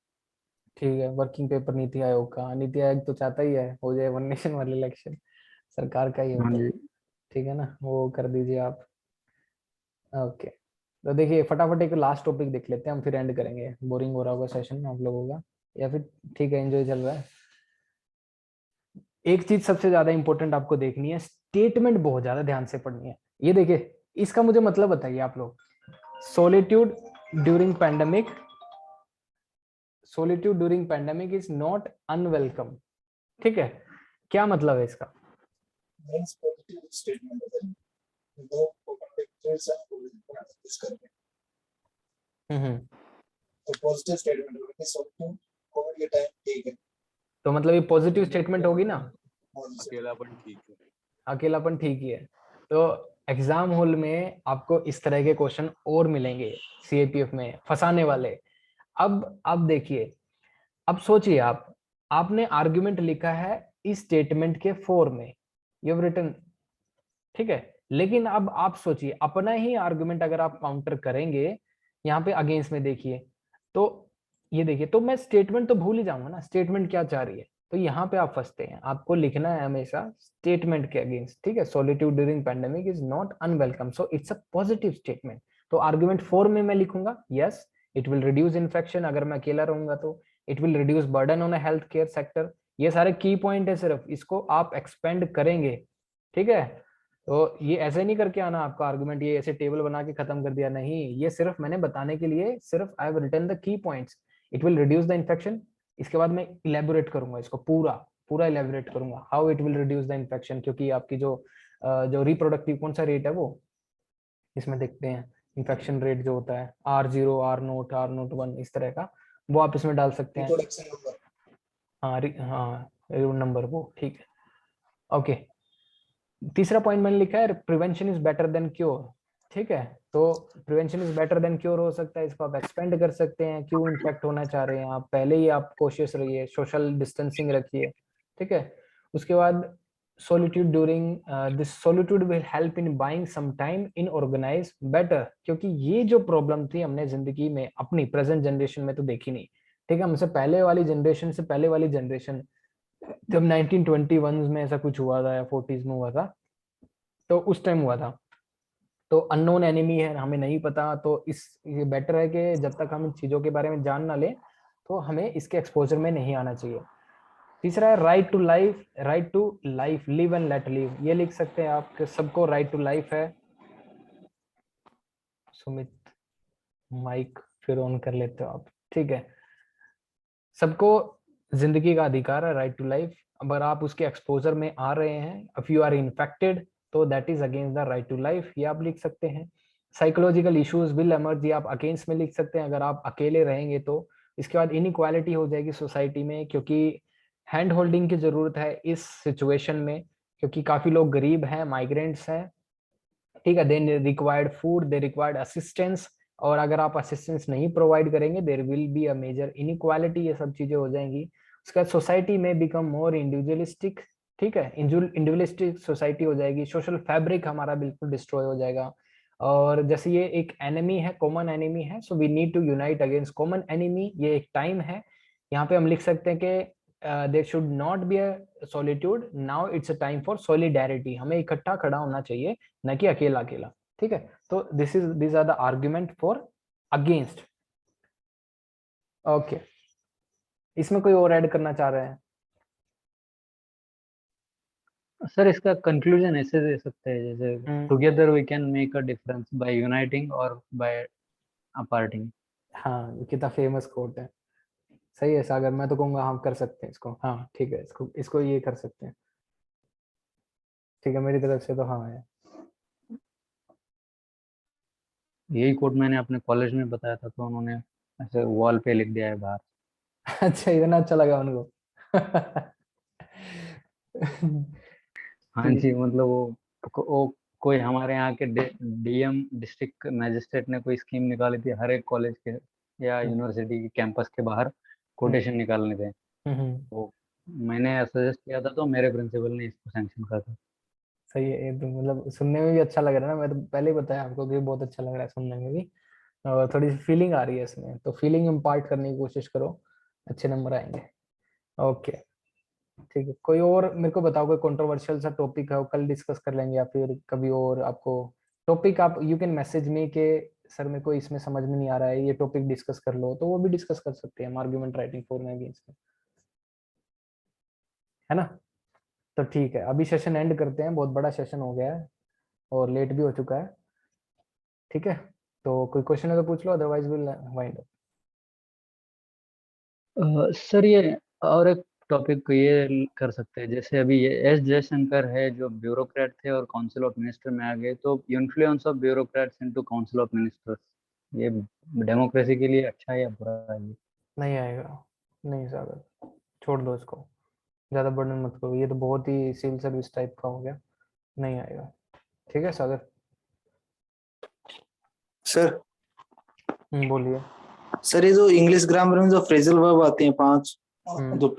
ठीक है, वर्किंग पेपर नीति आयोग का, नीति आयोग तो चाहता ही है हो जाए वन नेशन वन इलेक्शन, सरकार का ही हाँ होता है, जी। ठीक है ना, वो कर दीजिए आप। ओके, तो देखिए फटाफट एक लास्ट टॉपिक देख लेते हैं हम, फिर एंड करेंगे, बोरिंग हो रहा होगा सेशन आप लोगों का, या फिर ठीक है एंजॉय चल रहा है। एक चीज सबसे ज्यादा इंपॉर्टेंट आपको देखनी है, स्टेटमेंट बहुत ज्यादा ध्यान से पढ़नी है। ये देखिए इसका मुझे मतलब बताइए आप लोग। Solitude during pandemic, solitude during pandemic is not unwelcome, ठीक है, क्या मतलब है इसका? मींस पॉजिटिव स्टेटमेंट है, दो कॉन्टेक्चुअल्स यूज करके, तो पॉजिटिव स्टेटमेंट है कि सब कोविड के टाइम ठीक है, तो मतलब ये पॉजिटिव स्टेटमेंट होगी ना, अकेलापन ठीक है। अकेलापन ठीक ही है। तो एग्जाम हॉल में आपको इस तरह के क्वेश्चन और मिलेंगे सीएपीएफ में फंसाने वाले। अब देखिए, अब सोचिए आपने आर्गुमेंट लिखा है इस स्टेटमेंट के फॉर में, यू हैव रिटन, ठीक है, लेकिन अब आप सोचिए अपना ही आर्गुमेंट अगर आप काउंटर करेंगे यहाँ पे अगेंस्ट में, देखिए तो ये देखिए, तो मैं स्टेटमेंट तो भूल ही जाऊंगा ना, स्टेटमेंट क्या चाह रही है, तो यहाँ पे आप फंसते हैं। आपको लिखना है हमेशा स्टेटमेंट के अगेंस्ट, ठीक है, solitude during pandemic is not unwelcome, so it's a positive statement. तो आर्गुमेंट फॉर में मैं लिखूंगा yes it will reduce infection, अगर मैं अकेला रहूंगा तो it will reduce burden on a health care sector. ये सारे की पॉइंट है, सिर्फ इसको आप एक्सपेंड करेंगे, ठीक है। तो ये ऐसे नहीं करके आना आपका आर्गुमेंट, ये ऐसे टेबल बना के खत्म कर दिया, नहीं, ये सिर्फ मैंने बताने के लिए, सिर्फ I have written the key points. It will reduce the infection, इसके बाद मैं इलेबोरेट करूंगा इसको, पूरा पूरा इलेबोरेट करूंगा how it will reduce the infection, क्योंकि आपकी जो रिप्रोडक्टिव कौन सा रेट है वो इसमें देखते हैं, इन्फेक्शन रेट जो होता है R0 R0 R01 इस तरह का, वो आप इसमें डाल सकते हैं। रिप्रोडक्शन नंबर, हाँ नंबर वो, ठीक है, ओके। तीसरा पॉइंट मैंने लिखा है prevention is better than cure, ठीक है, तो prevention is better than cure हो सकता है, इसको आप एक्सपेंड कर सकते हैं, क्यों इन्फेक्ट होना चाह रहे हैं आप, पहले ही आप कोशिश रहिए, सोशल डिस्टेंसिंग रखिए, ठीक है। उसके बाद solitude during this solitude will help in buying some time in organize better, क्योंकि ये जो प्रॉब्लम थी हमने जिंदगी में अपनी प्रेजेंट जनरेशन में तो देखी नहीं, ठीक है, हमसे पहले वाली जनरेशन से पहले वाली जनरेशन, जब 1921 में ऐसा कुछ हुआ था या 40s में हुआ था, तो उस टाइम हुआ था, तो अननोन एनिमी है, हमें नहीं पता, तो ये बेटर है कि जब तक हम इन चीजों के बारे में जान ना ले तो हमें इसके एक्सपोजर में नहीं आना चाहिए। तीसरा है right to life, live and let live, ये लिख सकते हैं आप कि सबको राइट टू लाइफ है। सुमित माइक फिर ऑन कर लेते हो आप, ठीक है, सबको जिंदगी का अधिकार है, राइट टू लाइफ। अगर आप उसके एक्सपोजर में आ रहे हैं, इफ यू आर इन्फेक्टेड, तो that is against the right to life, ये आप लिख सकते हैं। साइकोलॉजिकल इश्यूज विल एमर्ज, ये आप अगेंस्ट में लिख सकते हैं अगर आप अकेले रहेंगे तो। इसके बाद इनइक्वालिटी हो जाएगी सोसाइटी में, क्योंकि हैंड होल्डिंग की जरूरत है इस सिचुएशन में, क्योंकि काफी लोग गरीब हैं, माइग्रेंट्स हैं, ठीक है, they required food, they required assistance, और अगर आप असिस्टेंस नहीं प्रोवाइड करेंगे there will be a major inequality, ये सब चीजें हो जाएंगी। उसके बाद सोसाइटी में बिकम मोर इंडिविजुअलिस्टिक, ठीक है, इंडिविजुअलिस्टिक सोसाइटी हो जाएगी, सोशल फैब्रिक हमारा बिल्कुल डिस्ट्रॉय हो जाएगा। और जैसे ये एक एनिमी है, कॉमन एनिमी है, so we need to unite against common enemy, ये एक टाइम है। यहाँ पे हम लिख सकते हैं कि there should not be a solitude, now it's a time for solidarity, हमें इकट्ठा खड़ा होना चाहिए, न कि अकेला अकेला, ठीक है। तो this are the argument for against, okay. इसमें कोई और ऐड करना चाह रहे हैं? सर इसका कंक्लूजन ऐसे दे सकते हैं जैसे together we can make a difference by uniting और बाय अपार्टिंग। हाँ, कितना फेमस कोट है, सही है सागर, मैं तो कहूंगा हम कर सकते हैं इसको, हाँ ठीक है, इसको ये कर सकते हैं, ठीक है, मेरी तरफ से तो हाँ है। यही कोट मैंने अपने कॉलेज में बताया था, तो उन्होंने ऐसे वॉल पे लिख दिया है बाहर। अच्छा, इतना अच्छा लगा उनको। हाँ जी, मतलब वो कोई हमारे यहाँ के डीएम डिस्ट्रिक्ट मैजिस्ट्रेट ने कोई स्कीम निकाली थी, हर एक कॉलेज के या यूनिवर्सिटी के कैंपस के बाहर कोटेशन निकालने थे, तो मैंने सजेस्ट किया था, तो मेरे प्रिंसिपल ने इसको सैंक्शन करा था। सही है, ये तो मतलब सुनने में भी अच्छा लग रहा है ना, मैं तो पहले ही बताया आपको कि बहुत अच्छा लग रहा है सुनने में भी, और थोड़ी सी फीलिंग आ रही है इसमें, तो फीलिंग इम्पार्ट करने की कोशिश करो, अच्छे नंबर आएंगे, ओके। ठीक है, कोई और मेरे को बताओ, कोई कंट्रोवर्शियल सा टॉपिक है, कल डिस्कस कर लेंगे या फिर कभी और। आपको टॉपिक आप यू कैन मैसेज मी के सर मेरे को इसमें समझ में नहीं आ रहा है, ये टॉपिक डिस्कस कर लो, तो वो भी डिस्कस कर सकते हैं हम, आर्गुमेंट राइटिंग फॉर में अगेंस्ट में, है ना। तो ठीक है, अभी सेशन एंड करते हैं, बहुत बड़ा सेशन हो गया है और लेट भी हो चुका है, ठीक है, तो कोई क्वेश्चन है तो पूछ लो, otherwise will wind up. Sir ये और एक टॉपिक ये कर सकते हैं, जैसे अभी ये एस जयशंकर है जो ब्यूरोक्रेट थे और काउंसिल ऑफ मिनिस्टर में आ गए, तो influence of bureaucrats into council of ministers, ये डेमोक्रेसी के लिए अच्छा है या बुरा है ये? नहीं आएगा, नहीं सागर, छोड़ दो इसको, ज्यादा बर्डन मत करो, ये तो बहुत ही सिविल सर्विस टाइप का हो गया, नहीं आएगा। ठीक है सागर। सर बोलिए। सर, ये जो इंग्लिश ग्रामर में जो फ्रेजल वर्ब आते हैं 5 हम्म। जो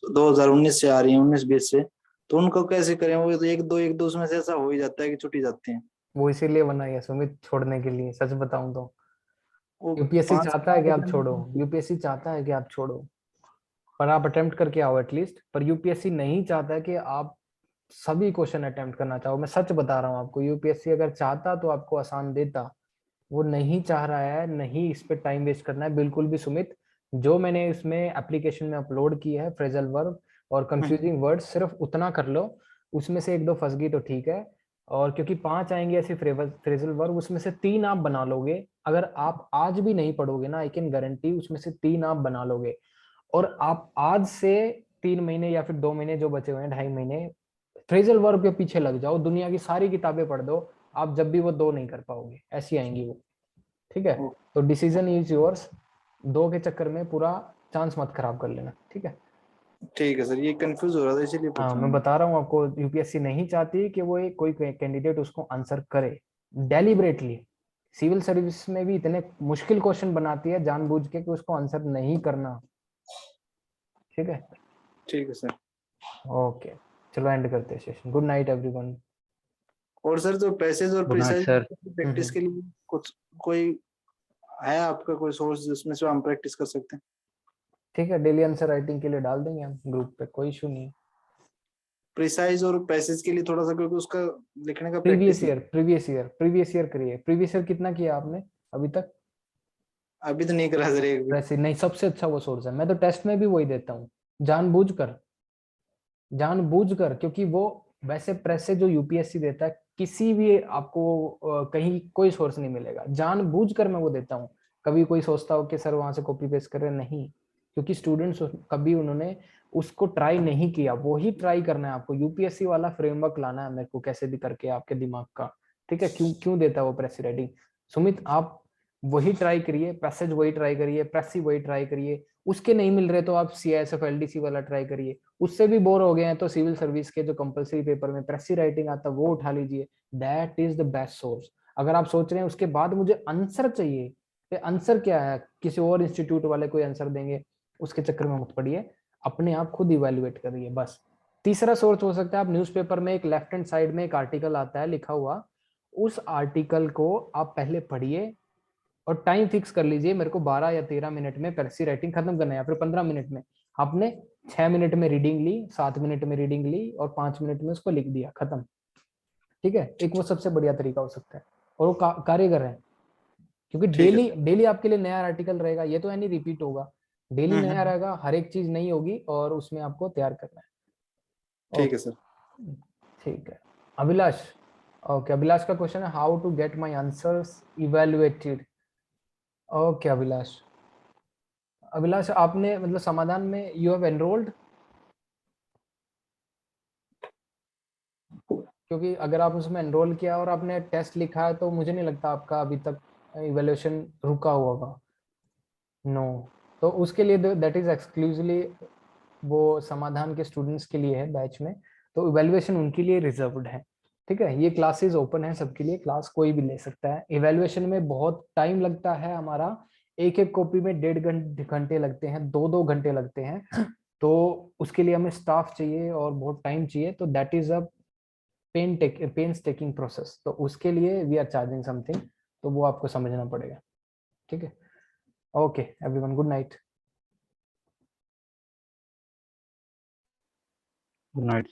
2019 से आ रही है, 19-20 से, तो उनको कैसे करें? वो तो एक दो उसमें से ऐसा हो ही जाता है कि छुट्टी जाते हैं। वो इसीलिए बनाई है सुमित, छोड़ने के लिए, सच बताऊं तो वो यूपीएससी 5 चाहता है कि आप छोड़ो, यूपीएससी चाहता है कि आप छोड़ो, पर आप अटेम्प्ट करके आओ एटलीस्ट। पर यूपीएससी नहीं चाहता है कि आप सभी क्वेश्चन अटेम्प्ट करना चाहो, मैं सच बता रहा हूँ आपको। यूपीएससी अगर चाहता तो आपको आसान देता, वो नहीं चाह रहा है, नहीं इस पे टाइम वेस्ट करना है बिल्कुल भी सुमित। जो मैंने इसमें एप्लीकेशन में अपलोड किया है फ्रेजल वर्ब और कंफ्यूजिंग वर्ड, सिर्फ उतना कर लो, उसमें से 1-2 फंस गई तो ठीक है। और क्योंकि 5 आएंगे ऐसे फ्रेजल वर्ब, उसमें से 3 आप बना लोगे। अगर आप आज भी नहीं पढ़ोगे ना, आई कैन गारंटी उसमें से 3 आप बना लोगे। और आप आज से 3 महीने या फिर 2 महीने जो बचे हुए हैं, 2.5 महीने, फ्रेजल वर्ब के पीछे लग जाओ, दुनिया की सारी किताबें पढ़ दो, आप जब भी वो 2 नहीं कर पाओगे, ऐसी आएंगी वो। ठीक है, तो डिसीजन इज योर्स, 2 के चक्कर में पूरा चांस मत खराब कर लेना। ठीक है, ठीक है सर, ये कंफ्यूज हो रहा था इसलिए हाँ पूछा मैं मैंने। बता रहा हूँ आपको, यूपीएससी नहीं चाहती कि वो एक कोई कैंडिडेट उसको आंसर करे डेलिबरेटली। सिविल सर्विस में भी इतने मुश्किल क्वेश्चन बनाती है जानबूझ के कि उसको आंसर नहीं करना। ठीक है, ठीक है सर। ओके, चलो एंड करते हैं सेशन। Good night everyone. और सर, जो पैसेज और good night precise sir. Practice के लिए कुछ कोई है आपका कोई सोर्स जिसमें से हम प्रैक्टिस कर सकते हैं? ठीक है, डेली आंसर राइटिंग के लिए डाल देंगे हम ग्रुप पे, कोई इशू नहीं है। प्रिसाइज और पैसेज के लिए थोड़ा सा, क्योंकि उसका लिखने का previous practice year, previous year करिए। प्रीवियस ईयर कितना किया आपने अभी तक? अभी तो नहीं करा सर एक भी। वैसे नहीं, सबसे अच्छा वो सोर्स है, मैं तो टेस्ट में भी वही देता हूँ, जानबूझकर, जानबूझकर, क्योंकि वो वैसे प्रेस से जो यूपीएससी देता है, किसी भी आपको कहीं कोई सोर्स नहीं मिलेगा, जानबूझकर मैं वो देता हूँ। कभी कोई सोचता हो कि सर वहां से कॉपी पेस्ट कर रहे हैं, नहीं, क्योंकि स्टूडेंट्स कभी उन्होंने उसको ट्राई नहीं किया, वो ही ट्राई करना है आपको। यूपीएससी वाला फ्रेमवर्क लाना है मेरे को कैसे भी करके आपके दिमाग का। ठीक है, क्यों क्यों देता है वो प्रेस राइटिंग? सुमित आप वही ट्राई करिए, पैसेज वही ट्राई करिए, प्रेसी वही ट्राई करिए। उसके नहीं मिल रहे तो आप सीआईएसएफ एलडीसी वाला ट्राई करिए। उससे भी बोर हो गए हैं तो सिविल सर्विस के जो कंपलसरी पेपर में प्रेसी राइटिंग आता है वो उठा लीजिए, that is the best source. अगर आप सोच रहे हैं उसके बाद मुझे आंसर चाहिए, तो आंसर क्या है, किसी और इंस्टीट्यूट वाले कोई आंसर देंगे, उसके चक्कर में मत पड़िए, अपने आप खुद इवेल्युएट करिए बस। तीसरा सोर्स हो सकता है, आप न्यूज़पेपर में एक लेफ्ट हैंड साइड में एक आर्टिकल आता है लिखा हुआ, उस आर्टिकल को आप पहले पढ़िए और टाइम फिक्स कर लीजिए, मेरे को 12 या 13 मिनट में प्रेसी राइटिंग खत्म करना है, या फिर 15 मिनट में। आपने 6 मिनट में रीडिंग ली, 7 मिनट में रीडिंग ली और 5 मिनट में उसको लिख दिया, खत्म। ठीक है, एक वो सबसे बढ़िया तरीका हो सकता है, और वो कार्यगर है, क्योंकि ठीक है डेली सर। डेली आपके लिए नया आर्टिकल रहेगा, ये तो नहीं रिपीट होगा, डेली नया हम्म। रहेगा, हर एक चीज नई होगी और उसमें आपको तैयार करना है। ठीक है ओके, सर। ठीक है। अभिलाष, ओके, अभिलाष का क्वेश्चन है how to get my answers evaluated. Okay Abhilash, Abhilash आपने मतलब समाधान में यू हैव एनरोल्ड? क्योंकि अगर आप उसमें एनरोल किया और आपने टेस्ट लिखा है तो मुझे नहीं लगता आपका अभी तक इवैल्यूएशन रुका हुआ होगा। नो, तो उसके लिए दैट इज एक्सक्लूसिवली वो समाधान के स्टूडेंट्स के लिए है बैच में, तो इवैल्यूएशन उनके लिए रिजर्व्ड है। ठीक है, ये क्लासेस ओपन है सबके लिए, क्लास कोई भी ले सकता है। इवैल्यूएशन में बहुत टाइम लगता है हमारा, एक एक कॉपी में 1.5 घंटे लगते हैं, 2-2 घंटे लगते हैं, तो उसके लिए हमें स्टाफ चाहिए और बहुत टाइम चाहिए, तो that is a painstaking process, तो उसके लिए वी आर चार्जिंग समथिंग, तो वो आपको समझना पड़ेगा। ठीक है, okay everyone, good night. Good night.